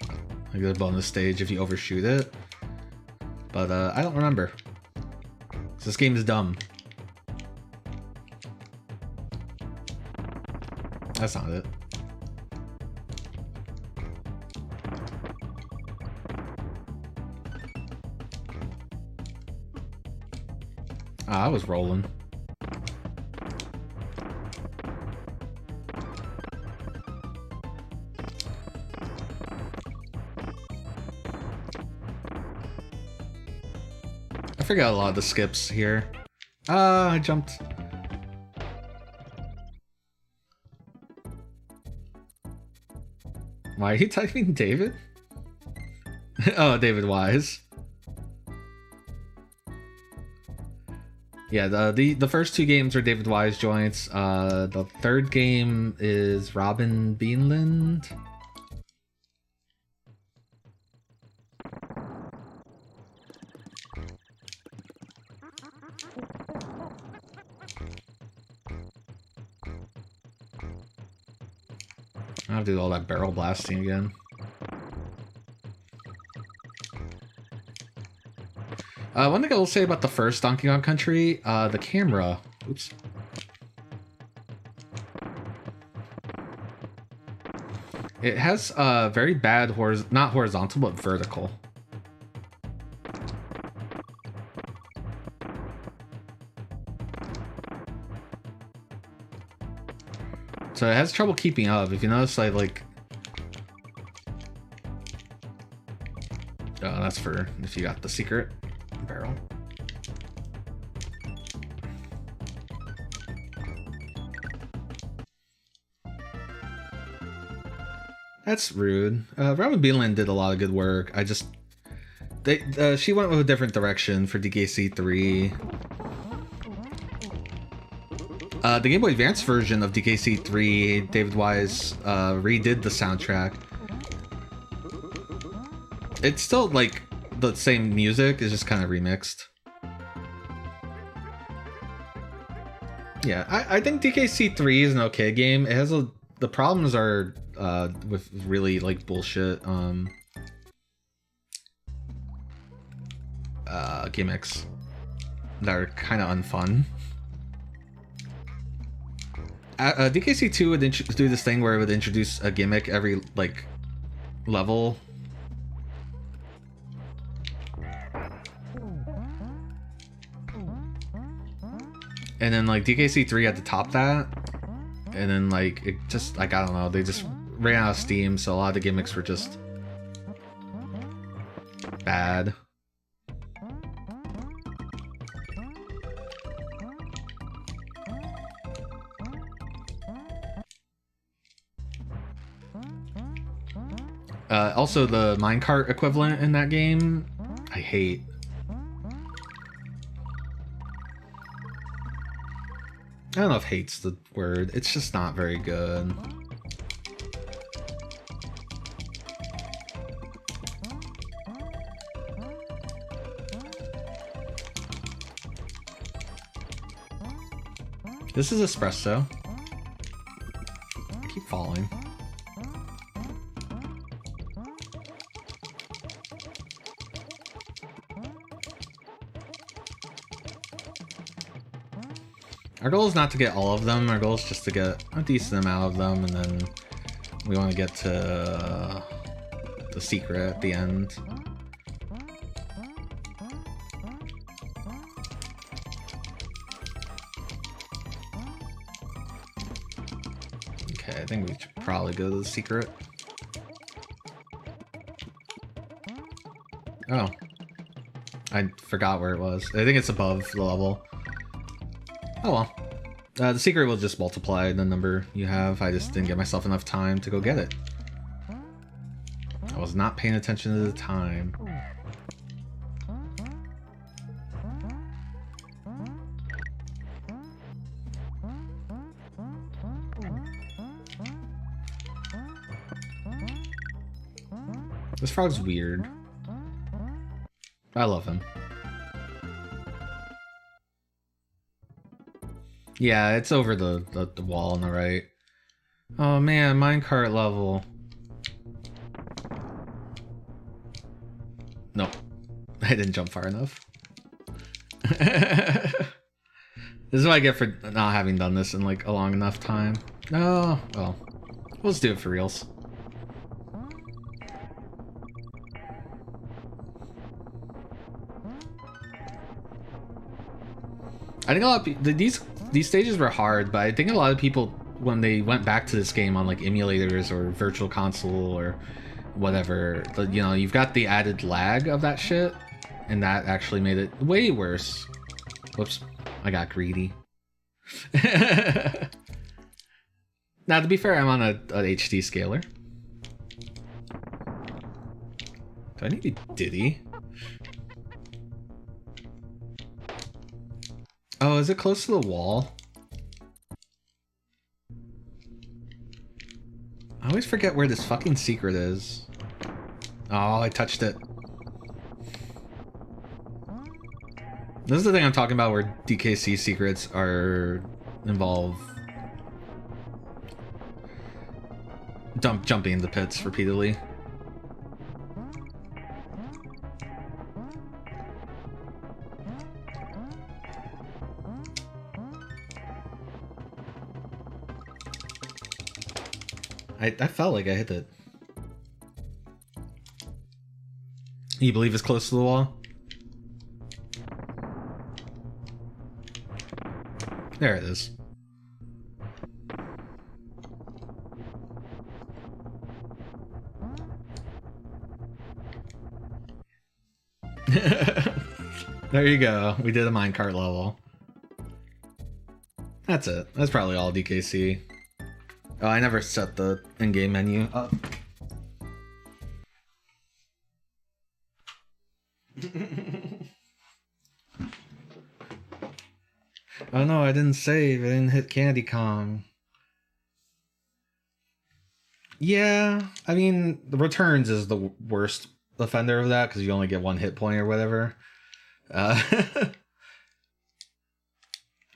Speaker 1: Like a bonus stage if you overshoot it. But I don't remember. This game is dumb. That's not it. I was rolling. I forgot a lot of the skips here. I jumped. Why are you typing David? Oh, David Wise. Yeah, the first two games are David Wise joints. The third game is Robin Beanland. I have to do all that barrel blasting again. One thing I will say about the first Donkey Kong Country, the camera. Oops. It has very bad not horizontal, but vertical. So it has trouble keeping up. If you notice, like oh, that's for if you got the secret barrel. That's rude. Robin Beanland did a lot of good work. She went with a different direction for DKC 3. The Game Boy Advance version of DKC 3, David Wise redid the soundtrack. It's still like the same music, it's just kind of remixed. Yeah, I think DKC 3 is an okay game. It has the problems are with really like bullshit gimmicks that are kind of unfun. DKC 2 would do this thing where it would introduce a gimmick every like level. And then like DKC 3 had to top that. And then like it just like I don't know, they just ran out of steam, so a lot of the gimmicks were just bad. Also, the minecart equivalent in that game, I hate. I don't know if hate's the word. It's just not very good. This is espresso. I keep falling. Our goal is not to get all of them, our goal is just to get a decent amount of them, and then we want to get to the secret at the end. Okay, I think we should probably go to the secret. Oh. I forgot where it was. I think it's above the level. Oh well. The secret will just multiply the number you have. I just didn't give myself enough time to go get it. I was not paying attention to the time. This frog's weird. I love him. Yeah, it's over the wall on the right. Oh man, minecart level. Nope. I didn't jump far enough. This is what I get for not having done this in like a long enough time. Oh, well. Let's do it for reals. I think a lot of people, these stages were hard, but I think a lot of people, when they went back to this game on like emulators or virtual console or whatever, you know, you've got the added lag of that shit, and that actually made it way worse. Whoops, I got greedy. Now, to be fair, I'm on an HD scaler. Do I need a Diddy? Oh, is it close to the wall? I always forget where this fucking secret is. Oh, I touched it. This is the thing I'm talking about, where DKC secrets involve jumping into pits repeatedly. I felt like I hit it. You believe it's close to the wall? There it is. There you go. We did a minecart level. That's it. That's probably all DKC. Oh, I never set the in-game menu up. Oh no, I didn't save. I didn't hit Candy Kong. Yeah, I mean, the returns is the worst offender of that, because you only get one hit point or whatever. How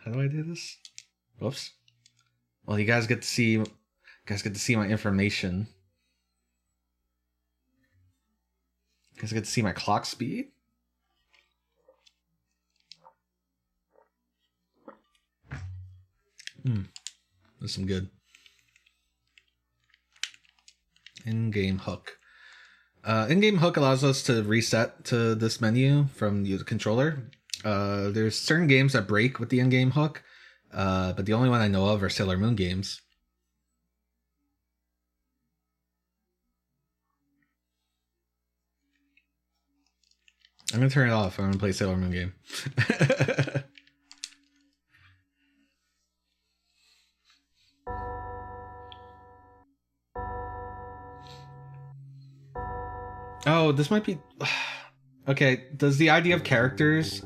Speaker 1: do I do this? Whoops. Well, you guys get to see my information. You guys get to see my clock speed. That's some good. In-game hook. In-game hook allows us to reset to this menu from the controller. There's certain games that break with the in-game hook, but the only one I know of are Sailor Moon games. I'm gonna turn it off. I'm gonna play Sailor Moon game. Oh, this might be... Okay, does the idea of characters...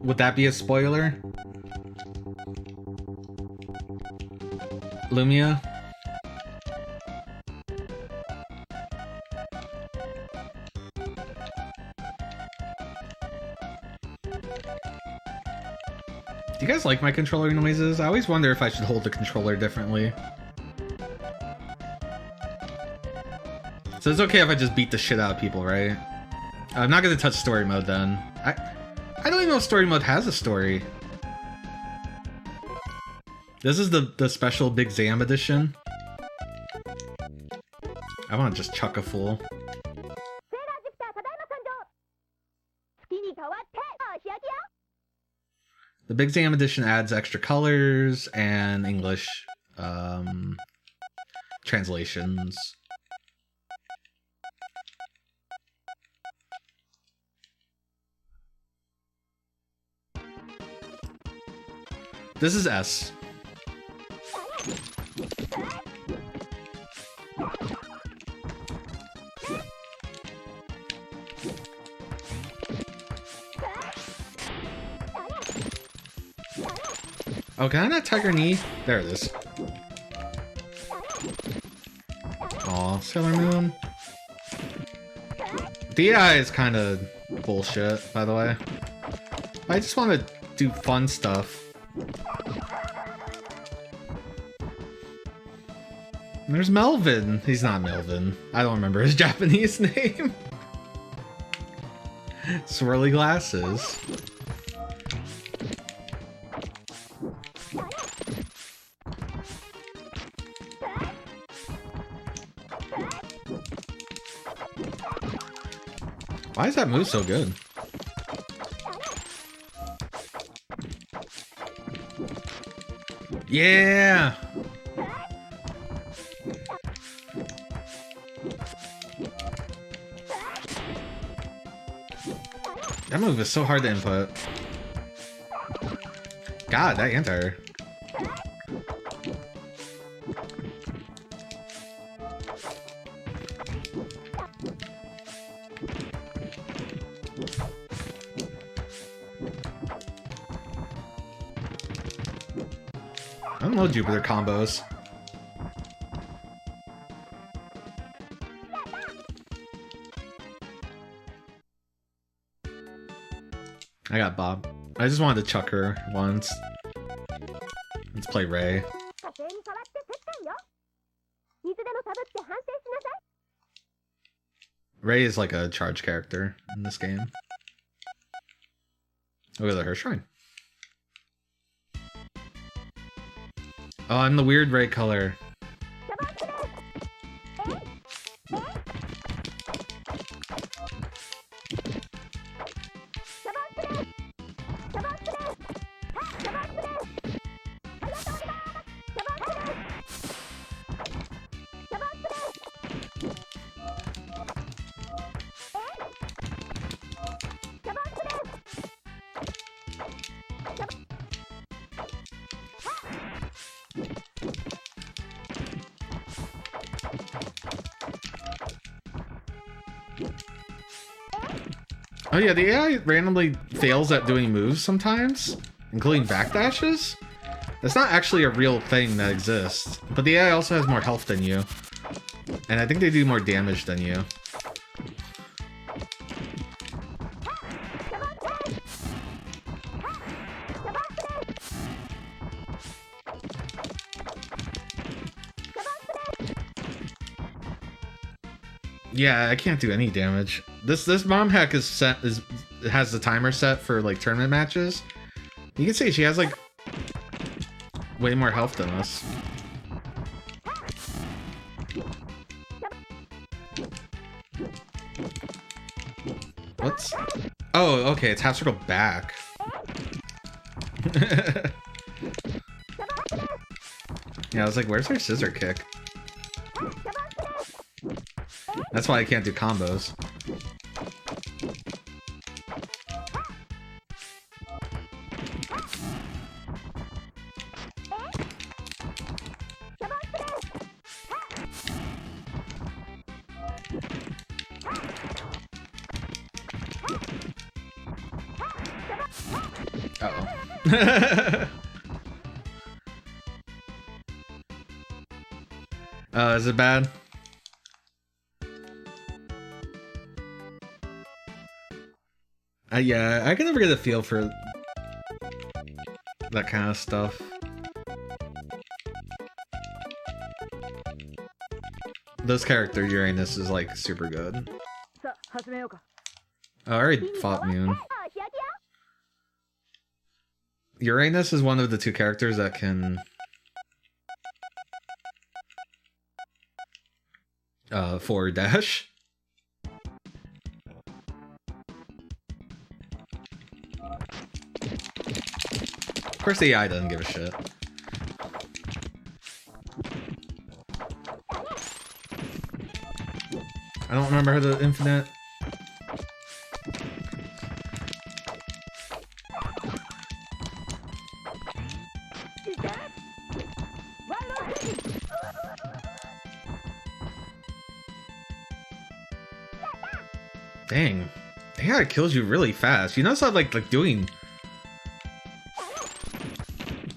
Speaker 1: would that be a spoiler? Lumia? Do you guys like my controller noises? I always wonder if I should hold the controller differently. So it's okay if I just beat the shit out of people, right? I'm not gonna touch story mode then. I don't even know if story mode has a story. This is the special Big Zam edition. I want to just chuck a fool. The Big Zam edition adds extra colors and English. translations. This is S. Oh, can I not Tiger Knee? There it is. Aw, Sailor Moon. DI is kind of bullshit, by the way. I just want to do fun stuff. There's Melvin. He's not Melvin. I don't remember his Japanese name. Swirly glasses. Why is that move so good? Yeah! That move is so hard to input. God, that anti-air. I don't know Jupiter combos. I got Bob. I just wanted to chuck her once. Let's play Ray. Ray is like a charge character in this game. Oh, look at her shrine. Oh, I'm the weird Ray color. Oh yeah, the AI randomly fails at doing moves sometimes, including backdashes. That's not actually a real thing that exists, but the AI also has more health than you, and I think they do more damage than you. Yeah, I can't do any damage. This mom hack is has the timer set for like tournament matches. You can see she has like way more health than us. What's? Oh, okay, it's half circle back. Yeah, I was like, where's her scissor kick? That's why I can't do combos. Uh-oh. Is it bad? Yeah, I can never get a feel for that kind of stuff. This character, Uranus, is like super good. I already fought Moon. Uranus is one of the two characters that can forward dash. Of course the AI doesn't give a shit. I don't remember the infinite. Dang. Yeah, it kills you really fast. You notice how like doing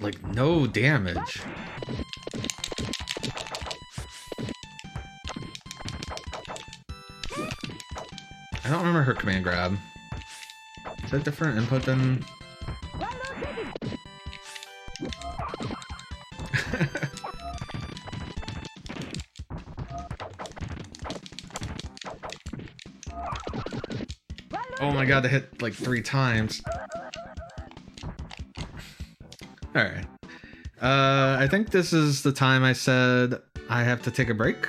Speaker 1: like no damage. I don't remember her command grab. Is that different input than... Oh my god, I hit like 3 times. Alright. I think this is the time I said I have to take a break.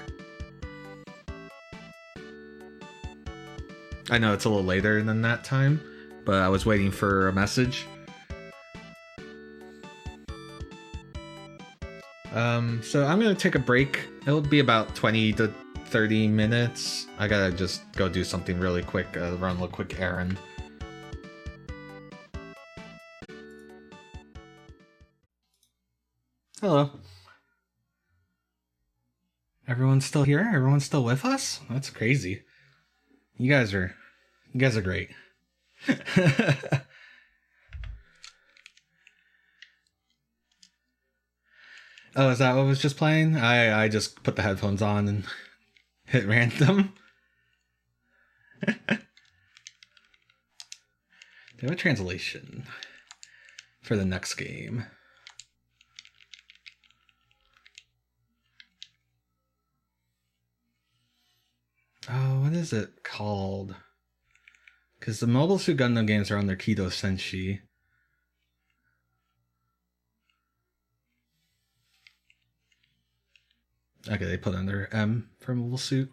Speaker 1: I know it's a little later than that time, but I was waiting for a message. So I'm gonna take a break. It'll be about 20 to 30 minutes. I gotta just go do something really quick, run a quick errand. Hello. Everyone's still here? Everyone's still with us? That's crazy. You guys are great. Oh, is that what was just playing? I just put the headphones on and hit random. They have a translation for the next game. Oh, what is it called? Because the Mobile Suit Gundam games are on their Kido Senshi. Okay, they put under M for Mobile Suit.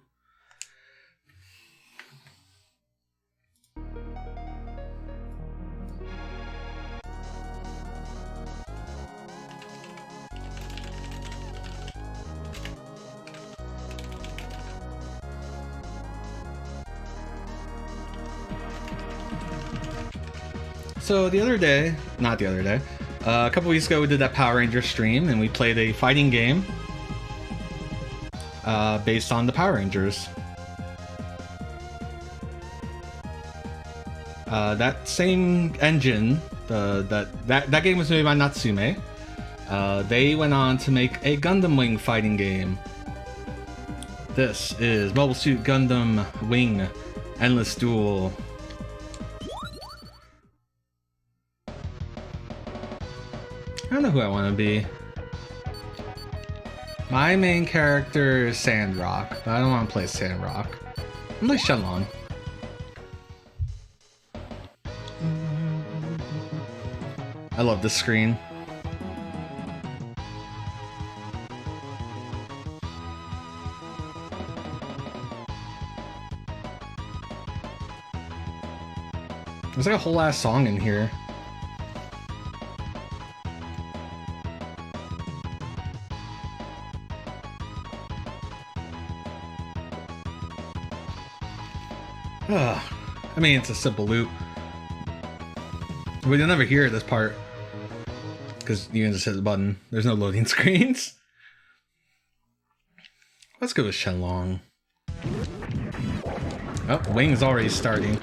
Speaker 1: So a couple weeks ago we did that Power Ranger stream and we played a fighting game based on the Power Rangers. That same engine, that game was made by Natsume. They went on to make a Gundam Wing fighting game. This is Mobile Suit Gundam Wing Endless Duel. I don't know who I want to be. My main character is Sandrock, but I don't want to play Sandrock. I'm like Shenlong. I love this screen. There's like a whole ass song in here. I mean, it's a simple loop. But you'll never hear this part because you can just hit the button. There's no loading screens. Let's go with Shenlong. Oh, Wing's already starting.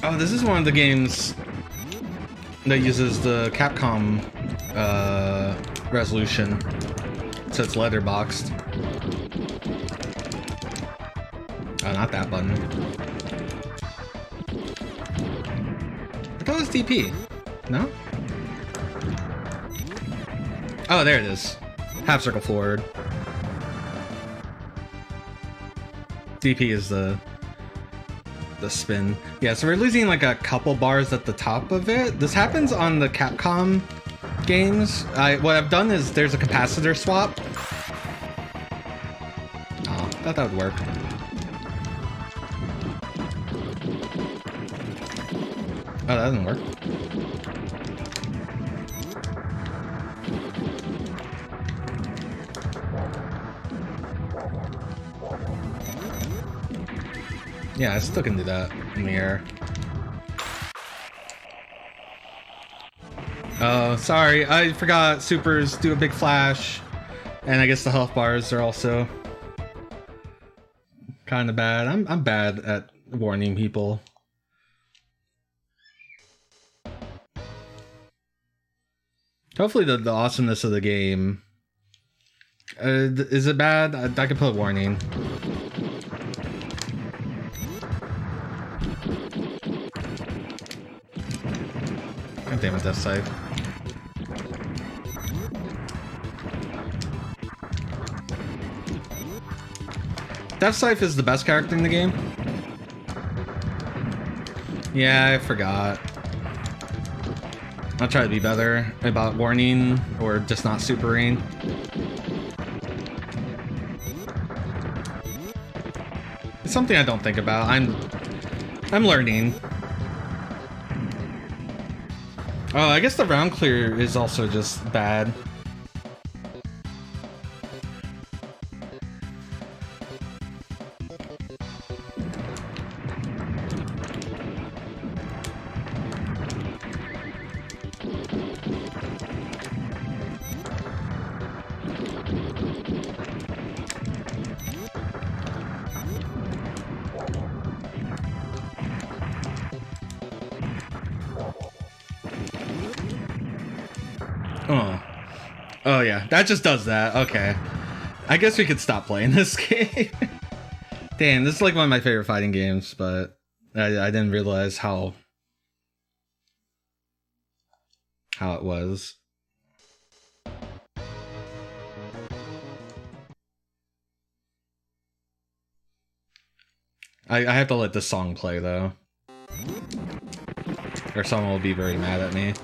Speaker 1: Oh, this is one of the games that uses the Capcom resolution, so it's letterboxed. Oh, not that button. I thought it was DP. No? Oh, there it is. Half circle forward. DP is the spin. Yeah, so we're losing like a couple bars at the top of it. This happens on the Capcom games. What I've done is there's a capacitor swap. Oh, I thought that would work. Oh, that doesn't work. Yeah, I still can do that in the air. Oh, sorry. I forgot supers do a big flash. And I guess the health bars are also kind of bad. I'm bad at warning people. Hopefully the awesomeness of the game... is it bad? I can put warning. God damn it, Death Scythe. Death Scythe is the best character in the game? Yeah, I forgot. I'll try to be better about warning or just not supering. It's something I don't think about. I'm learning. Oh, I guess the round clear is also just bad. Oh yeah, that just does that. Okay. I guess we could stop playing this game. Damn, this is like one of my favorite fighting games, but I didn't realize how it was. I have to let this song play though, or someone will be very mad at me.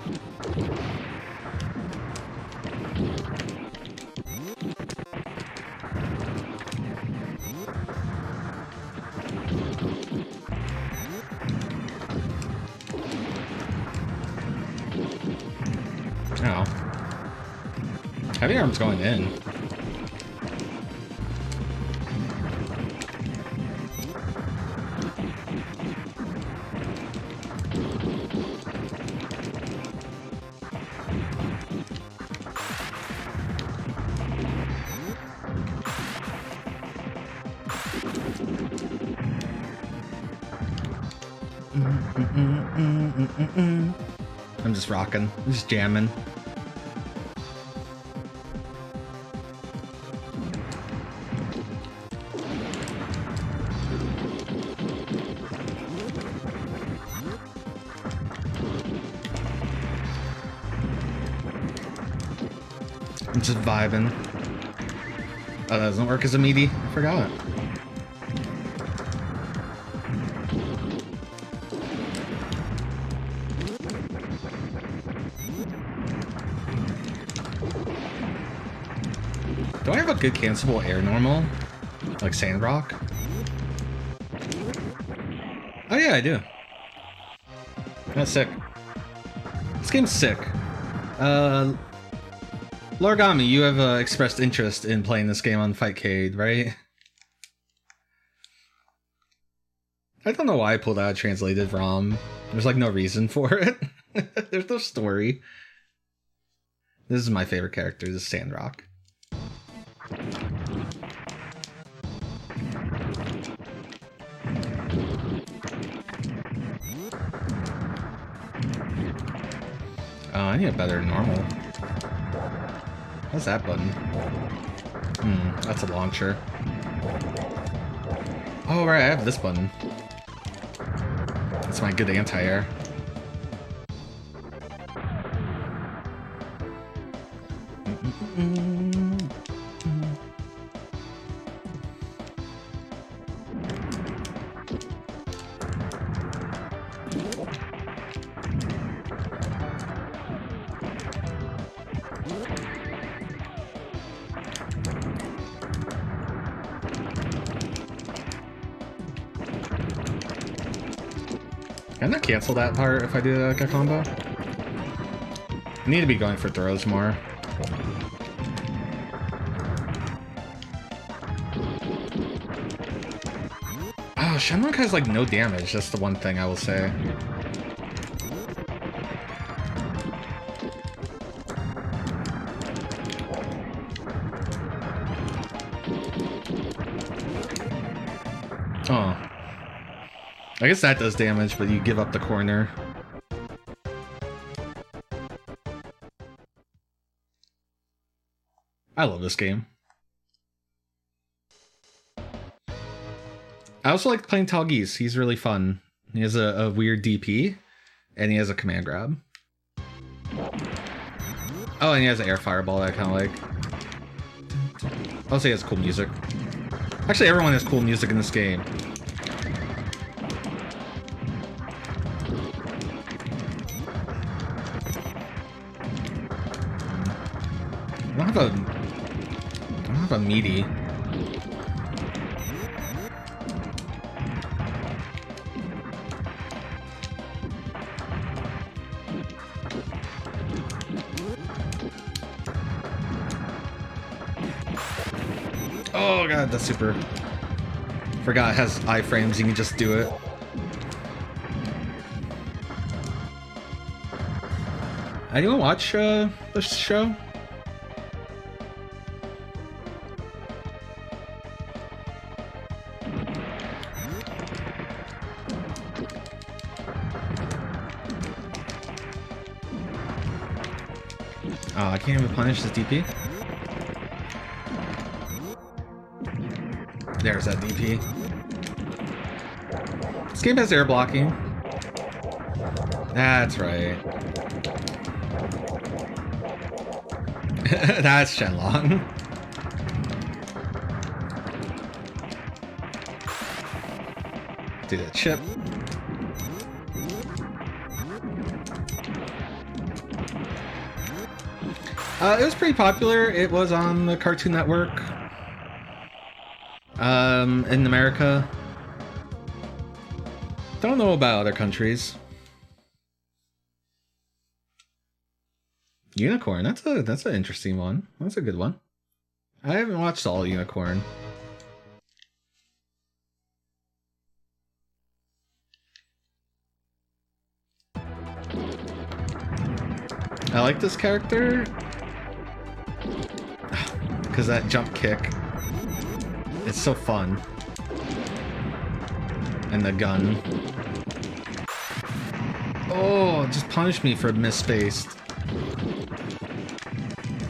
Speaker 1: Oh. Heavy arm's going in. I'm just rocking, I'm just jamming. I'm just vibing. Oh, that doesn't work as a meaty. I forgot. Do I have a good cancelable air normal? Like Sandrock? Oh yeah, I do. That's sick. This game's sick. Rollergames, you have expressed interest in playing this game on Fightcade, right? I don't know why I pulled out a translated ROM. There's like no reason for it. There's no story. This is my favorite character, this is Sandrock. Oh, I need a better normal. What's that button? That's a launcher. Oh, right, I have this button. That's my good anti-air. Can I cancel that part if I do like a combo? I need to be going for throws more. Oh, Shenlong has like no damage. That's the one thing I will say. Oh. I guess that does damage, but you give up the corner. I love this game. I also like playing Talgeese. He's really fun. He has a weird DP, and he has a command grab. Oh, and he has an air fireball that I kind of like. Also, he has cool music. Actually, everyone has cool music in this game. I don't have a meaty. Oh god, that's super. Forgot it has iframes, you can just do it. Anyone watch this show? Oh, I can't even punish this DP. There's that DP. This game has air blocking. That's right. That's Shenlong. Do that chip. It was pretty popular. It was on the Cartoon Network. In America. Don't know about other countries. Unicorn, that's an interesting one. That's a good one. I haven't watched all Unicorn. I like this character because that jump kick. It's so fun. And the gun. Oh, just punish me for misspaced.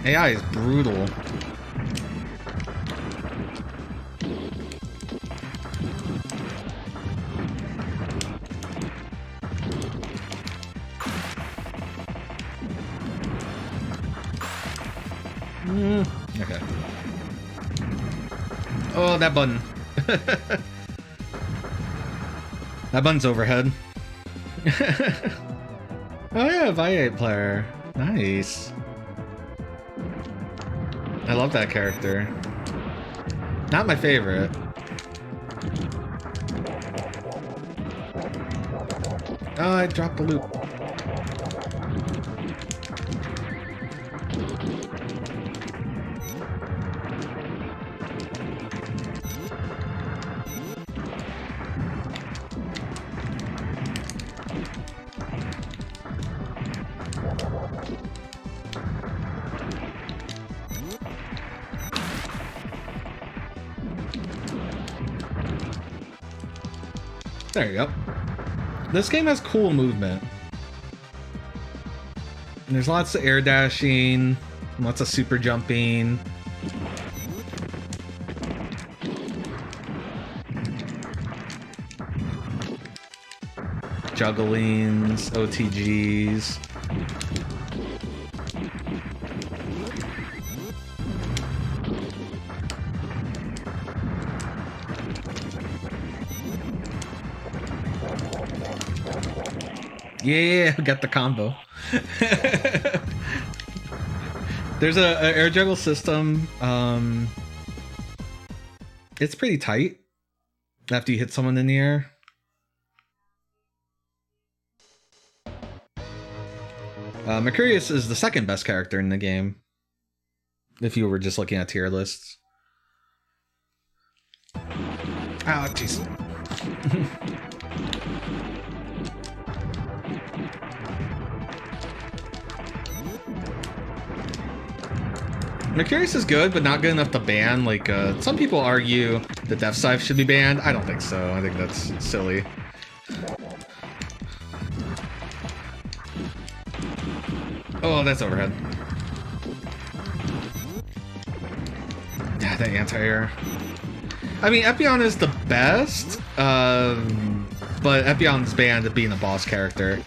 Speaker 1: AI is brutal. Okay. Oh, that button. That button's overhead. Oh yeah, Viate player. Nice. I love that character. Not my favorite. Oh, I dropped the loop. There you go. This game has cool movement. And there's lots of air dashing, lots of super jumping. Jugglings, OTGs. Yeah, got the combo. There's a air juggle system. It's pretty tight after you hit someone in the air. Mercurius is the second best character in the game, if you were just looking at tier lists. Oh, jeez. Mercurius is good, but not good enough to ban. Like, some people argue that Death Scythe should be banned. I don't think so. I think that's silly. Oh, that's overhead. Yeah, that anti-air. I mean, Epion is the best, but Epion's banned at being a boss character.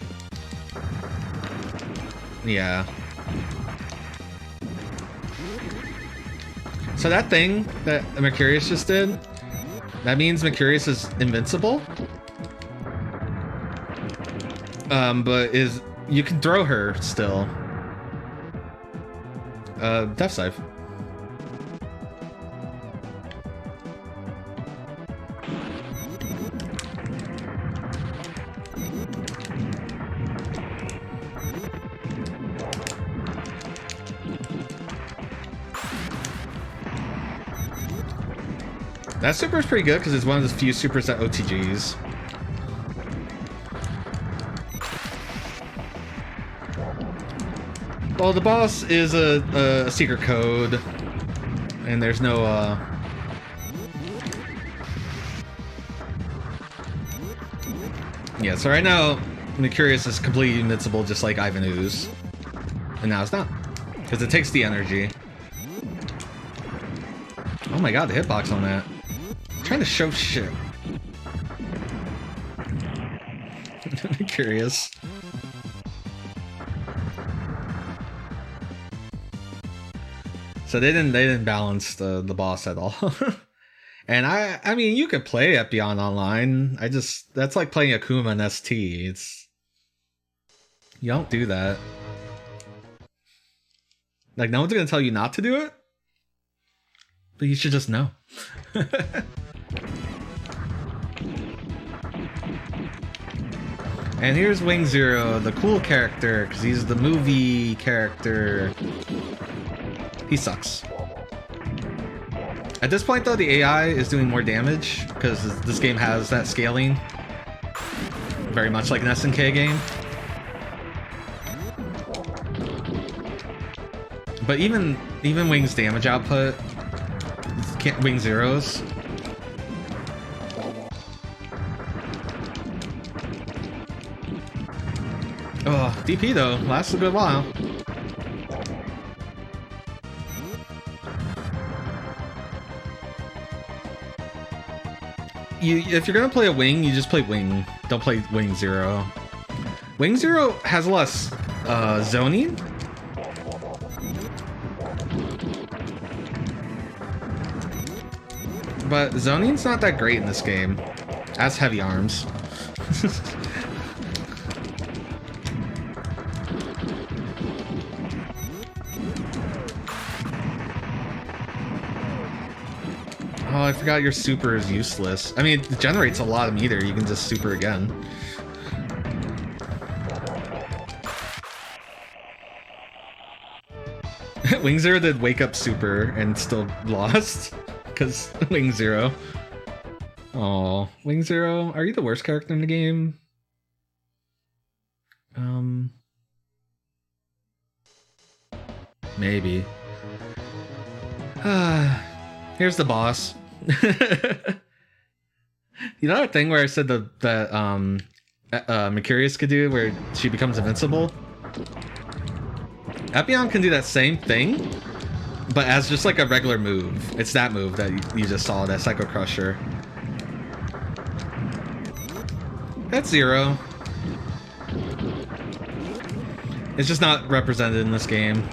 Speaker 1: Yeah. So that thing that Mercurius just did, that means Mercurius is invincible. But you can throw her still. Death Scythe. That super is pretty good because it's one of the few supers that OTGs. Well, the boss is a secret code, and there's no yeah, so right now Mercurius is completely invincible just like Ivan Ooze. And now it's not. Because it takes the energy. Oh my god, the hitbox on that. I'm trying to show shit. I'm curious. So they didn't balance the boss at all. And I mean you could play Epion online. That's like playing Akuma in ST. You don't do that. Like no one's gonna tell you not to do it. But you should just know. And here's Wing Zero, the cool character, because he's the movie character. He sucks. At this point though, the AI is doing more damage, because this game has that scaling. Very much like an SNK game. But even Wing's damage output, Wing Zero's. Oh, DP though, lasts a good while. If you're gonna play a Wing, you just play Wing. Don't play Wing Zero. Wing Zero has a lot of zoning. But zoning's not that great in this game. As heavy arms. Oh, I forgot your super is useless. I mean, it generates a lot of meter. You can just super again. Wing Zero did wake up super and still lost. Because Wing Zero. Oh, Wing Zero, are you the worst character in the game? Maybe. Here's the boss. You know that thing where I said that Mercurius could do, where she becomes invincible? Epion can do that same thing, but as just like a regular move. It's that move that you just saw, that Psycho Crusher. That's Zero. It's just not represented in this game.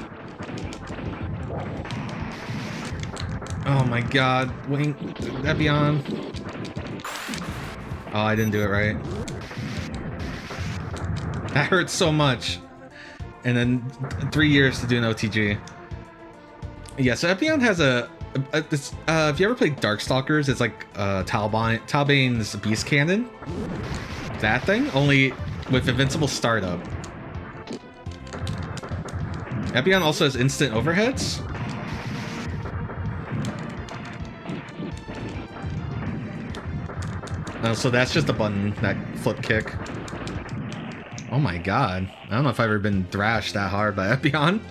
Speaker 1: Oh my god, Wing, Epion. Oh, I didn't do it right. That hurts so much. And then 3 years to do an OTG. Yeah, so Epion has if you ever played Darkstalkers, it's like Talbane's Beast Cannon. That thing, only with invincible startup. Epion also has instant overheads. Oh, so that's just a button, that flip kick. Oh my god. I don't know if I've ever been thrashed that hard by Epion.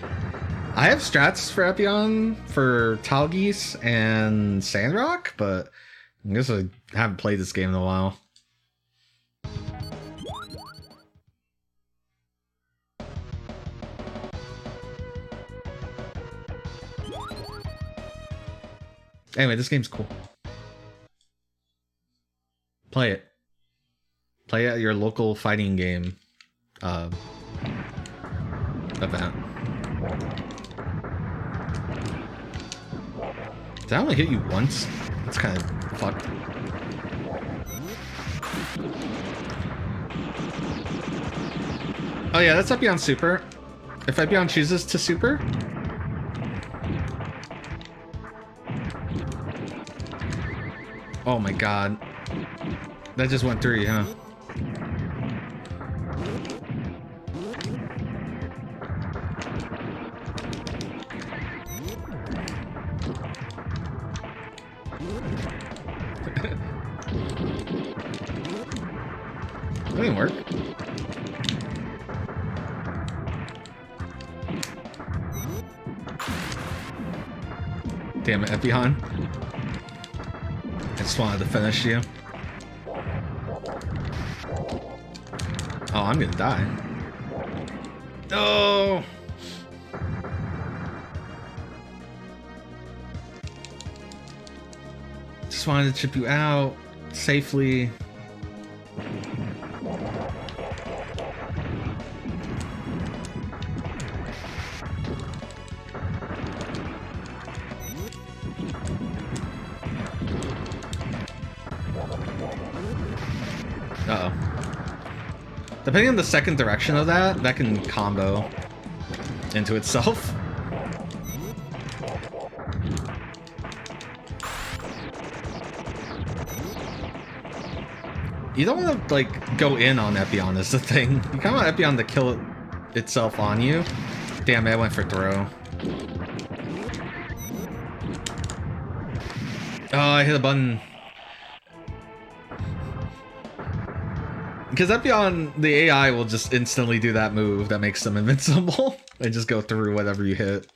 Speaker 1: I have strats for Epion for Talgeese and Sandrock, but I guess I haven't played this game in a while. Anyway, this game's cool. Play it. Play at your local fighting game event. Did I only hit you once? That's kind of fucked. Oh yeah, that's Epion Super. If Epion chooses to Super. Oh my god. That just went through you, huh? That didn't work. Damn it, Epion. I just wanted to finish you. Oh, I'm gonna die. No! Just wanted to chip you out safely. Uh-oh. Depending on the second direction of that, that can combo into itself. You don't want to, like, go in on Epion is the thing. You kind of want Epion to kill itself on you. Damn it, I went for throw. Oh, I hit a button. Because Epion, the AI will just instantly do that move that makes them invincible and just go through whatever you hit.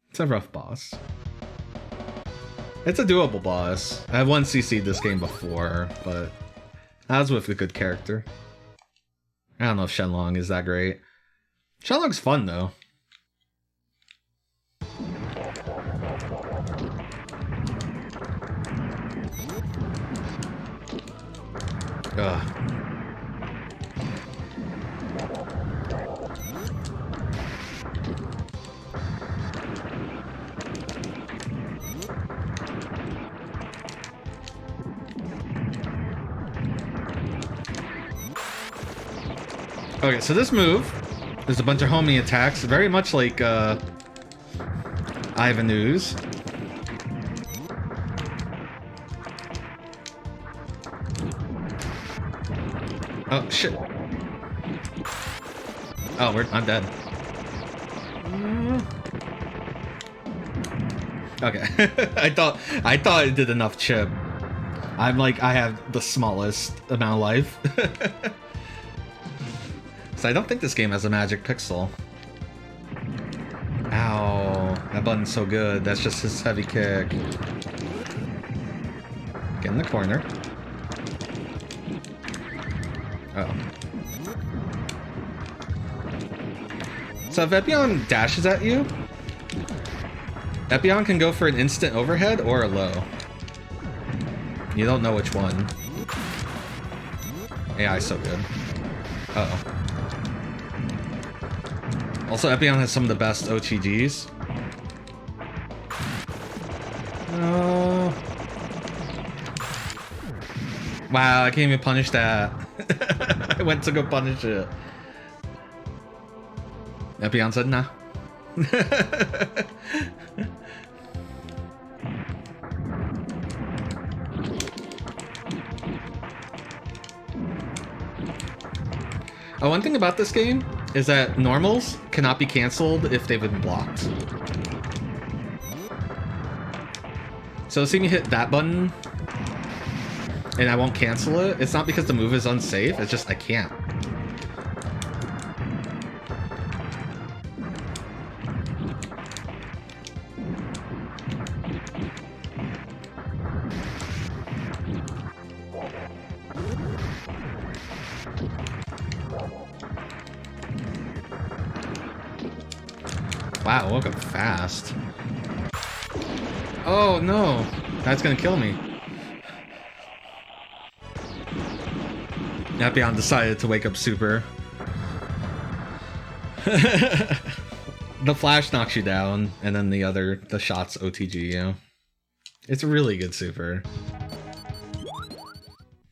Speaker 1: It's a rough boss. It's a doable boss. I have 1CC'd this game before, but that was with a good character. I don't know if Shenlong is that great. Shenlong's fun though. Ugh. Okay, so this move, there's a bunch of homing attacks, very much like Ivanoo's. Oh shit! Oh, I'm dead. Okay, I thought it did enough chip. I'm like, I have the smallest amount of life. So I don't think this game has a magic pixel. Ow, that button's so good. That's just his heavy kick. Get in the corner. Uh-oh. So if Epion dashes at you, Epion can go for an instant overhead or a low. You don't know which one. AI's so good. Uh-oh. Also, Epion has some of the best OTGs. Oh. Wow, I can't even punish that. I went to go punish it. Epion said nah. Oh, one thing about this game is that normals cannot be canceled if they've been blocked. So see me hit that button, and I won't cancel it. It's not because the move is unsafe, it's just I can't. Wow, woke up fast. Oh no, that's gonna kill me. Epion decided to wake up super. The flash knocks you down, and then the shots OTG you. It's a really good super.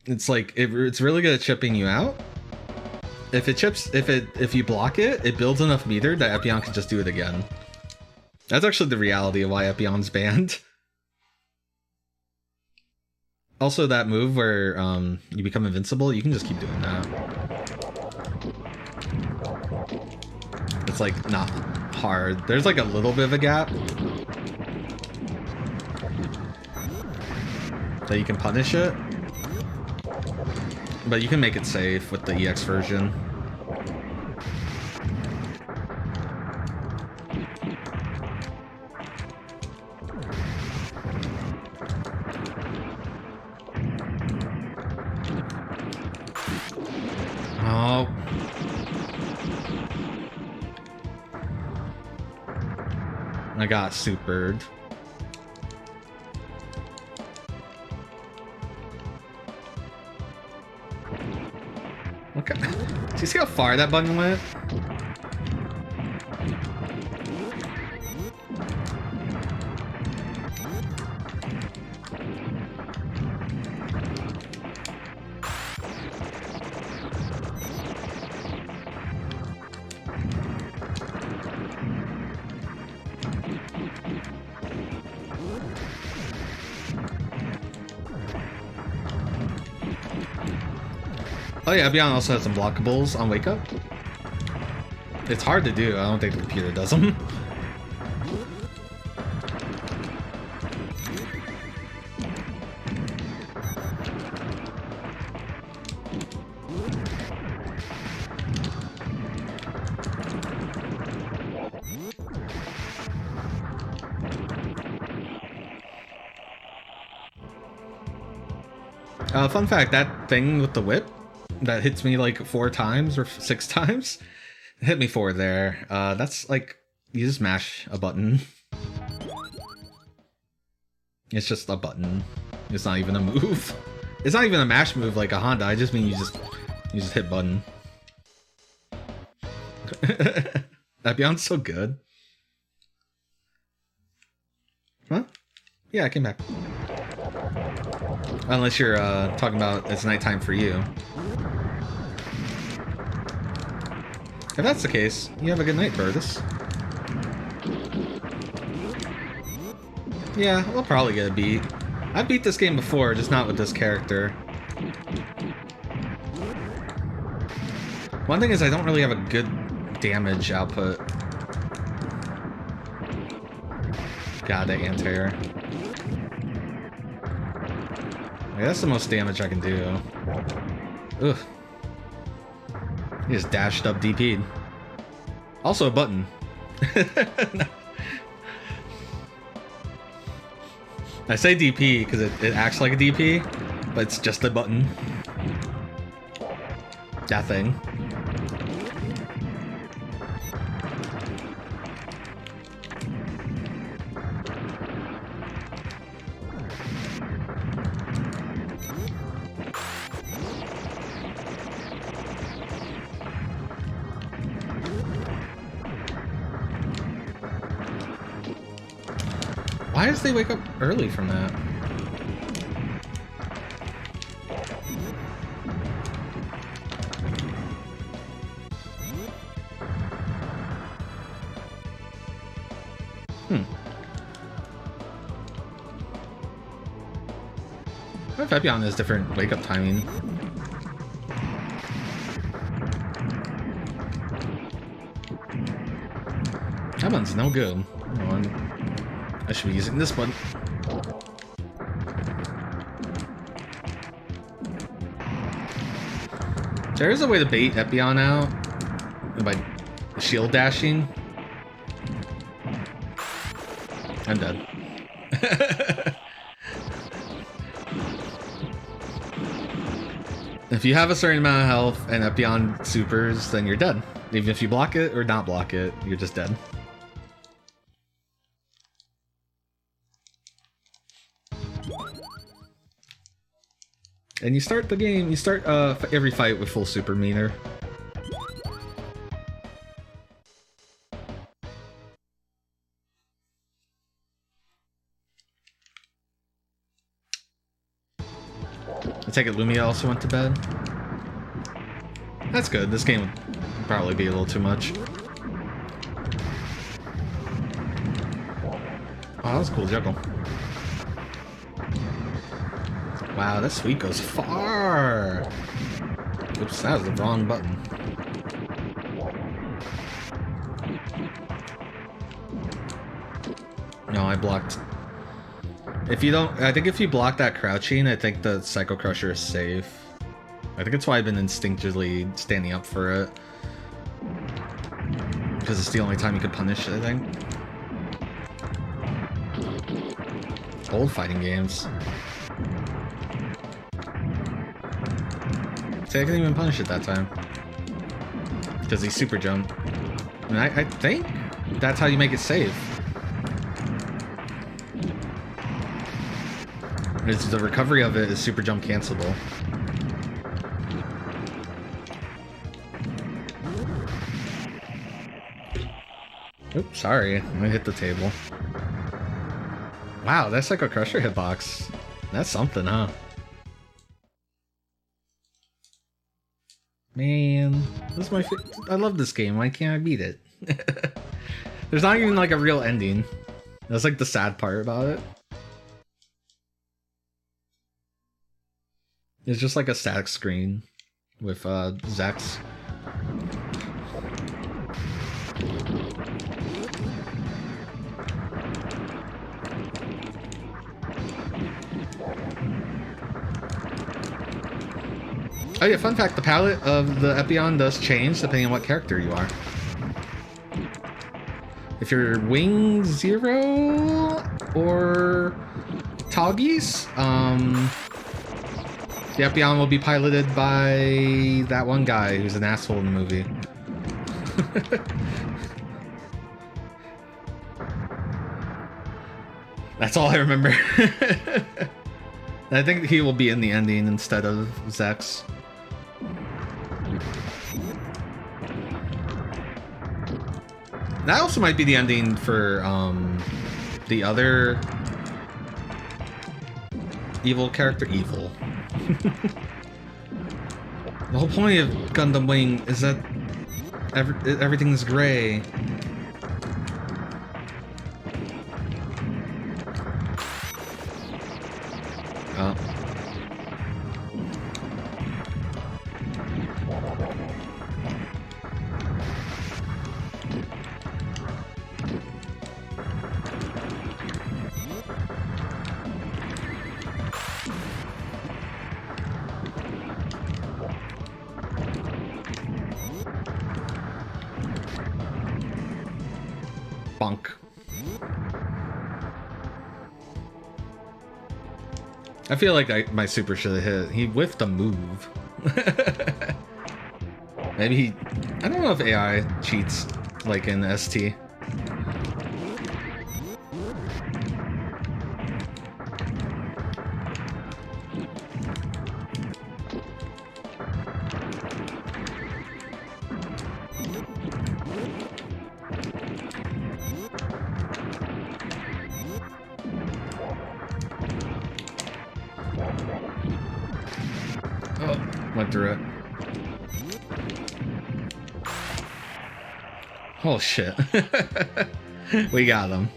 Speaker 1: It's like it's really good at chipping you out. If you block it, it builds enough meter that Epion can just do it again. That's actually the reality of why Epion's banned. Also, that move where you become invincible, you can just keep doing that. It's like not hard. There's like a little bit of a gap that you can punish it, but you can make it safe with the EX version. Oh. I got supered. Okay. Do you see how far that button went? Oh yeah, Epion also has some blockables on Wake Up. It's hard to do. I don't think the computer does them. Fun fact, that thing with the whip that hits me like 4 times or 6 times, hit me 4 there. That's like, you just mash a button. It's just a button. It's not even a move. It's not even a mash move like a Honda. I just mean you just hit button. Epion's so good. Huh? Yeah, I came back. Unless you're talking about it's nighttime for you. If that's the case, you have a good night, Burtis. Yeah, we'll probably get a beat. I've beat this game before, just not with this character. One thing is I don't really have a good damage output. God, that anti-air. That's the most damage I can do. Ugh. He just dashed up DP'd. Also a button. I say DP because it acts like a DP, but it's just a button. That thing. Why does they wake up early from that? I wonder if Epion has different wake up timing. That one's no good. Hold on. I should be using this one. There is a way to bait Epion out by shield dashing. I'm dead. If you have a certain amount of health and Epion supers, then you're dead. Even if you block it or not block it, you're just dead. And you start the game, you start every fight with full super meter. I take it Lumia also went to bed. That's good. This game would probably be a little too much. Oh, that was a cool juggle. Wow, that sweep goes far! Oops, that was the wrong button. No, I blocked. If you don't, I think if you block that crouching, I think the Psycho Crusher is safe. I think that's why I've been instinctively standing up for it. Because it's the only time you could punish it, I think. Old fighting games. See, I couldn't even punish it that time. Because he super jumped. And I think that's how you make it safe. Is the recovery of it is super jump cancelable. Oops, sorry. I hit the table. Wow, that's like a Crusher hitbox. That's something, huh? Man, this is my I love this game. Why can't I beat it? There's not even like a real ending. That's like the sad part about it. It's just like a static screen with Zex. Oh yeah, fun fact, the palette of the Epion does change depending on what character you are. If you're Wing Zero or Toggies, the Epion will be piloted by that one guy who's an asshole in the movie. That's all I remember. I think he will be in the ending instead of Zex. That also might be the ending for the other evil character. Evil. The whole point of Gundam Wing is that everything is gray. Oh. Bonk. I feel like my super should have hit. He whiffed a move. Maybe he... I don't know if AI cheats like in ST. Went through it. Oh shit. We got him.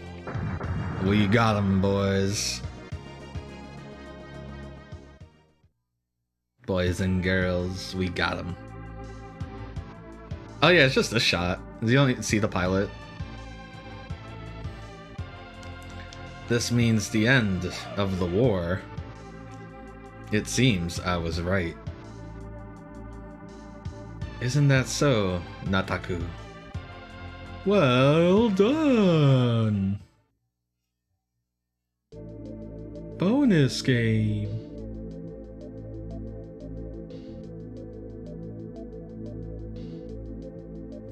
Speaker 1: We got him, boys. Boys and girls, we got him. Oh yeah, it's just a shot. You don't see the pilot. This means the end of the war. It seems I was right. Isn't that so, Nataku? Well done! Bonus game.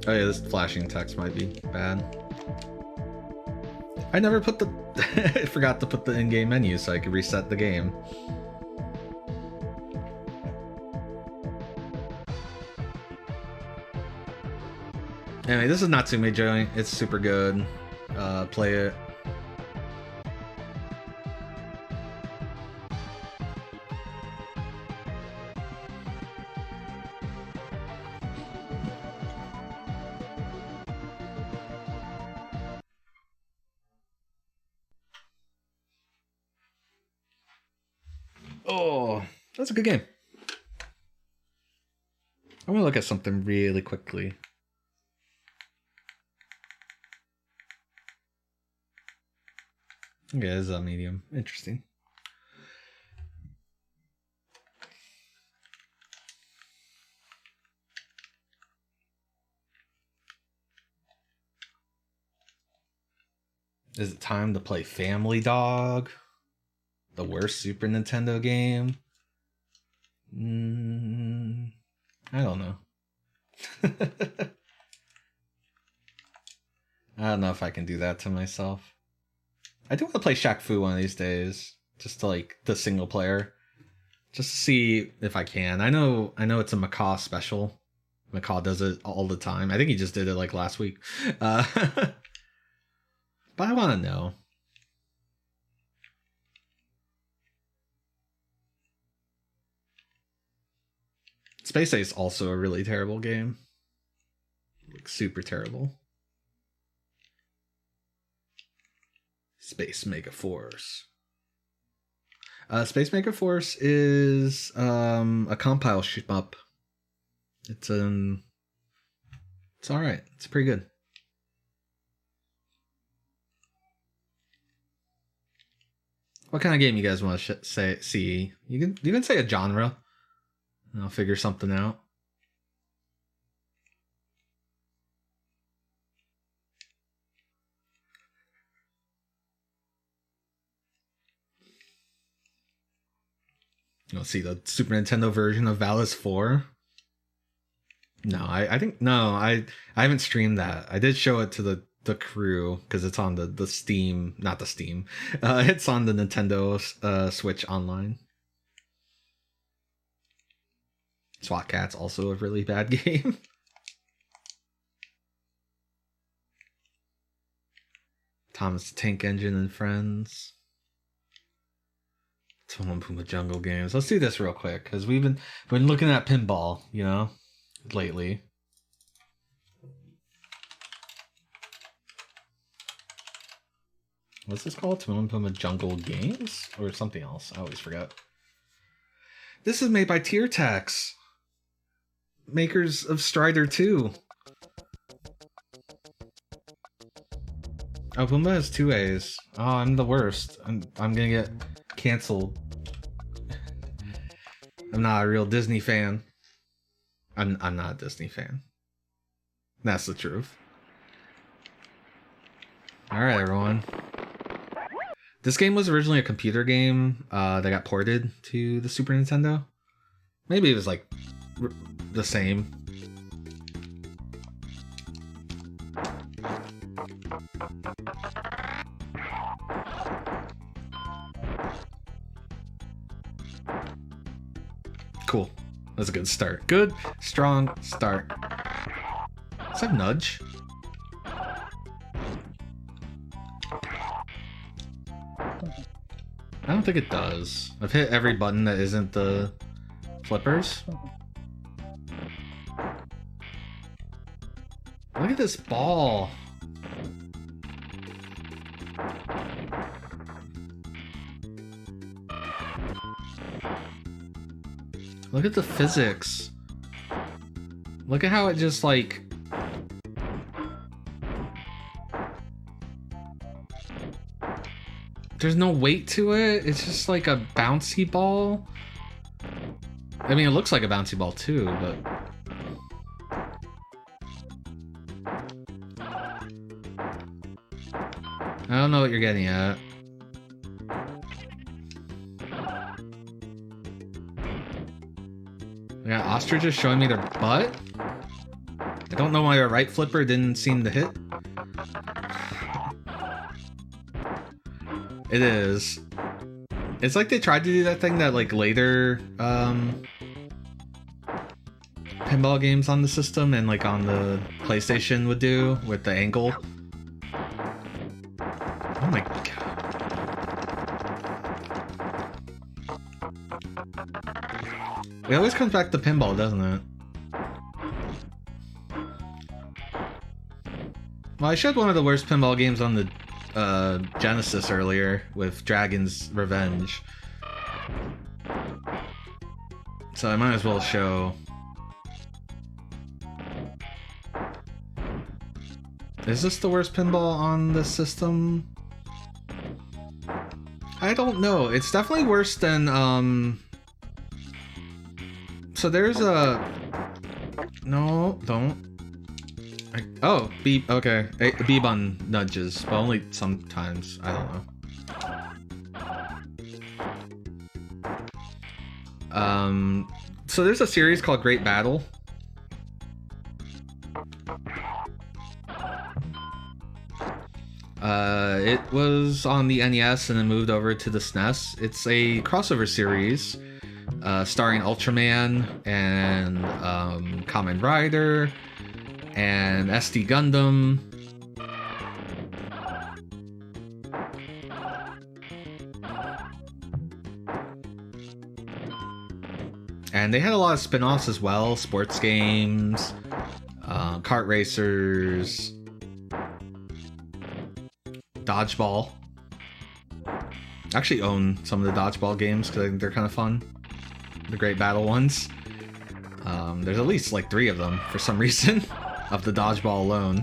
Speaker 1: Oh yeah, this flashing text might be bad. I never put the... I forgot to put the in-game menu so I could reset the game. Anyway, this is Natsume Joint. It's super good. Play it. Oh, that's a good game. I'm gonna look at something really quickly. Okay, this is a medium. Interesting. Is it time to play Family Dog? The worst Super Nintendo game? I don't know. I don't know if I can do that to myself. I do want to play Shaq Fu one of these days. Just to like the single player. Just to see if I can. I know it's a Macaw special. Macaw does it all the time. I think he just did it like last week. But I want to know. Space Ace is also a really terrible game. Like super terrible. Space Mega Force. Space Mega Force is a compile shmup. It's alright. It's pretty good. What kind of game you guys want to see? You can say a genre. And I'll figure something out. You'll see the Super Nintendo version of Valis 4. No, I think no, I haven't streamed that. I did show it to the crew because it's on the Steam, not the Steam. It's on the Nintendo Switch Online. SWAT Cat's also a really bad game. Thomas the Tank Engine and Friends. Timon Pumbaa Jungle Games. Let's do this real quick because we've been looking at pinball, you know, lately. What's this called? Timon Pumbaa Jungle Games or something else? I always forget. This is made by Tiertex, makers of Strider 2. Oh, Pumbaa has 2 A's. Oh, I'm the worst. I'm gonna get canceled. I'm not a real Disney fan. I'm not a Disney fan. That's the truth. Alright, everyone. This game was originally a computer game that got ported to the Super Nintendo. Maybe it was like the same. Cool. That's a good start. Good, strong start. Does that nudge? I don't think it does. I've hit every button that isn't the flippers. Look at this ball. Look at the physics. Look at how it just like... There's no weight to it. It's just like a bouncy ball. I mean, it looks like a bouncy ball too, but... I don't know what you're getting at. Yeah, ostriches showing me their butt? I don't know why our right flipper didn't seem to hit. It is. It's like they tried to do that thing that like later pinball games on the system and like on the PlayStation would do with the angle. Oh my god. It always comes back to pinball, doesn't it? Well, I showed one of the worst pinball games on the Genesis earlier with Dragon's Revenge. So I might as well show. Is this the worst pinball on the system? I don't know. It's definitely worse than so there's a... No, don't. Oh, okay. B-bun nudges, but only sometimes. I don't know. So there's a series called Great Battle. It was on the NES and then moved over to the SNES. It's a crossover series starring Ultraman and Kamen Rider and SD Gundam. And they had a lot of spin-offs as well, sports games, kart racers, dodgeball. I actually own some of the dodgeball games because I think they're kind of fun. The Great Battle ones. There's at least like 3 of them for some reason, of the dodgeball alone.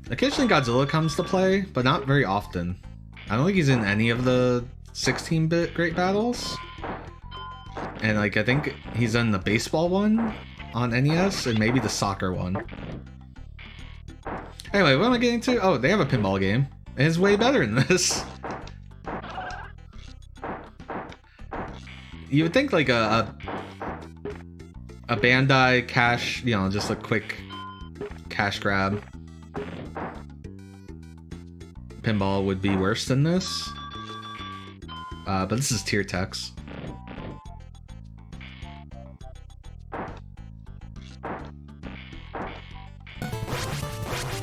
Speaker 1: Occasionally Godzilla comes to play, but not very often. I don't think he's in any of the 16-bit Great Battles. And like I think he's in the baseball one on NES and maybe the soccer one. Anyway, what am I getting to? Oh, they have a pinball game. And it's way better than this. You would think like a Bandai cash, you know, just a quick cash grab pinball would be worse than this. But this is tier text.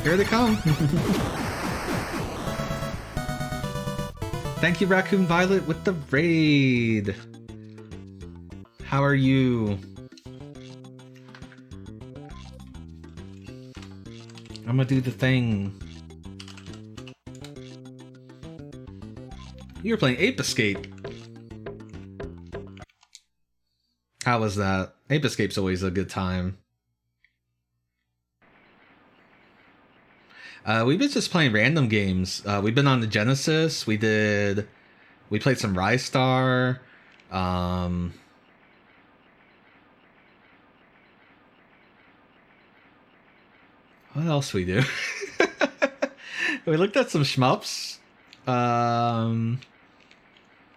Speaker 1: Here they come. Thank you, Raccoon Violet, with the raid. How are you? I'm gonna do the thing. You were playing Ape Escape. How was that? Ape Escape's always a good time. We've been just playing random games. We've been on the Genesis. We played some Ristar. What else we do? We looked at some shmups.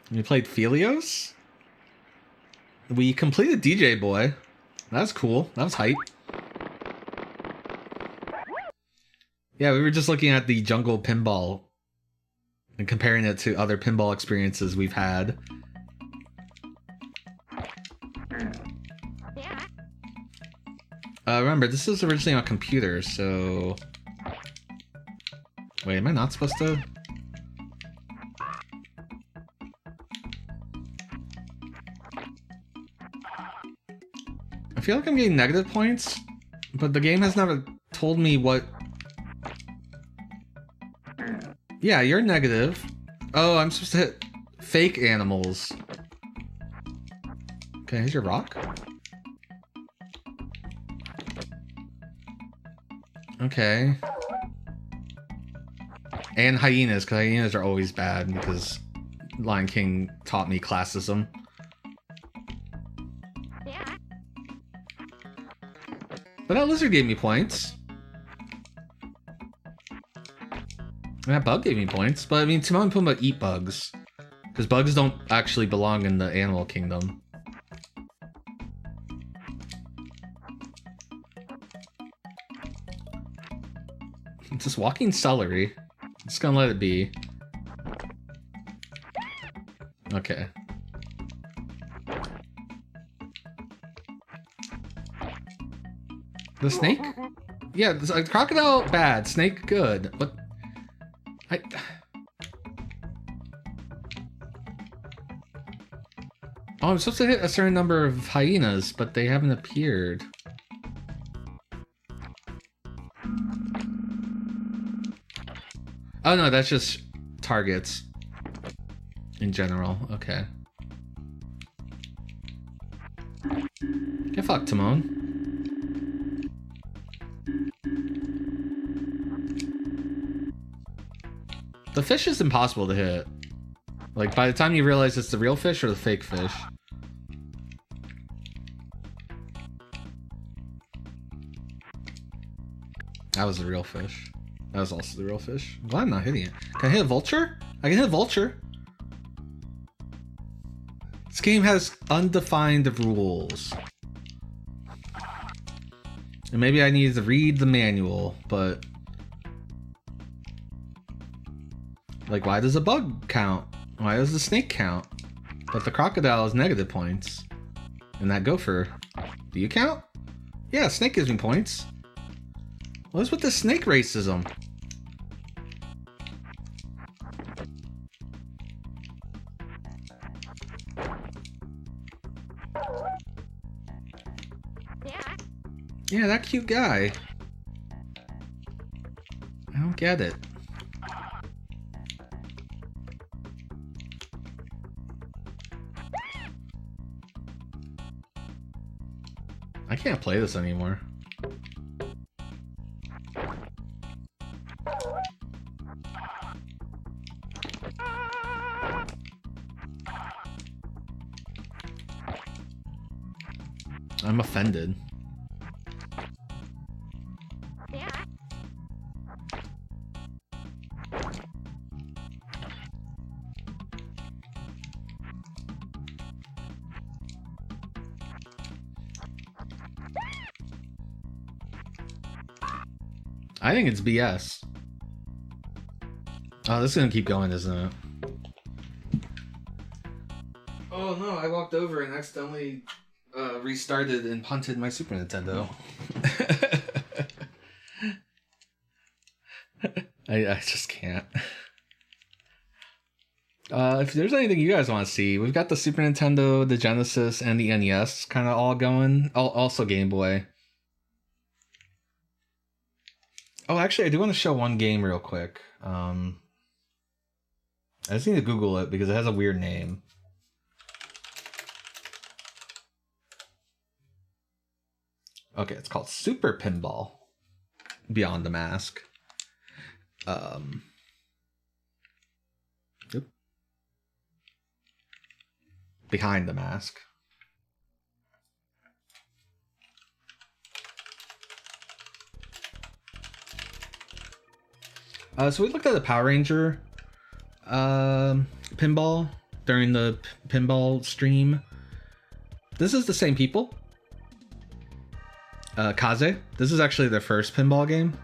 Speaker 1: We played Phelios. We completed DJ Boy. That's cool. That was hype. Yeah, we were just looking at the Jungle Pinball and comparing it to other pinball experiences we've had. Remember, this is originally on computers, so... Wait, am I not supposed to... I feel like I'm getting negative points, but the game has never told me what... Yeah, you're negative. Oh, I'm supposed to hit fake animals. Okay, here's your rock. Okay. And hyenas, because hyenas are always bad, because Lion King taught me classism. But that lizard gave me points. That bug gave me points, but I mean, Timon and Pumbaa eat bugs. Because bugs don't actually belong in the animal kingdom. It's just walking celery. Just gonna let it be. Okay. The snake? Yeah, crocodile bad, snake good. But oh, I'm supposed to hit a certain number of hyenas, but they haven't appeared. Oh no, that's just targets in general. Okay. Get fucked, Timon. The fish is impossible to hit. Like, by the time you realize it's the real fish or the fake fish. That was the real fish. That was also the real fish. I'm glad I'm not hitting it. Can I hit a vulture? I can hit a vulture. This game has undefined rules. And maybe I need to read the manual, but... like, why does a bug count? Why does the snake count? But the crocodile is negative points. And that gopher. Do you count? Yeah, snake gives me points. What is with the snake racism? Yeah, that cute guy. I don't get it. I can't play this anymore. I'm offended. I think it's BS. Oh, this is gonna keep going, isn't it? Oh no, I walked over and accidentally restarted and punted my Super Nintendo. I just can't. If there's anything you guys want to see, we've got the Super Nintendo, the Genesis, and the NES kind of all going. Also Game Boy. Oh, actually, I do want to show one game real quick. I just need to Google it because it has a weird name. Okay, it's called Super Pinball Beyond the Mask. Oop. Behind the Mask. So we looked at the Power Ranger pinball during the pinball stream. This is the same people. Kaze. This is actually their first pinball game.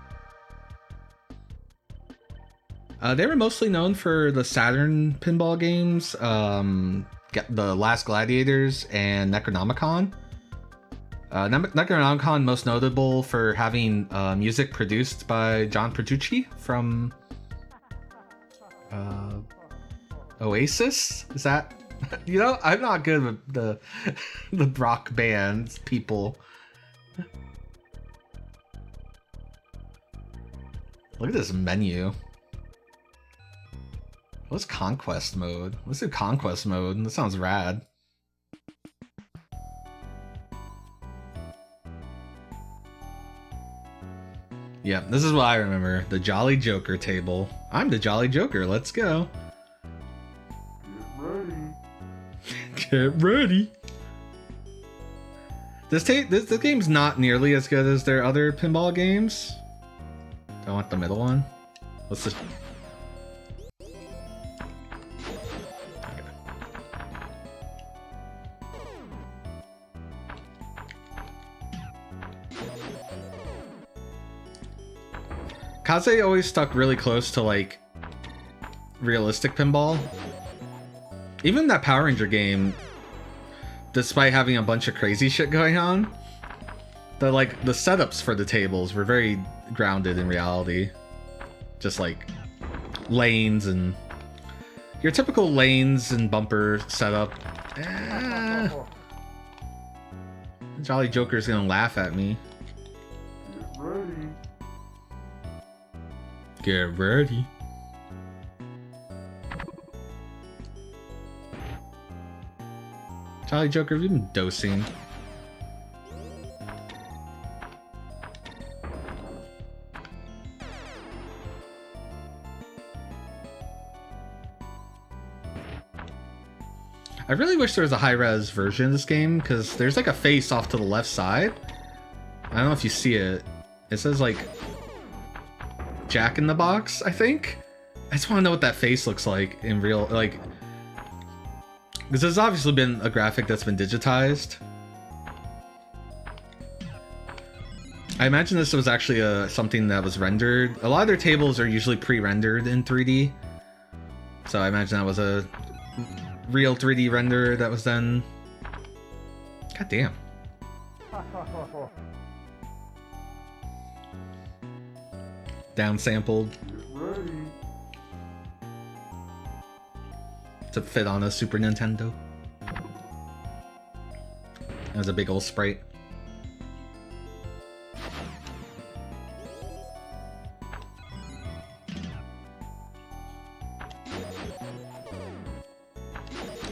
Speaker 1: They were mostly known for the Saturn pinball games, The Last Gladiators and Necronomicon. Necronomicon most notable for having music produced by John Petrucci from Oasis. Is that you know? I'm not good with the rock bands people. Look at this menu. What's conquest mode? Let's do conquest mode. That sounds rad. Yeah, this is what I remember. The Jolly Joker table. I'm the Jolly Joker. Let's go.
Speaker 2: Get ready.
Speaker 1: Get ready. This game's not nearly as good as their other pinball games. Do I want the middle one? Let's just... Kaze always stuck really close to like realistic pinball. Even that Power Ranger game, despite having a bunch of crazy shit going on, the setups for the tables were very grounded in reality. Just like lanes and your typical lanes and bumper setup. Jolly Joker's gonna laugh at me.
Speaker 2: Get ready.
Speaker 1: Get ready. Jolly Joker, have you been dosing? I really wish there was a high-res version of this game, because there's like a face off to the left side. I don't know if you see it. It says like Jack in the Box, I think? I just want to know what that face looks like in real, like... Because there's obviously been a graphic that's been digitized. I imagine this was actually something that was rendered. A lot of their tables are usually pre-rendered in 3D. So I imagine that was a real 3D render that was then... God damn. Downsampled.
Speaker 2: Get ready.
Speaker 1: To fit on a Super Nintendo. That a big old sprite.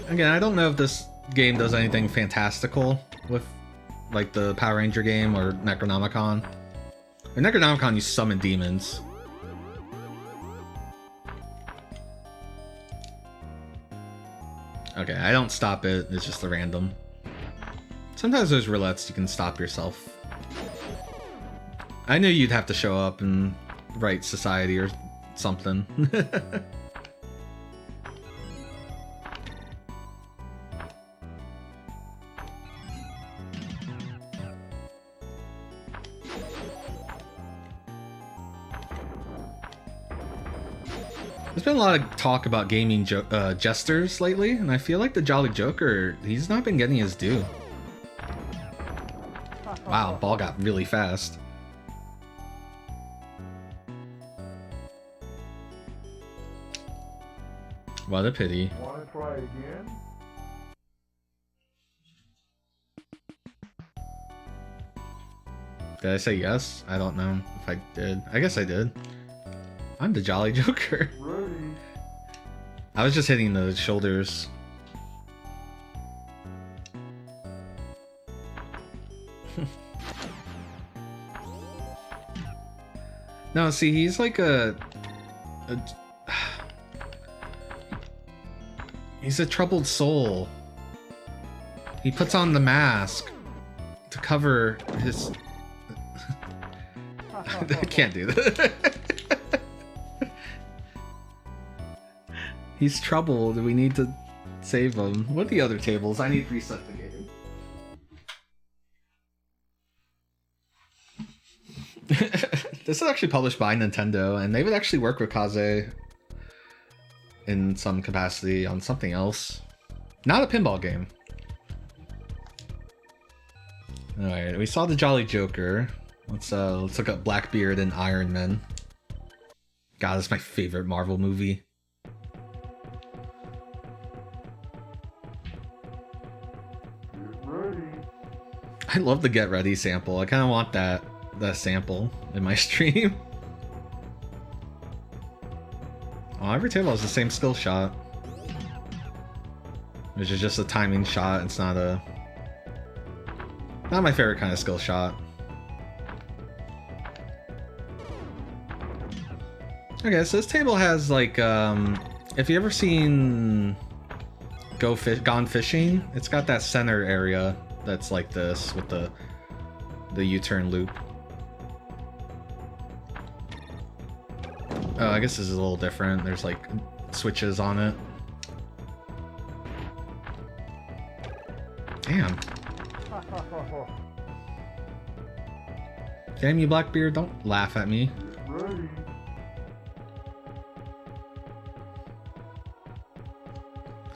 Speaker 1: Again, I don't know if this game does anything fantastical with like the Power Ranger game or Necronomicon. In Necronomicon, you summon demons. Okay, I don't stop it, it's just a random. Sometimes there's roulettes you can stop yourself. I knew you'd have to show up and write society or something. There's been a lot of talk about gaming jesters lately, and I feel like the Jolly Joker, he's not been getting his due. Wow, ball got really fast. What a pity.
Speaker 2: Wanna try again?
Speaker 1: Did I say yes? I don't know if I did. I guess I did. I'm the Jolly Joker.
Speaker 2: Ready.
Speaker 1: I was just hitting the shoulders. No, see, he's like he's a troubled soul. He puts on the mask to cover his... I can't do that. He's troubled. We need to save him. What are the other tables? I need to reset the game. This is actually published by Nintendo, and they would actually work with Kaze in some capacity on something else. Not a pinball game. Alright, we saw the Jolly Joker. Let's look up Blackbeard and Iron Man. God, that's my favorite Marvel movie.
Speaker 2: Get ready.
Speaker 1: I love the Get Ready sample. I kind of want that sample in my stream. Oh, every table has the same skill shot, which is just a timing shot. It's not my favorite kind of skill shot. Okay, so this table has like if you ever seen Gone Fishing, it's got that center area that's like this with the U-turn loop. Oh, I guess this is a little different. There's like switches on it. Damn. Damn you, Blackbeard, don't laugh at me.
Speaker 2: Get ready.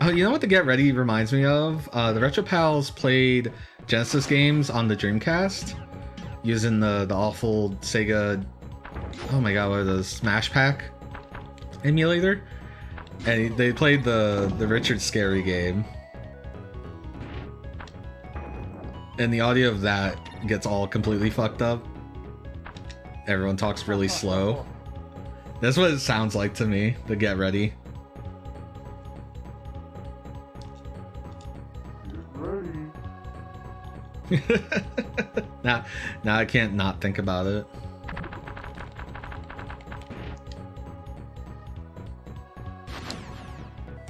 Speaker 1: Oh, you know what the Get Ready reminds me of? The Retro Pals played Genesis games on the Dreamcast using the awful Sega, oh my god, what are those? Smash Pack emulator? And they played the Richard Scary game. And the audio of that gets all completely fucked up. Everyone talks really slow. That's what it sounds like to me, the Get Ready.
Speaker 2: Get ready.
Speaker 1: now I can't not think about it.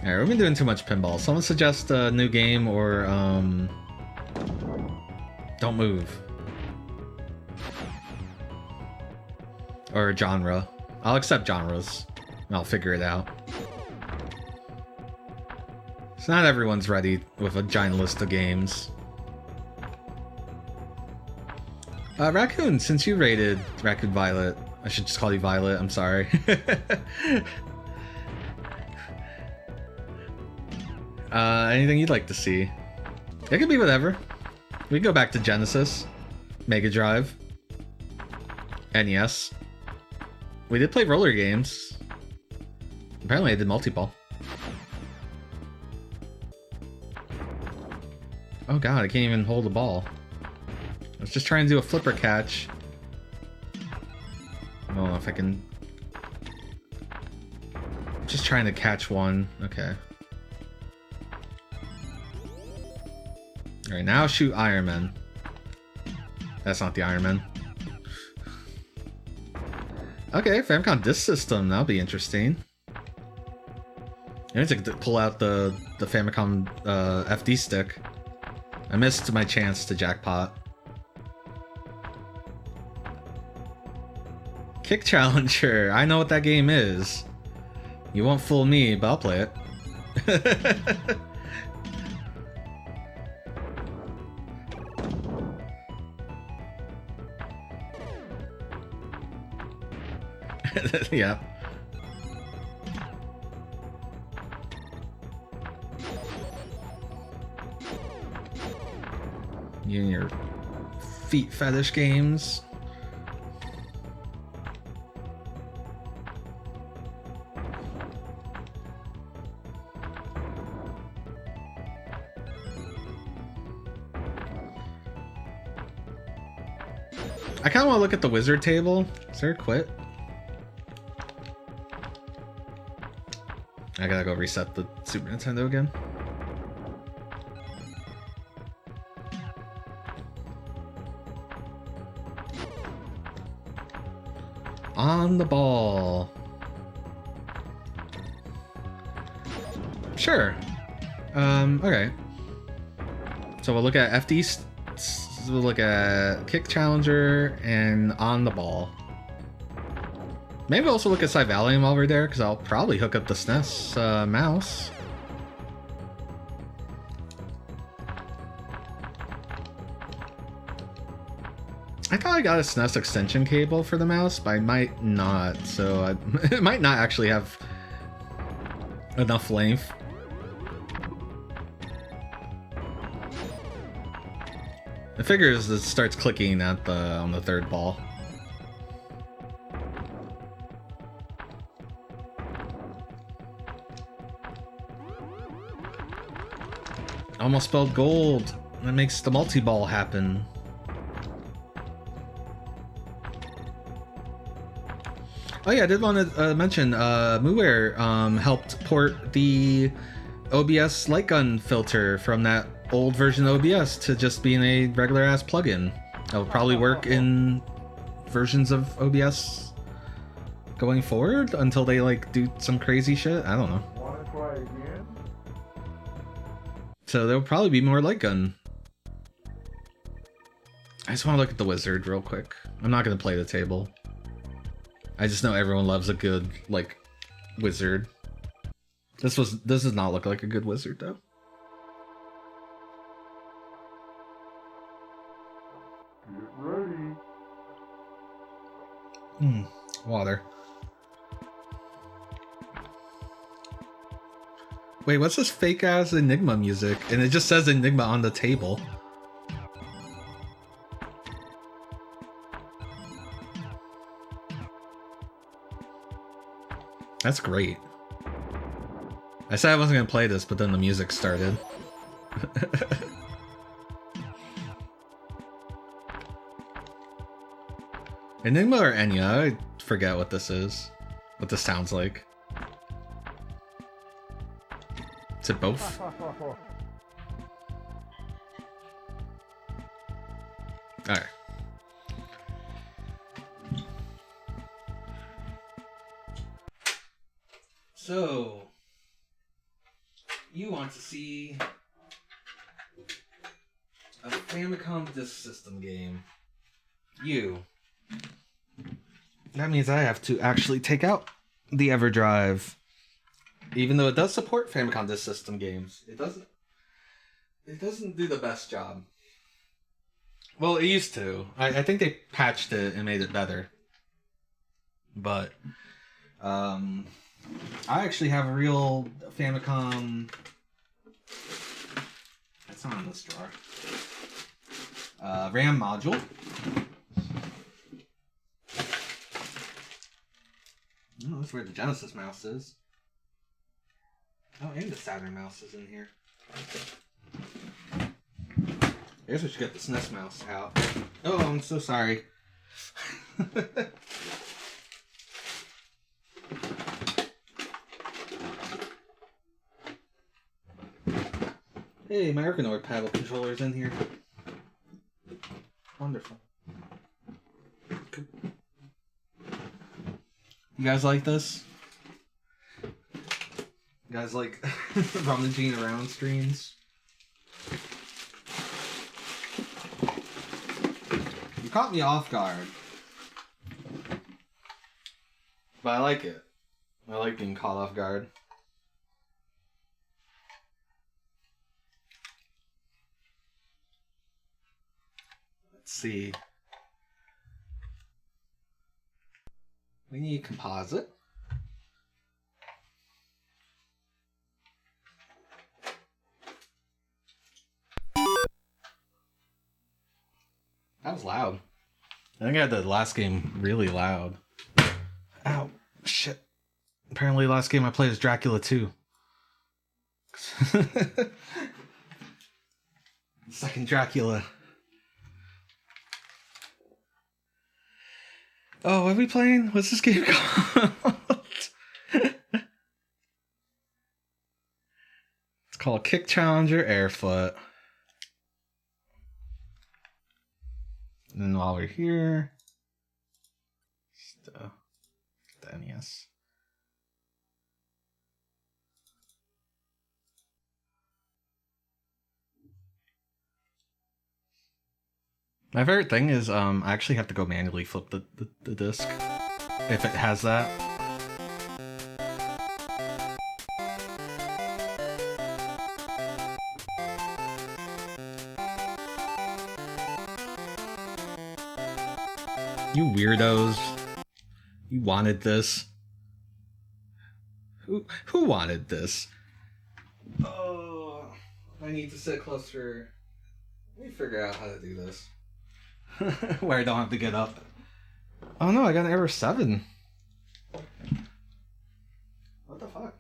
Speaker 1: Alright, we've been doing too much pinball. Someone suggest a new game or don't move. Or a genre. I'll accept genres. And I'll figure it out. So not everyone's ready with a giant list of games. Raccoon, since you rated Raccoon Violet, I should just call you Violet, I'm sorry. Anything you'd like to see? It could be whatever. We can go back to Genesis, Mega Drive, NES. We did play Rollergames. Apparently I did multi-ball. Oh god, I can't even hold the ball. I was just trying to do a flipper catch. I don't know if I can... Just trying to catch one. Okay. Alright, now shoot Iron Man. That's not the Iron Man. Okay, Famicom Disk System. That'll be interesting. I need to pull out the Famicom FD stick. I missed my chance to jackpot. Kick Challenger. I know what that game is. You won't fool me, but I'll play it. Yeah. You and your feet fetish games. I kind of want to look at the wizard table. Is there a quit? I gotta go reset the Super Nintendo again. On the ball. Sure. Okay. So we'll look at FD. We'll look at Kick Challenger and On the Ball. Maybe we'll also look at Cyvalium while we're there, because I'll probably hook up the SNES mouse. I thought I got a SNES extension cable for the mouse, but I might not, so it might not actually have enough length. The figures it starts clicking at on the third ball. Almost spelled gold. That makes the multi-ball happen. Oh yeah, I did want to mention MooWare helped port the OBS light gun filter from that old version of OBS to just being a regular ass plugin. That will probably work in versions of OBS going forward until they like do some crazy shit. I don't know.
Speaker 2: Wanna try again?
Speaker 1: So there'll probably be more light gun. I just want to look at the wizard real quick. I'm not going to play the table. I just know everyone loves a good like wizard. This does not look like a good wizard though.
Speaker 2: Get ready.
Speaker 1: Water. Wait, what's this fake ass Enigma music? And it just says Enigma on the table. That's great. I said I wasn't gonna play this, but then the music started. Enigma or Enya? I forget what this is. What this sounds like. Is it both? Alright. So, you want to see a Famicom Disk System game. That means I have to actually take out the EverDrive. Even though it does support Famicom Disk System games, it doesn't do the best job. Well, it used to. I think they patched it and made it better. But I actually have a real Famicom. It's not in this drawer. RAM module. Oh, that's where the Genesis mouse is. Oh, and the Saturn mouse is in here. I guess we should get the SNES mouse out. Oh, I'm so sorry. Hey, my Ergonoid paddle controller's in here. Wonderful. Cool. You guys like this? You guys like rummaging around screens? You caught me off guard. But I like it. I like being caught off guard. Let's see. We need composite. That was loud. I think I had the last game really loud. Ow. Shit. Apparently last game I played was Dracula 2. Second Dracula. Oh, what are we playing? What's this game called? It's called Kick Challenger Airfoot. And then while we're here, just, the NES. My favorite thing is I actually have to go manually flip the disc if it has that. You weirdos. You wanted this. Who wanted this? Oh, I need to sit closer. Let me figure out how to do this. Where I don't have to get up. Oh no, I got an error 7. What the fuck?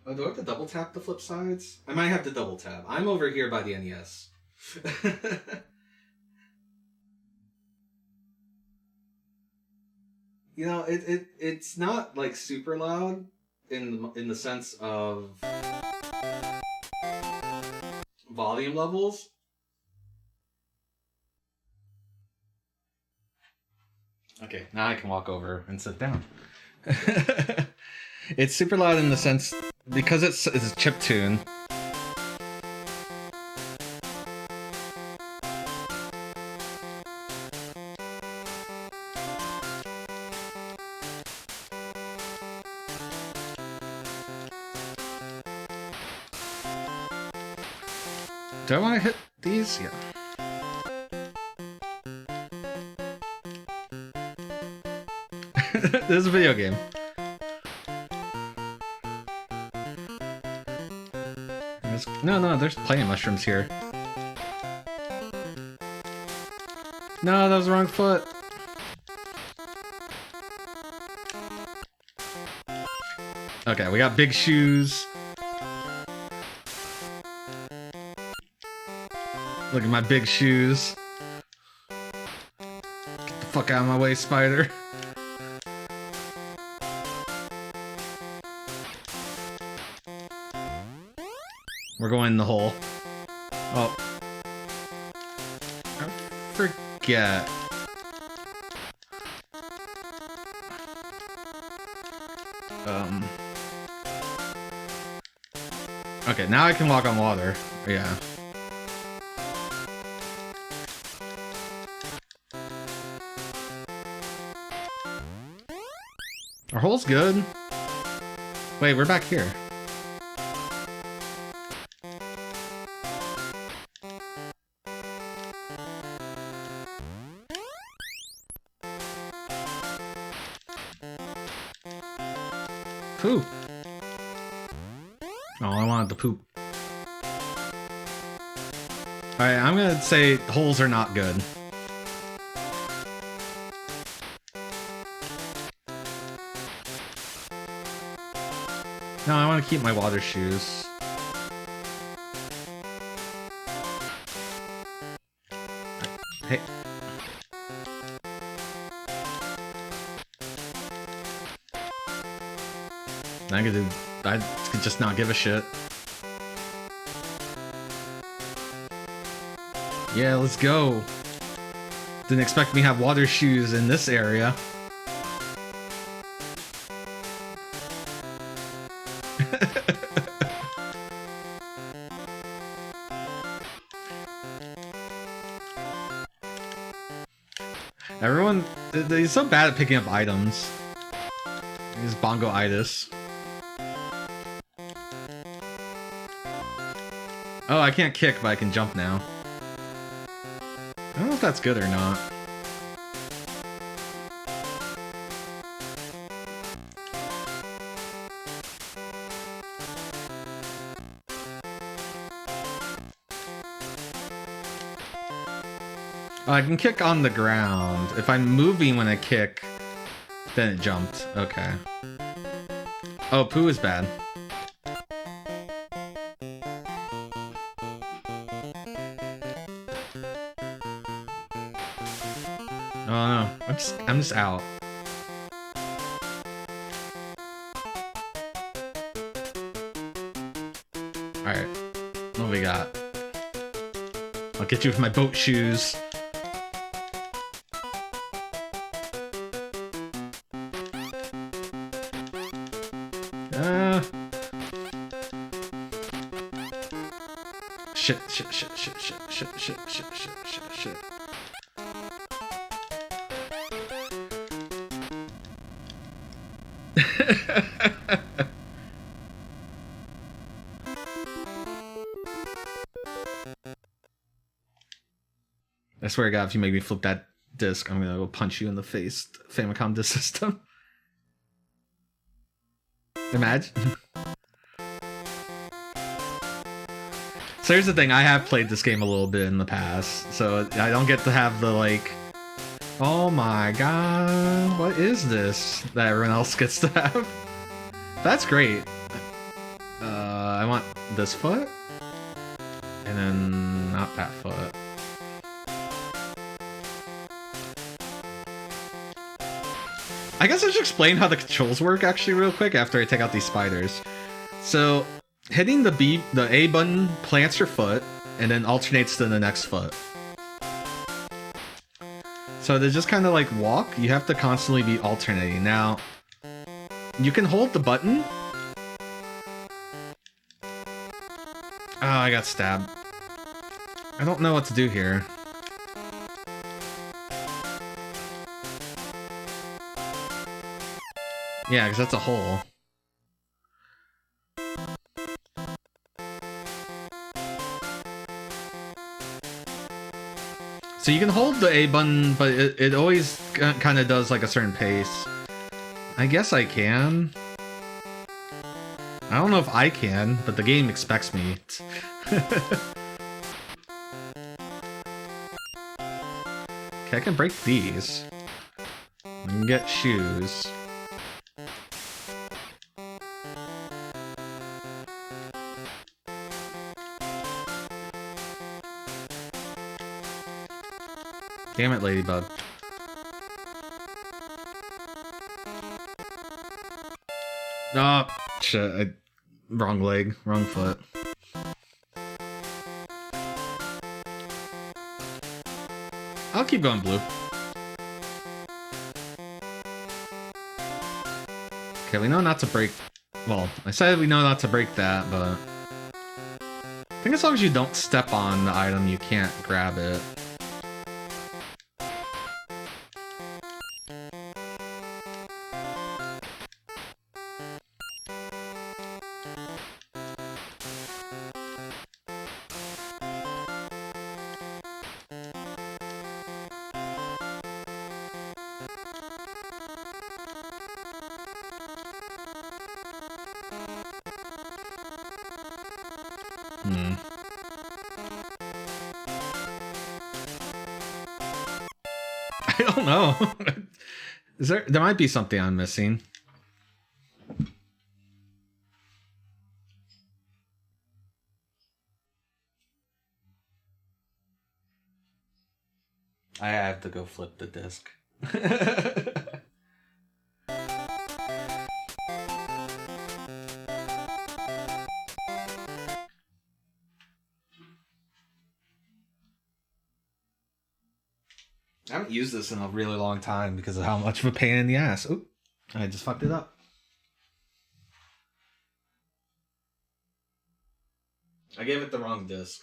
Speaker 1: Oh, do I have to double tap the flip sides? I might have to double tap. I'm over here by the NES. You know, it's not like super loud in the sense of volume levels. Okay, now I can walk over and sit down. It's super loud in the sense because it's a chiptune. Do I want to hit these? Yeah. This is a video game. No, there's plenty of mushrooms here. No, that was the wrong foot. Okay, we got big shoes. Look at my big shoes. Get the fuck out of my way, spider. We're going in the hole. Oh. I forget. Okay, now I can walk on water. Yeah. Our hole's good. Wait, we're back here. Poop. Oh, I wanted to poop. Alright, I'm gonna say holes are not good. No, I want to keep my water shoes. Hey. I could just not give a shit. Yeah, let's go. Didn't expect me to have water shoes in this area. Everyone, they're so bad at picking up items. He's bongo-itis. Oh, I can't kick, but I can jump now. I don't know if that's good or not. Oh, I can kick on the ground. If I'm moving when I kick, then it jumped. Okay. Oh, poo is bad. Oh no, I'm just out. Alright, what do we got? I'll get you with my boat shoes. Shit. I swear to God, if you make me flip that disc, I'm gonna go punch you in the face. Famicom disc system. Imagine. So here's the thing, I have played this game a little bit in the past, so I don't get to have the like, oh my god, what is this that everyone else gets to have? That's great. I want this foot, and then not that foot. I guess I should explain how the controls work actually real quick after I take out these spiders. So hitting the A button plants your foot and then alternates to the next foot. So to just kind of like walk, you have to constantly be alternating. Now, you can hold the button. Oh, I got stabbed. I don't know what to do here. Yeah, because that's a hole. So you can hold the A button, but it always kind of does like a certain pace. I guess I can. I don't know if I can, but the game expects me. Okay, I can break these. I can get shoes. Damn it, Ladybug. Oh, shit. Wrong leg, wrong foot. I'll keep going blue. Okay, we know not to break... Well, I said we know not to break that, but... I think as long as you don't step on the item, you can't grab it. I don't know. There might be something I'm missing. I have to go flip the disc. I haven't used this in a really long time because of how much of a pain in the ass. Oop, I just fucked it up. I gave it the wrong disc.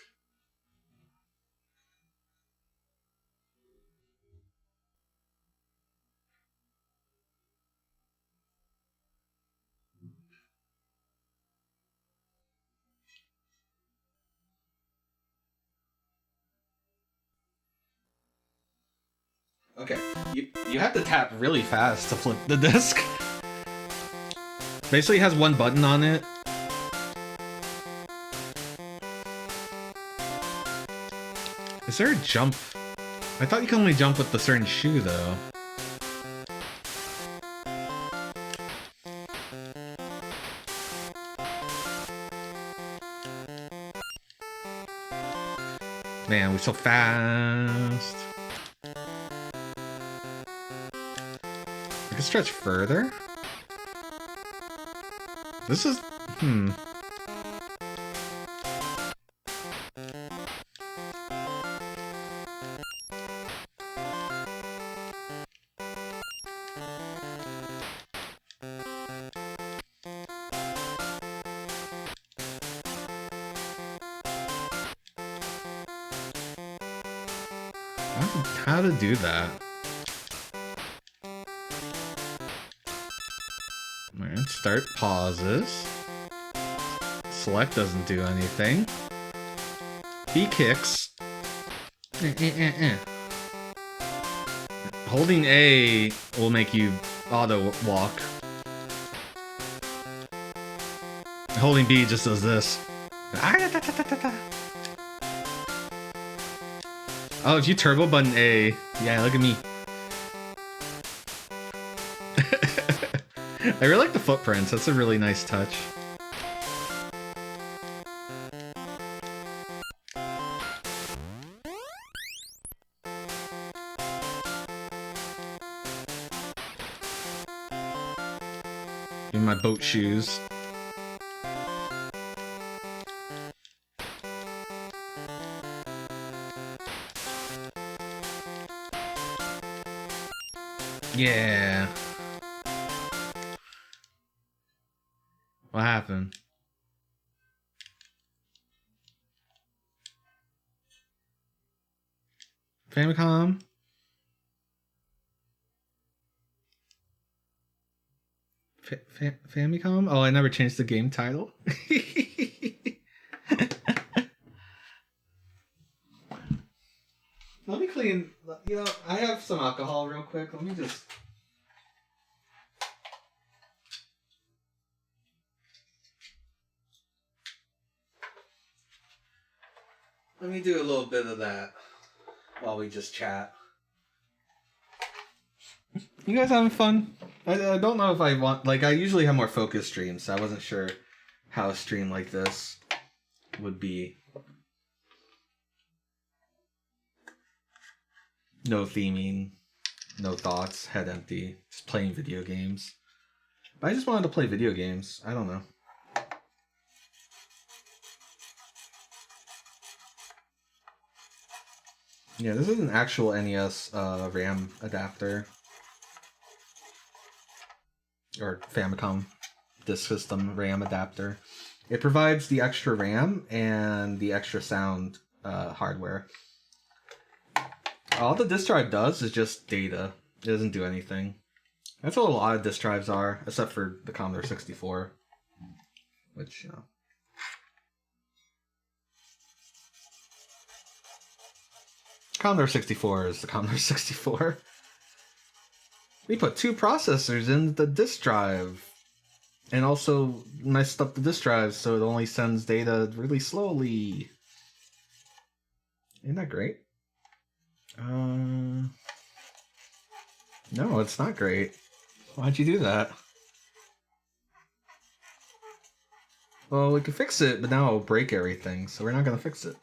Speaker 1: Okay, you have to tap really fast to flip the disc. Basically, it has one button on it. Is there a jump? I thought you could only jump with the certain shoe, though. Man, we're so fast. I can stretch further? This is... How to do that? Alright, start pauses. Select doesn't do anything. B kicks. Holding A will make you auto walk. Holding B just does this. Oh, if you turbo button A, yeah, look at me. I really like the footprints, that's a really nice touch. In my boat shoes. Yeah. What happened? Famicom? Famicom? Oh, I never changed the game title. Let me clean you know, I have some alcohol real quick. Let me just... Let me do a little bit of that while we just chat. You guys having fun? I don't know if I want... Like, I usually have more focused streams, so I wasn't sure how a stream like this would be. No theming, no thoughts, head empty, just playing video games. But I just wanted to play video games. I don't know. Yeah, this is an actual NES RAM adapter. Or Famicom disk system RAM adapter. It provides the extra RAM and the extra sound hardware. All the disk drive does is just data. It doesn't do anything. That's what a lot of disk drives are, except for the Commodore 64. Which, you know. Commodore 64 is the Commodore 64. We put 2 processors in the disk drive. And also messed up the disk drive so it only sends data really slowly. Isn't that great? No, it's not great. Why'd you do that? Well, we could fix it, but now it'll break everything, so we're not gonna fix it.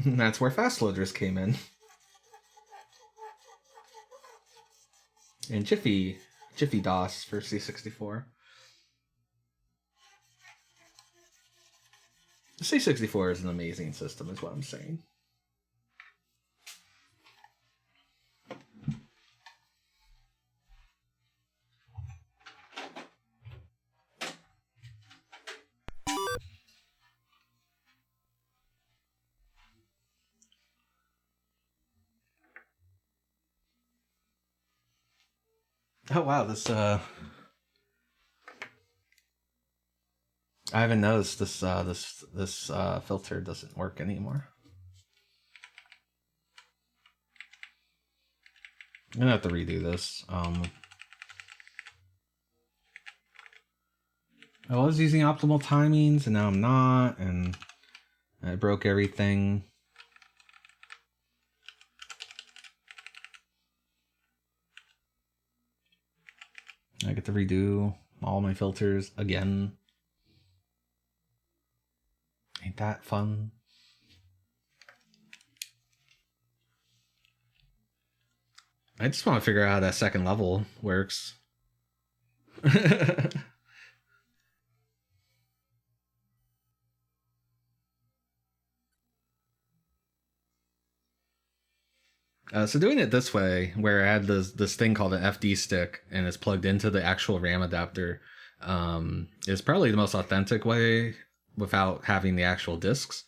Speaker 1: That's where fast loaders came in. And Jiffy DOS for C64. The C64 is an amazing system, is what I'm saying. Oh wow, this I haven't noticed this this filter doesn't work anymore. I'm gonna have to redo this. I was using optimal timings and now I'm not, and I broke everything. I get to redo all my filters again. Ain't that fun? I just want to figure out how that second level works. So doing it this way, where I had this thing called an FD stick and it's plugged into the actual RAM adapter, is probably the most authentic way without having the actual discs.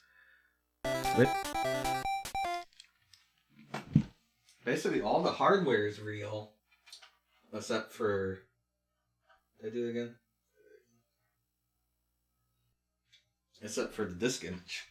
Speaker 1: Basically, all the hardware is real, except for... Did I do it again? Except for the disc image.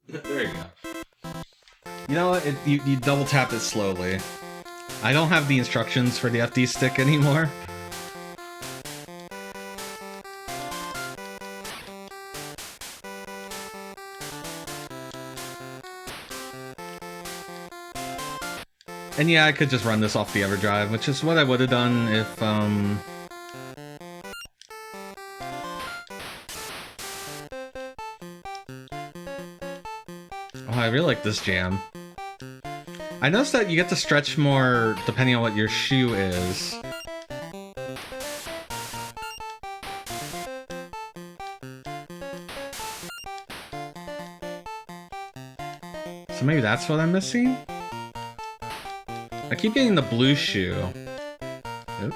Speaker 1: There you go. You know what? You double tap it slowly. I don't have the instructions for the FD stick anymore. And yeah, I could just run this off the EverDrive, which is what I would have done if, Oh, I really like this jam. I noticed that you get to stretch more depending on what your shoe is. So maybe that's what I'm missing? I keep getting the blue shoe. Oop.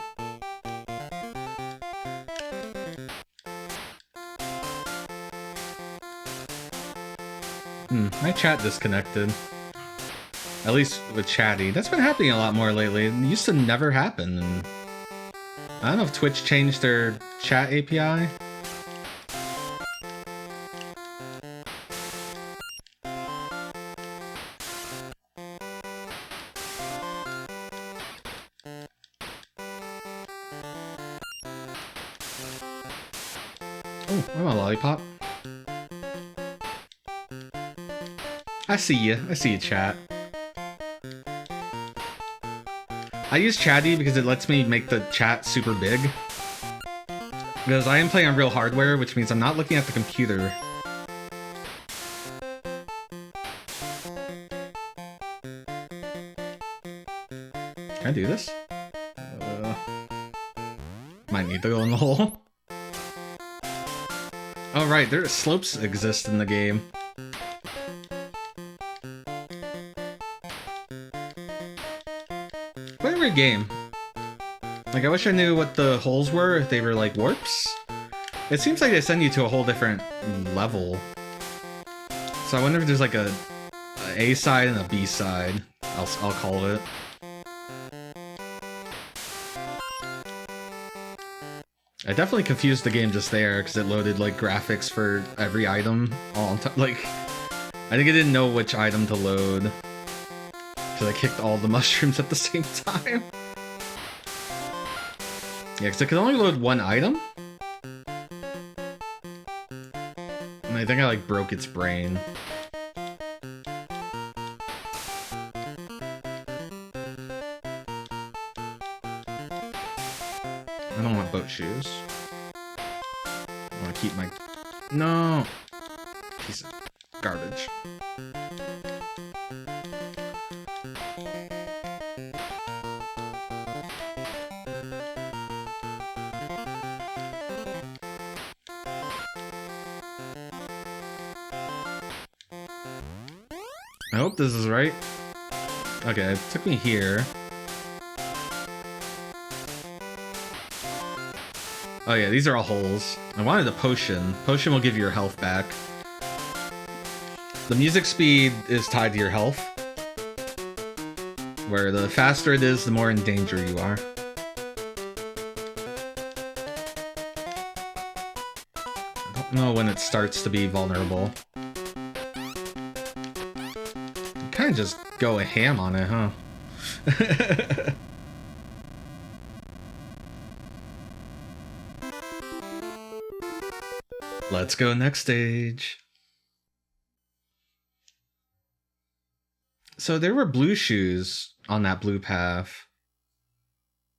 Speaker 1: My chat disconnected. At least with chatty. That's been happening a lot more lately. It used to never happen. And I don't know if Twitch changed their chat API. Oh, I'm a lollipop. I see you. I see you, chat. I use Chatty because it lets me make the chat super big. Because I am playing on real hardware, which means I'm not looking at the computer. Can I do this? Might need to go in the hole. Oh right, there slopes exist in the game. Quite a weird game. Like, I wish I knew what the holes were, if they were like warps. It seems like they send you to a whole different level. So I wonder if there's like a side and a B side. I'll call it. I definitely confused the game just there because it loaded like graphics for every item all on top. Like, I think I didn't know which item to load because I kicked all the mushrooms at the same time. Yeah, because I could only load one item. And I think I like broke its brain. I don't want boat shoes. I want to keep my... No! Piece of garbage. I hope this is right. Okay, it took me here. Oh yeah, these are all holes. I wanted a potion. Potion will give you your health back. The music speed is tied to your health. Where the faster it is, the more in danger you are. I don't know when it starts to be vulnerable. You kind of just go a ham on it, huh? Let's go next stage. So there were blue shoes on that blue path.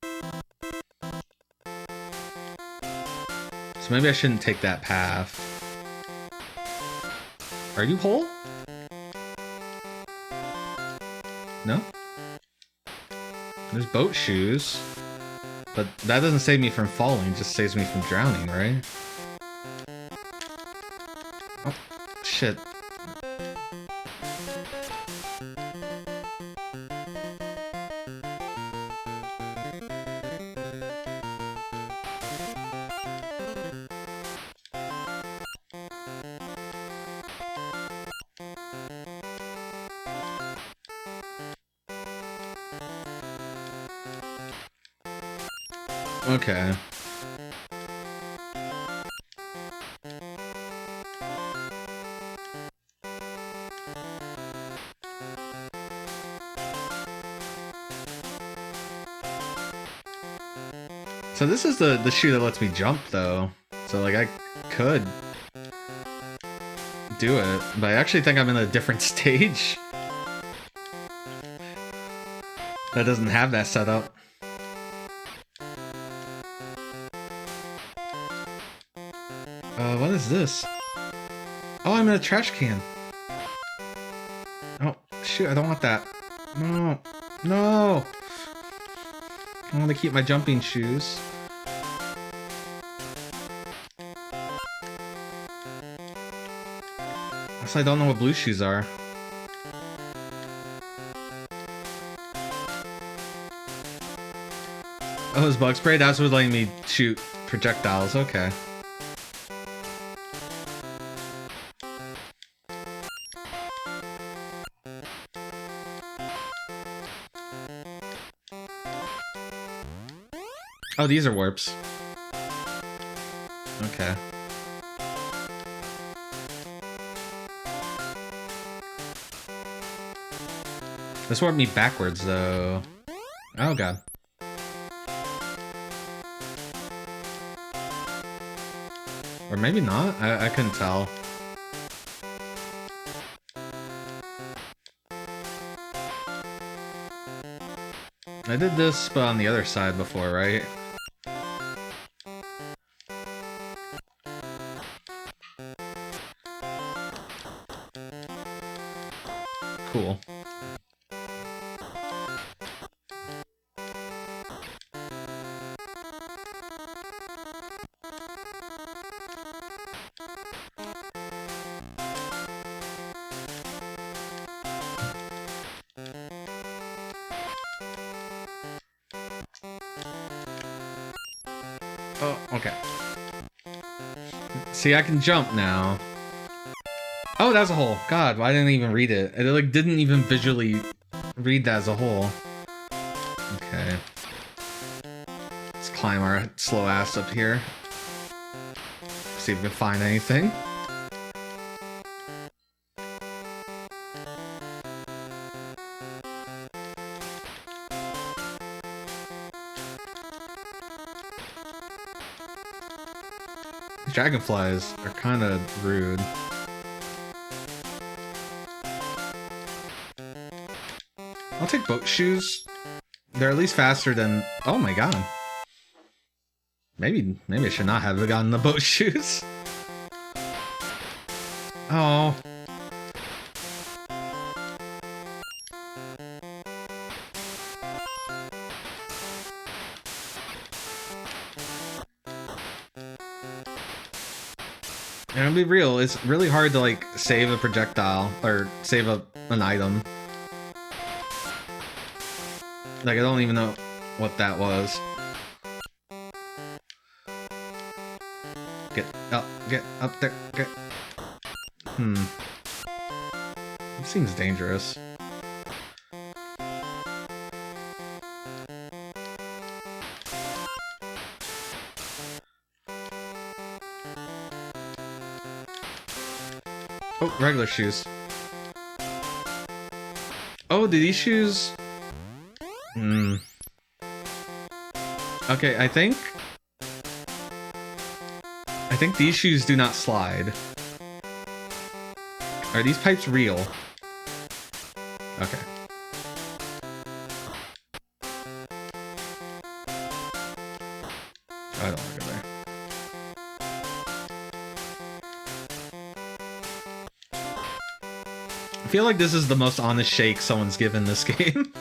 Speaker 1: So maybe I shouldn't take that path. Are you whole? No? There's boat shoes. But that doesn't save me from falling, it just saves me from drowning, right? Oh, shit. Okay. So this is the shoe that lets me jump, though. So, like, I could do it, but I actually think I'm in a different stage that doesn't have that set up. What is this? Oh, I'm in a trash can. Oh, shoot, I don't want that. No. No! I want to keep my jumping shoes. Also, I don't know what blue shoes are. Oh, it's bug spray? That's what's letting me shoot projectiles. Okay. Oh, these are warps. Okay. This warped me backwards, though. Oh, God. Or maybe not? I couldn't tell. I did this, but on the other side before, right? Cool. Oh, okay. See, I can jump now. Oh, that's a hole. God, why didn't I even read it? It like didn't even visually read that as a hole. Okay. Let's climb our slow ass up here. See if we can find anything. Dragonflies are kind of rude. I'll take boat shoes. They're at least faster than... Oh my god. Maybe I should not have gotten the boat shoes. Oh. And to be real, it's really hard to like save a projectile or save an item. Like I don't even know what that was. Get up there, get. It seems dangerous. Oh, regular shoes. Oh, do these shoes... Okay, I think these shoes do not slide. Are these pipes real? Okay. I don't want to go there. I feel like this is the most honest shake someone's given this game.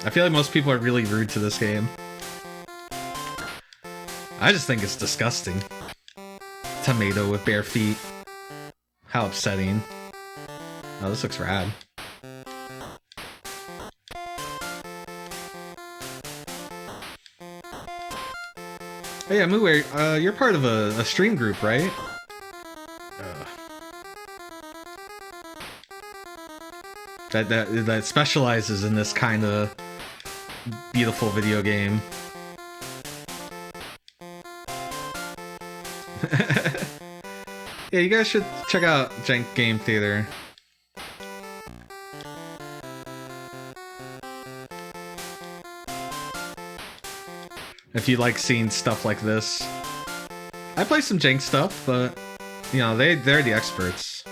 Speaker 1: I feel like most people are really rude to this game. I just think it's disgusting. Tomato with bare feet. How upsetting. Oh, this looks rad. Oh yeah, Mooer, you're part of a stream group, right? That specializes in this kind of beautiful video game. Yeah, you guys should check out Jank Game Theater. If you like seeing stuff like this. I play some jank stuff, but you know, they're the experts.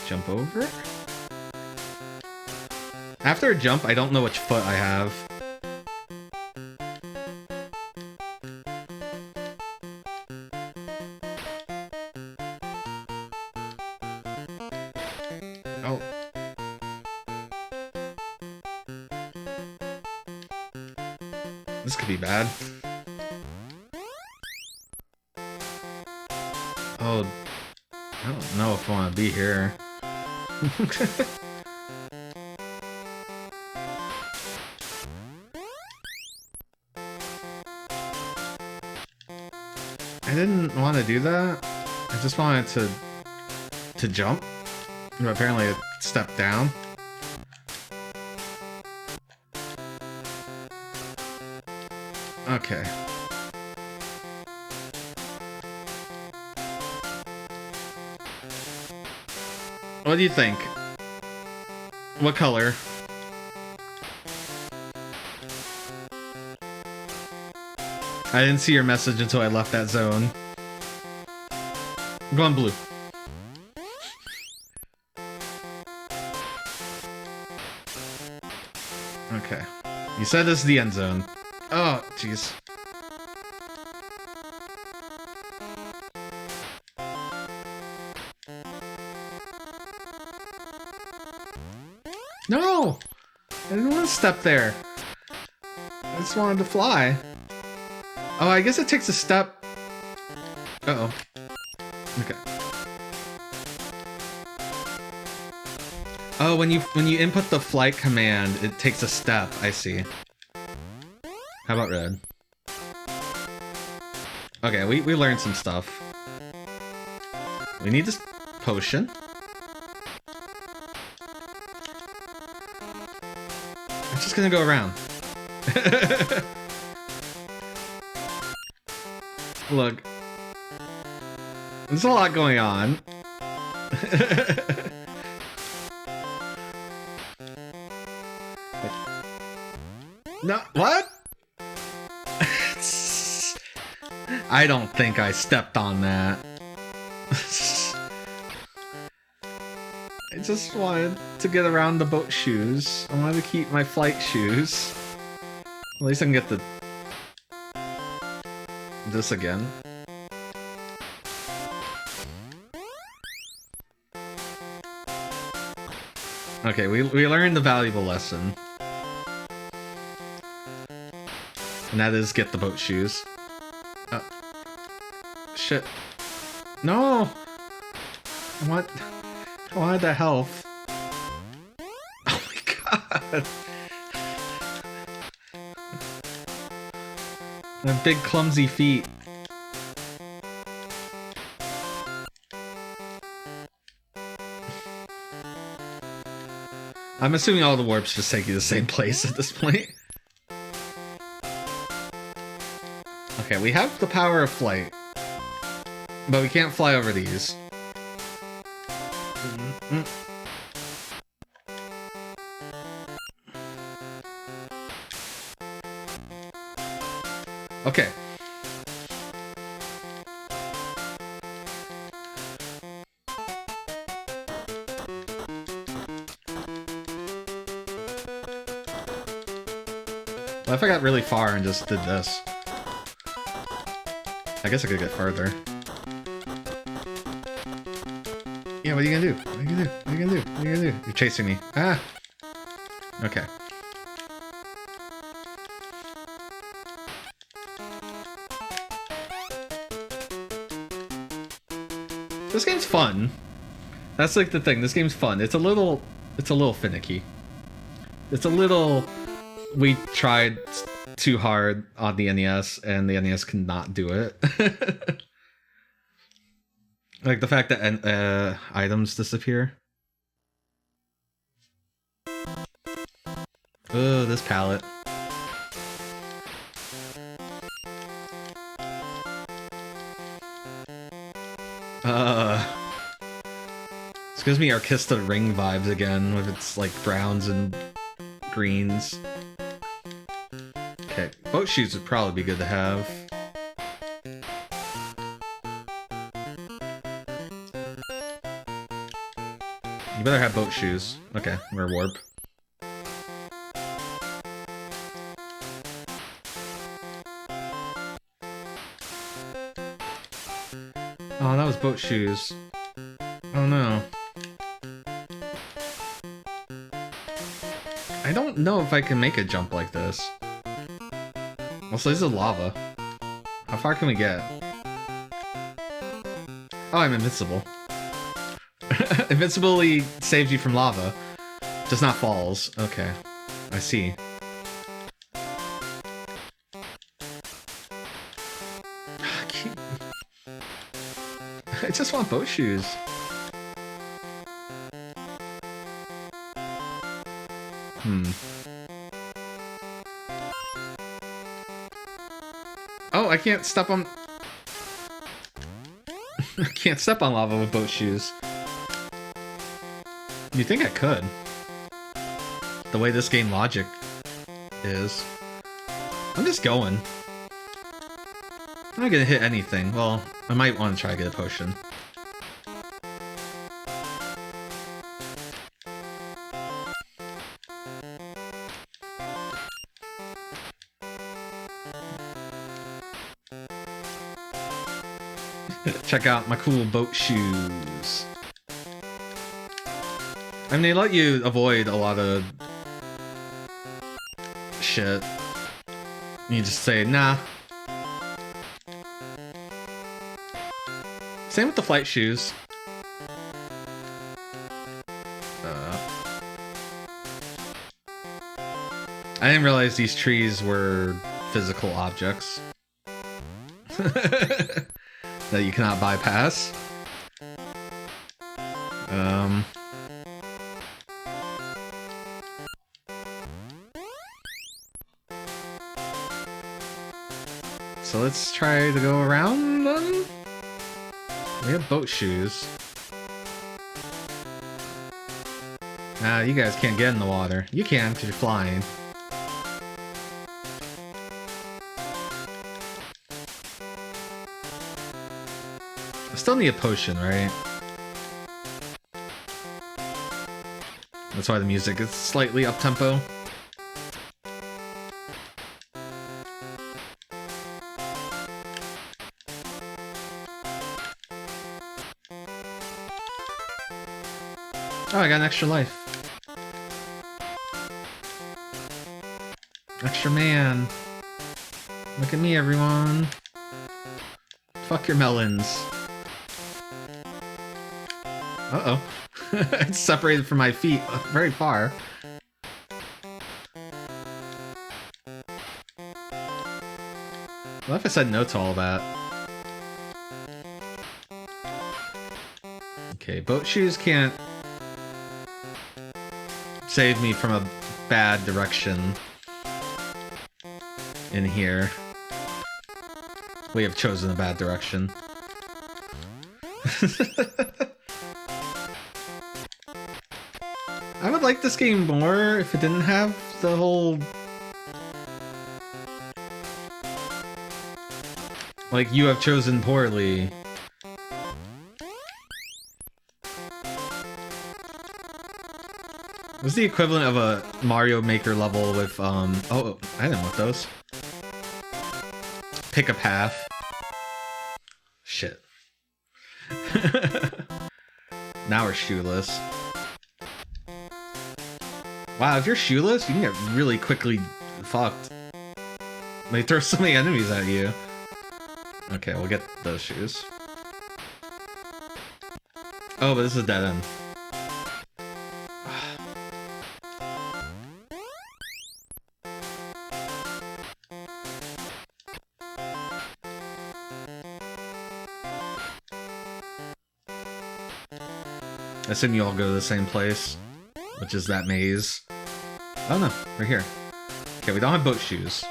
Speaker 1: Jump over? After a jump, I don't know which foot I have. Oh. This could be bad. Oh. I don't know if I want to be here. I didn't want to do that. I just wanted to jump, but apparently it stepped down. Okay. What do you think? What color? I didn't see your message until I left that zone. Go on blue. Okay. You said this is the end zone. Oh, jeez. No! I didn't want to step there. I just wanted to fly. Oh, I guess it takes a step. Uh-oh. Okay. Oh, when you input the flight command, it takes a step. I see. How about red? Okay, we learned some stuff. We need this potion. I'm just gonna go around. Look. There's a lot going on. No, what? I don't think I stepped on that. I just wanted to get around the boat shoes. I wanted to keep my flight shoes. At least I can get this again. Okay, we learned the valuable lesson. And that is get the boat shoes. Shit. No! I wanted the health. Oh my god! My big clumsy feet. I'm assuming all the warps just take you to the same place at this point. Okay, we have the power of flight. But we can't fly over these. Okay. What if I got really far and just did this? I guess I could get further. Yeah, what are you gonna do? What are you gonna do? What are you gonna do? What are you gonna do? You're chasing me. Ah! Okay. This game's fun. That's like the thing. This game's fun. It's a little finicky. It's a little... We tried too hard on the NES, and the NES cannot do it. Like the fact that items disappear. Oh, this palette. This gives me Orchestra Ring vibes again, with its like browns and greens. Okay, boat shoes would probably be good to have. You better have boat shoes. Okay, we're warp. Oh, that was boat shoes. Oh no. I don't know if I can make a jump like this. Also, this is lava. How far can we get? Oh, I'm invincible. Invincibility saves you from lava. Just not falls. Okay. I see. I just want boat shoes. Oh, I can't step on... I can't step on lava with boat shoes. You think I could? The way this game logic is. I'm just going. I'm not gonna hit anything. Well, I might want to try to get a potion. Check out my cool boat shoes. I mean, they let you avoid a lot of shit. You just say, nah. Same with the flight shoes. I didn't realize these trees were physical objects. That you cannot bypass. So let's try to go around them. We have boat shoes. Ah, you guys can't get in the water. You can because you're flying. I still need a potion, right? That's why the music is slightly up-tempo. Oh, I got an extra life. Extra man. Look at me, everyone. Fuck your melons. Uh-oh. It's separated from my feet very far. What if I said no to all that? Okay, boat shoes can't save me from a bad direction in here. We have chosen a bad direction. I would like this game more if it didn't have the whole... like, you have chosen poorly. It was the equivalent of a Mario Maker level with, oh, I didn't want those. Pick a path. Shit. Now we're shoeless. Wow, if you're shoeless, you can get really quickly fucked. They throw so many enemies at you. Okay, we'll get those shoes. Oh, but this is a dead end. I assume you all go to the same place, which is that maze. Oh no, we're here. Okay, we don't have boat shoes.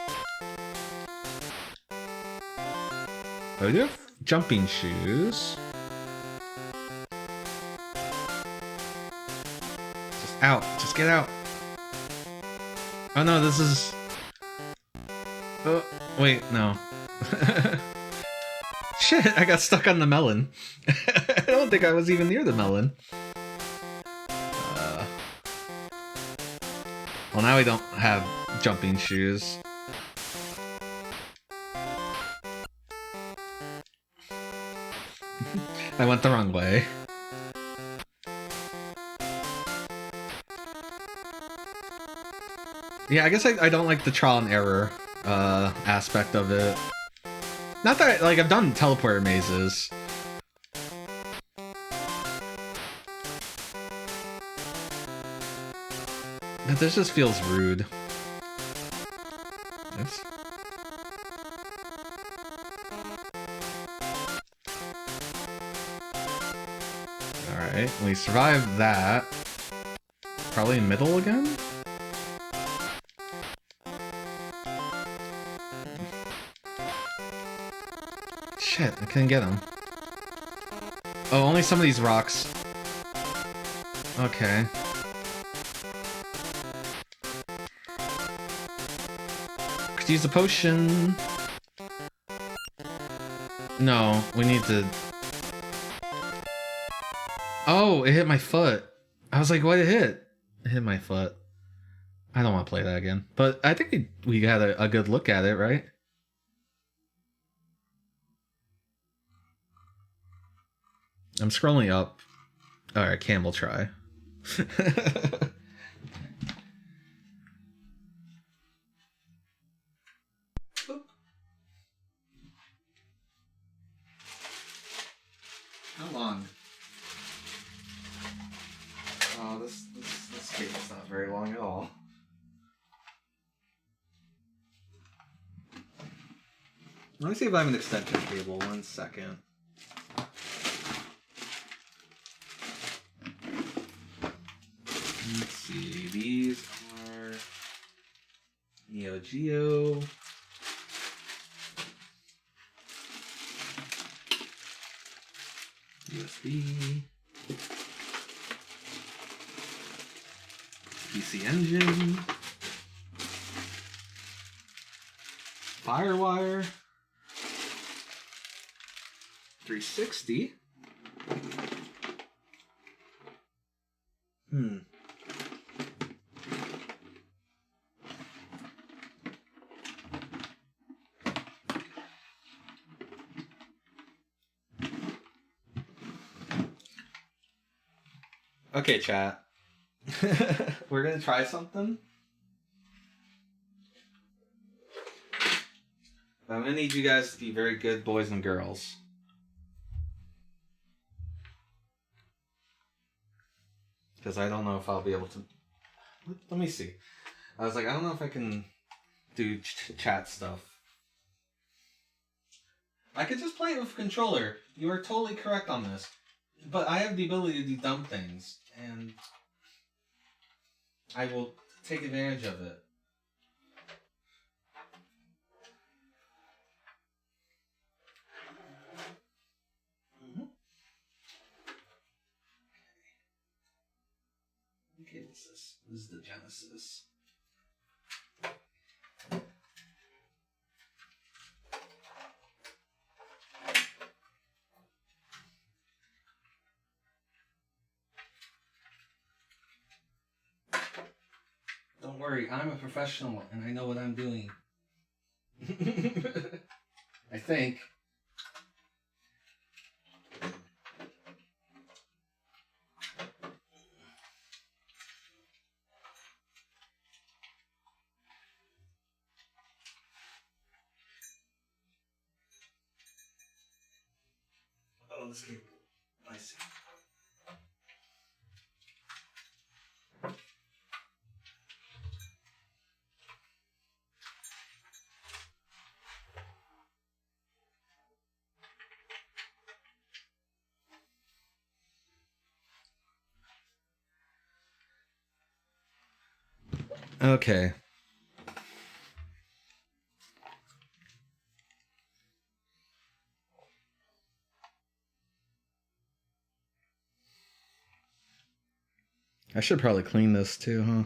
Speaker 1: But we do have jumping shoes. Just out, just get out. Oh no, this is... oh, wait, no. Shit, I got stuck on the melon. I don't think I was even near the melon. Well, now we don't have jumping shoes. I went the wrong way. Yeah, I guess I don't like the trial and error aspect of it. Not that, like, I've done teleporter mazes. But this just feels rude. Oops. Alright, we survived that. Probably middle again? Shit, I couldn't get him. Oh, only some of these rocks. Okay. Could use a potion. No, we need to... Oh, it hit my foot. I was like, what it hit? It hit my foot. I don't want to play that again. But I think we had a good look at it, right? I'm scrolling up. Alright, Cameltry. How long? Oh, this cable's not very long at all. Let me see if I have an extension cable. 1 second. Let's see. These are Neo Geo. USB. PC Engine. Firewire. 360. Okay, chat. We're gonna try something. I'm gonna need you guys to be very good boys and girls. Because I don't know if I'll be able to... Let me see. I was like, I don't know if I can do chat stuff. I could just play it with a controller. You are totally correct on this. But I have the ability to do dumb things. And I will take advantage of it. Okay, this is the Genesis. Don't worry, I'm a professional and I know what I'm doing. I think. Oh, this cable. I see. Okay. I should probably clean this too, huh?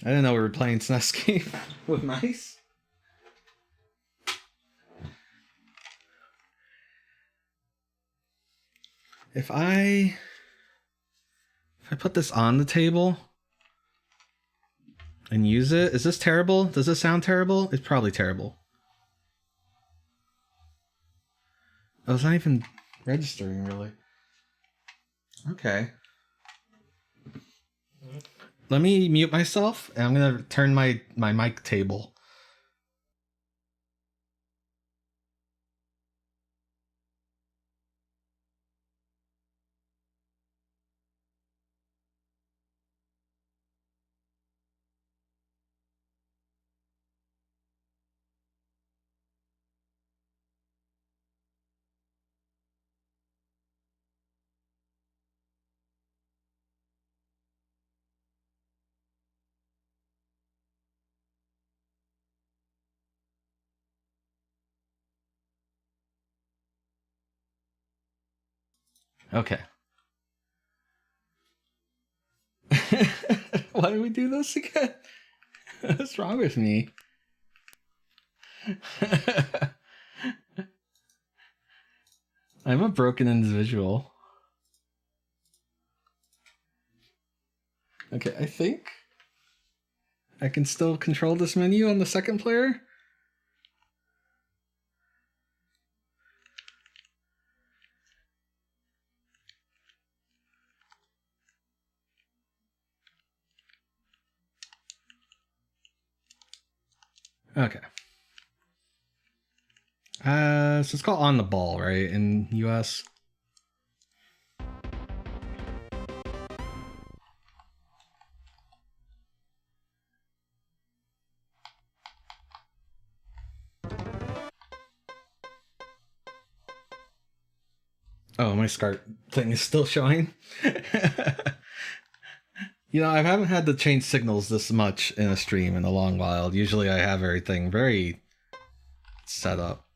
Speaker 1: I didn't know we were playing SNES game with mice. If I put this on the table and use it, is this terrible? Does this sound terrible? It's probably terrible. Oh, it's not even registering, really. Okay. Let me mute myself, and I'm gonna turn my mic table. Okay. Why do we do this again? What's wrong with me? I'm a broken individual. Okay, I think I can still control this menu on the second player. Okay. So it's called On the Ball, right? In US. Oh, my SCART thing is still showing. You know, I haven't had to change signals this much in a stream in a long while. Usually I have everything very set up.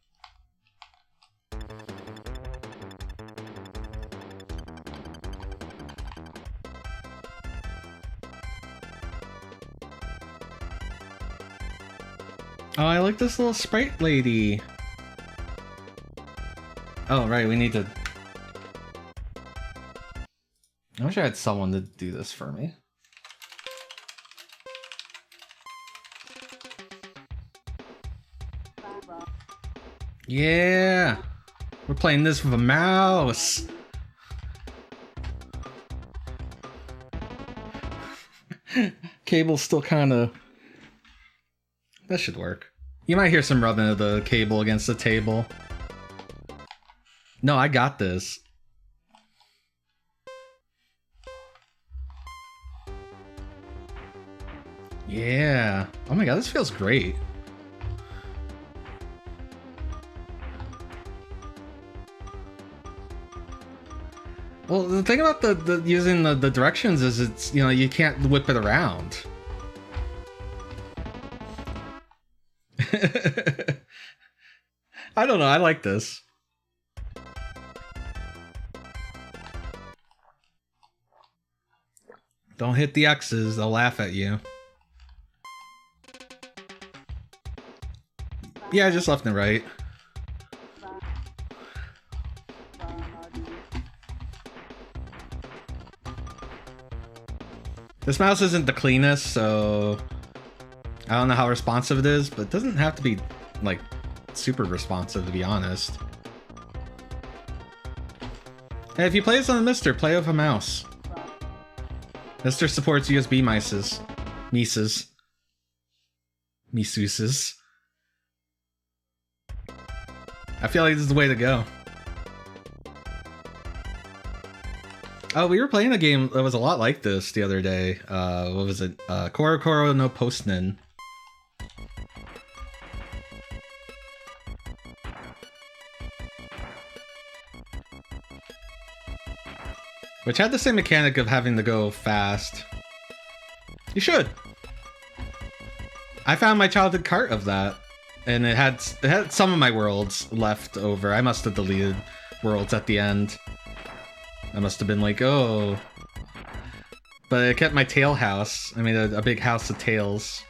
Speaker 1: Oh, I like this little sprite lady. Oh, right, we need to... I wish I had someone to do this for me. Yeah! We're playing this with a mouse! Cable's still kinda... That should work. You might hear some rubbing of the cable against the table. No, I got this. Yeah. Oh my god, this feels great. Well, the thing about the using the directions is it's, you know, you can't whip it around. I don't know, I like this. Don't hit the X's, they'll laugh at you. Yeah, just left and right. This mouse isn't the cleanest, so I don't know how responsive it is, but it doesn't have to be, like, super responsive, to be honest. Hey, if you play this on the Mister, play with a mouse. Mister supports USB mices. Mises. Misuses. I feel like this is the way to go. Oh, we were playing a game that was a lot like this the other day. What was it? Koro Koro no Postnin. Which had the same mechanic of having to go fast. You should. I found my childhood cart of that, and it had some of my worlds left over. I must have deleted worlds at the end. I must have been like, oh. But it kept my tail house. I made a big house of tails.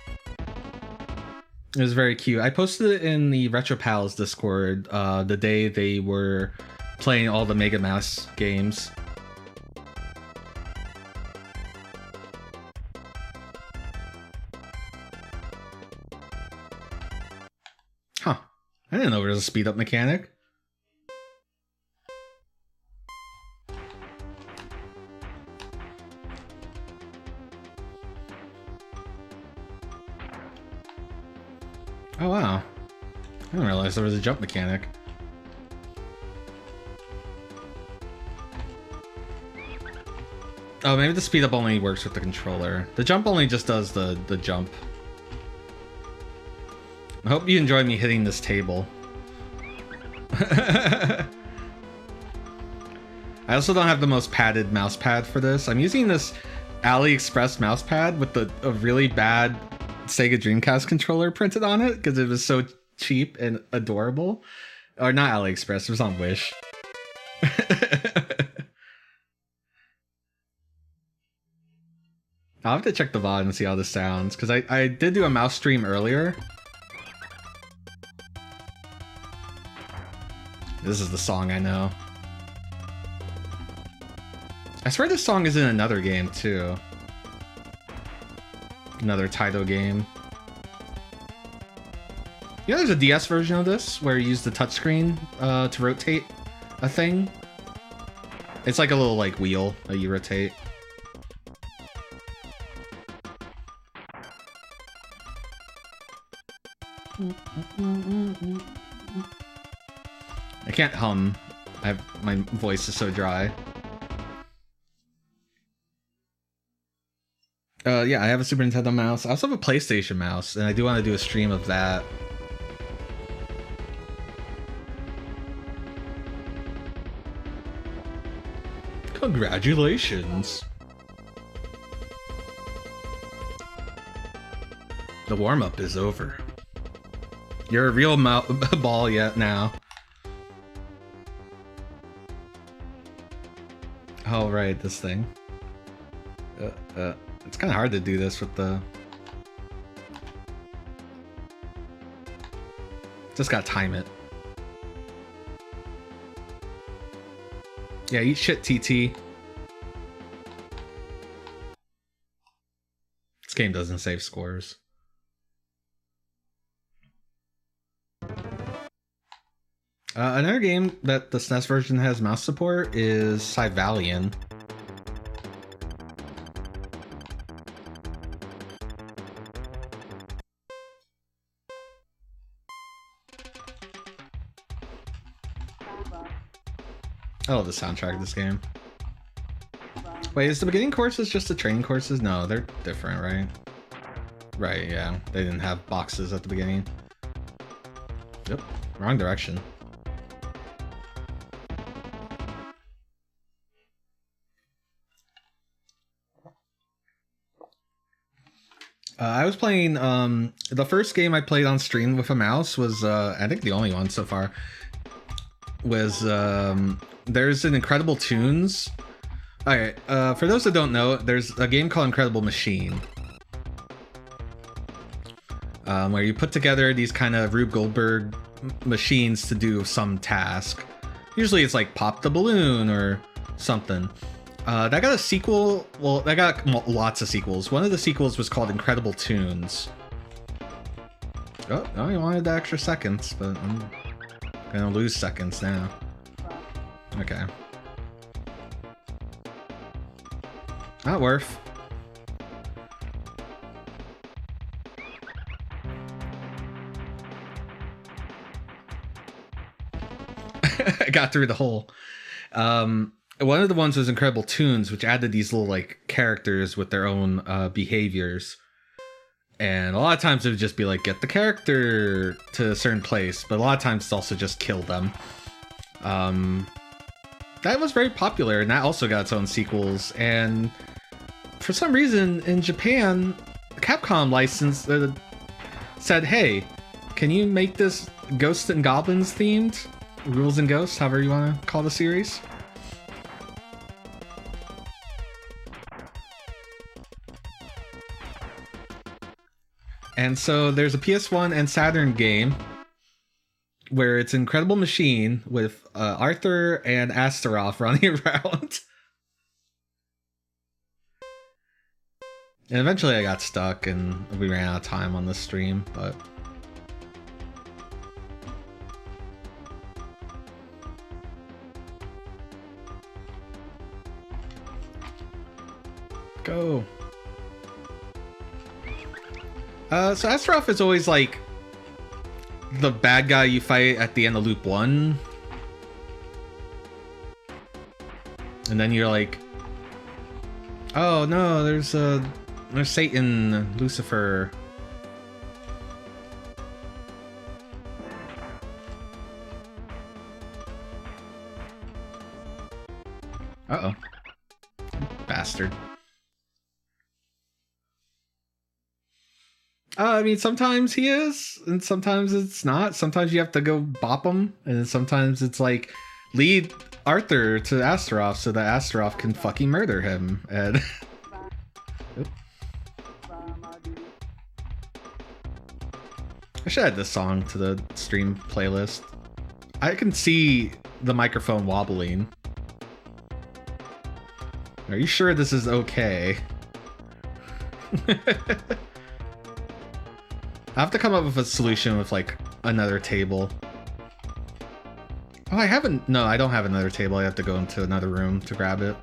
Speaker 1: It was very cute. I posted it in the Retro Pals Discord the day they were playing all the Mega Mouse games. Huh. I didn't know there was a speed up mechanic. Oh wow. I didn't realize there was a jump mechanic. Oh, maybe the speed up only works with the controller. The jump only just does the jump. I hope you enjoy me hitting this table. I also don't have the most padded mouse pad for this. I'm using this AliExpress mouse pad with a really bad Sega Dreamcast controller printed on it because it was so cheap and adorable. Or not AliExpress, it was on Wish. I'll have to check the VOD and see how this sounds, because I did do a mouse stream earlier. This is the song I know. I swear this song is in another game, too. Another Taito game. You know there's a DS version of this, where you use the touchscreen to rotate a thing? It's like a little, like, wheel that you rotate. I can't hum. My voice is so dry. Yeah, I have a Super Nintendo mouse. I also have a PlayStation mouse, and I do want to do a stream of that. Congratulations. The warm-up is over. You're a real ball yet now. Oh, right, this thing. It's kind of hard to do this with the... Just gotta time it. Yeah, eat shit, TT. This game doesn't save scores. Another game that the SNES version has mouse support is Cyvalian. I love the soundtrack of this game. Wait, is the beginning courses just the training courses? No, they're different, right? Right, yeah. They didn't have boxes at the beginning. Yep, wrong direction. I was playing, the first game I played on stream with a mouse was, I think the only one so far, was, there's an Incredible Tunes. Alright, for those that don't know, there's a game called Incredible Machine. Where you put together these kind of Rube Goldberg machines to do some task. Usually it's like pop the balloon or something. That got a sequel. Well, that got lots of sequels. One of the sequels was called Incredible Tunes. Oh, I only wanted the extra seconds, but I'm gonna lose seconds now. Okay. Not worth. I got through the hole. One of the ones was Incredible Tunes, which added these little like characters with their own behaviors. And a lot of times it would just be like, get the character to a certain place, but a lot of times it's also just kill them. That was very popular, and that also got its own sequels. And for some reason in Japan, Capcom license said, hey, can you make this Ghosts and Goblins themed? Rules and Ghosts, however you want to call the series. And so there's a PS1 and Saturn game where it's Incredible Machine with Arthur and Astaroth running around. And eventually I got stuck and we ran out of time on the stream, but... Go. So Astaroth is always like the bad guy you fight at the end of loop 1. And then you're like, oh no, there's Satan, Lucifer. Uh-oh. Bastard. I mean, sometimes he is, and sometimes it's not. Sometimes you have to go bop him, and sometimes it's like, lead Arthur to Astaroth so that Astaroth can fucking murder him. And I should add this song to the stream playlist. I can see the microphone wobbling. Are you sure this is okay? I have to come up with a solution with like another table. Oh, I haven't. No, I don't have another table. I have to go into another room to grab it.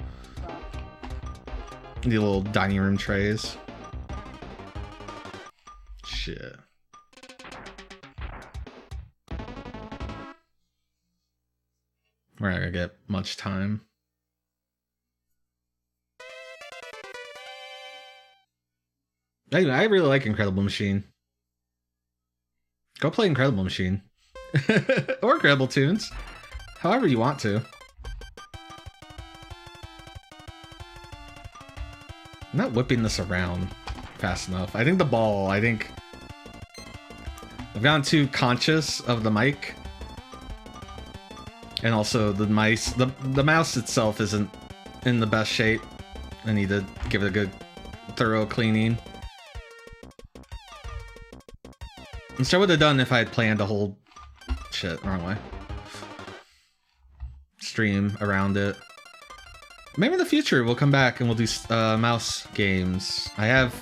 Speaker 1: The little dining room trays. Shit. We're not gonna get much time. Anyway, I really like Incredible Machine. Go play Incredible Machine. Or Incredible Tunes. However you want to. I'm not whipping this around fast enough. I think the ball, I've gotten too conscious of the mic. And also the mice, the mouse itself isn't in the best shape. I need to give it a good thorough cleaning. Which I would have done if I had planned a whole wrong way. Stream around it. Maybe in the future we'll come back and we'll do mouse games. I have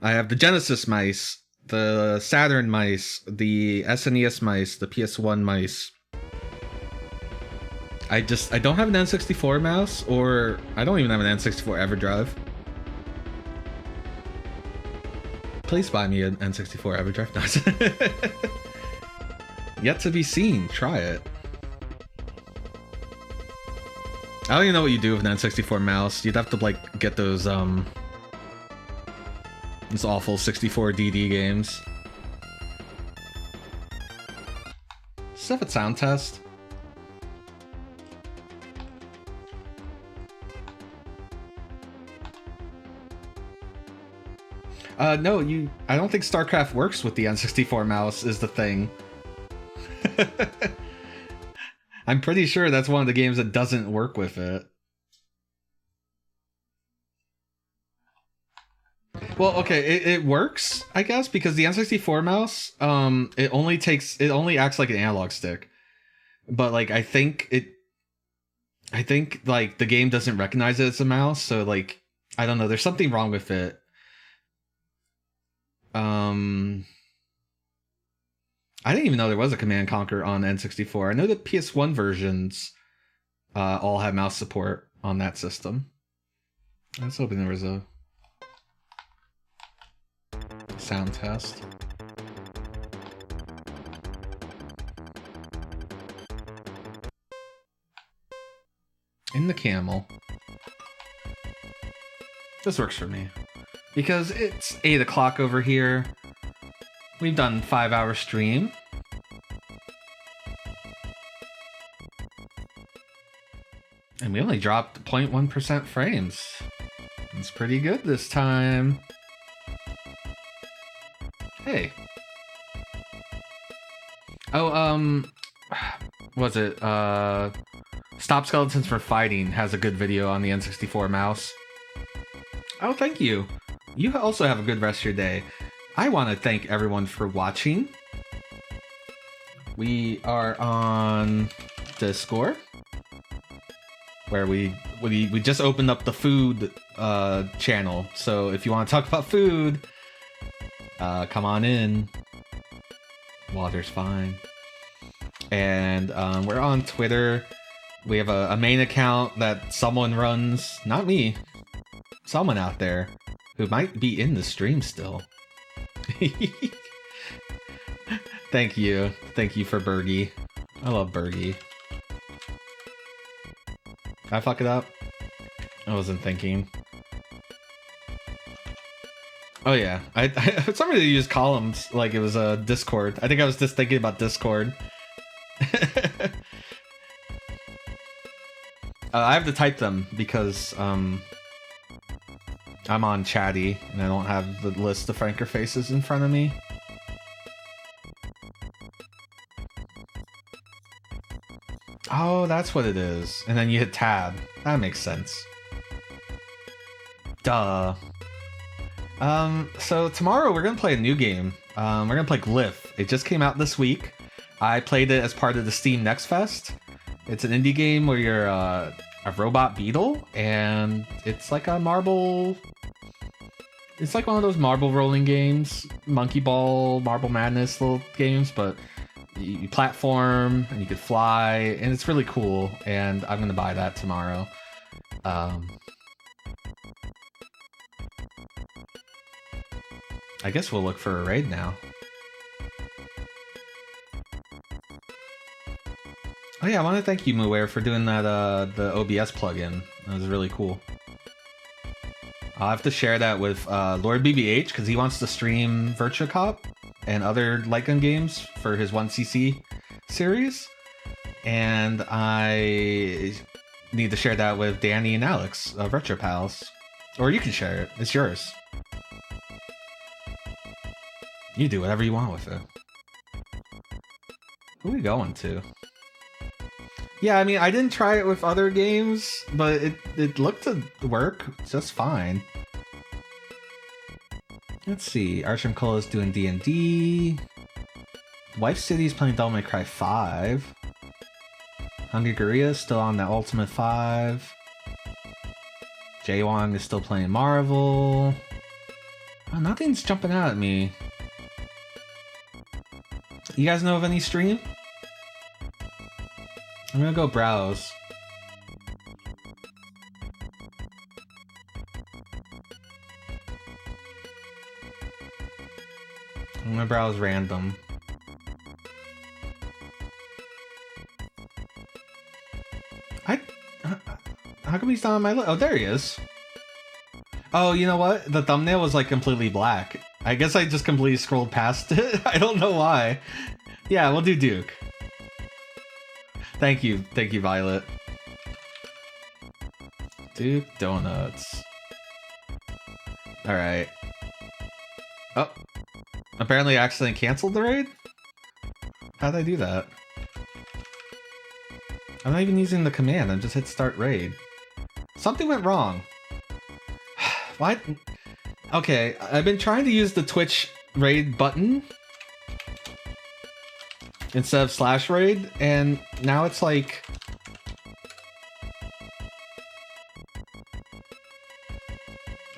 Speaker 1: the Genesis mice, the Saturn mice, the SNES mice, the PS1 mice. I don't have an N64 mouse, or I don't even have an N64 EverDrive. Please buy me an N64 EverDrive. Yet to be seen. Try it. I don't even know what you do with an N64 mouse. You'd have to like get those awful 64DD games. Stuff at sound test. No, I don't think StarCraft works with the N64 mouse is the thing. I'm pretty sure that's one of the games that doesn't work with it. Well, okay, it works, I guess, because the N64 mouse, it only acts like an analog stick. But like I think like the game doesn't recognize it as a mouse, so like I don't know, there's something wrong with it. I didn't even know there was a Command Conquer on N64. I know the PS1 versions all have mouse support on that system. I was hoping there was a sound test. In the camel. This works for me. Because it's 8 o'clock over here. We've done 5-hour stream. And we only dropped 0.1% frames. It's pretty good this time. Hey. Oh, was it, Stop Skeletons for Fighting has a good video on the N64 mouse. Oh, thank you. You also have a good rest of your day. I want to thank everyone for watching. We are on Discord, where we just opened up the food channel. So if you want to talk about food, come on in. Water's fine. And we're on Twitter. We have a main account that someone runs, not me, someone out there who might be in the stream still. Thank you for Bergie. I love Bergie. Did I fuck it up? I wasn't thinking. Oh yeah, I for some reason used columns like it was a Discord. I think I was just thinking about Discord. I have to type them because I'm on Chatty and I don't have the list of Franker faces in front of me. Oh, that's what it is. And then you hit tab. That makes sense. Duh. So tomorrow we're gonna play a new game. We're gonna play Glyph. It just came out this week. I played it as part of the Steam Next Fest. It's an indie game where you're a robot beetle, and it's like a marble... It's like one of those marble rolling games, Monkey Ball, Marble Madness little games, but you platform and you could fly, and it's really cool, and I'm gonna buy that tomorrow. I guess we'll look for a raid now. Oh yeah, I want to thank you, Muware, for doing that the OBS plugin. That was really cool. I'll have to share that with Lord BBH because he wants to stream Virtua Cop and other light gun games for his 1cc series. And I need to share that with Danny and Alex, Retro Pals. Or you can share it. It's yours. You do whatever you want with it. Who are we going to? Yeah, I mean, I didn't try it with other games, but it looked to work just fine. Let's see. Archon Cole is doing D&D. Wife City's playing Devil May Cry 5. Hungry Gorilla is still on the Ultimate 5. Jaywong is still playing Marvel. Oh, nothing's jumping out at me. You guys know of any stream? I'm gonna go browse. I'm gonna browse random. How come he's not on my list? Oh, there he is. Oh, you know what? The thumbnail was like completely black. I guess I just completely scrolled past it. I don't know why. Yeah, we'll do Duke. Thank you, Violet. Duke Donuts. Alright. Oh. Apparently I accidentally canceled the raid? How'd I do that? I'm not even using the command, I just hit start raid. Something went wrong. What? Okay, I've been trying to use the Twitch raid button instead of /raid, and now it's like...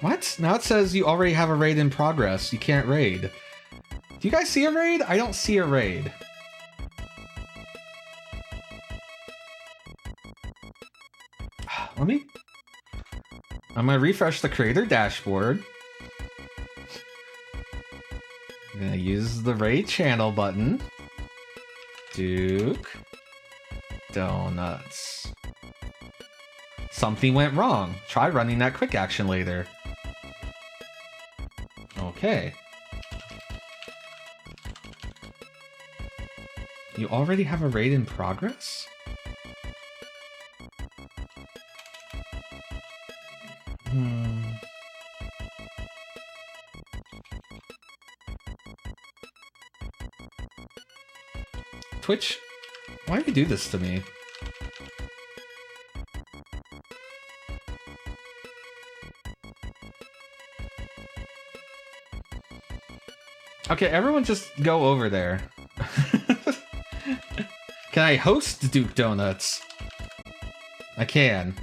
Speaker 1: What? Now it says you already have a raid in progress. You can't raid. Do you guys see a raid? I don't see a raid. Let me... I'm gonna refresh the creator dashboard. I'm gonna use the raid channel button. Duke Donuts. Something went wrong. Try running that quick action later. Okay. You already have a raid in progress? Twitch, why do you do this to me? Okay, everyone just go over there. Can I host Duke Donuts? I can.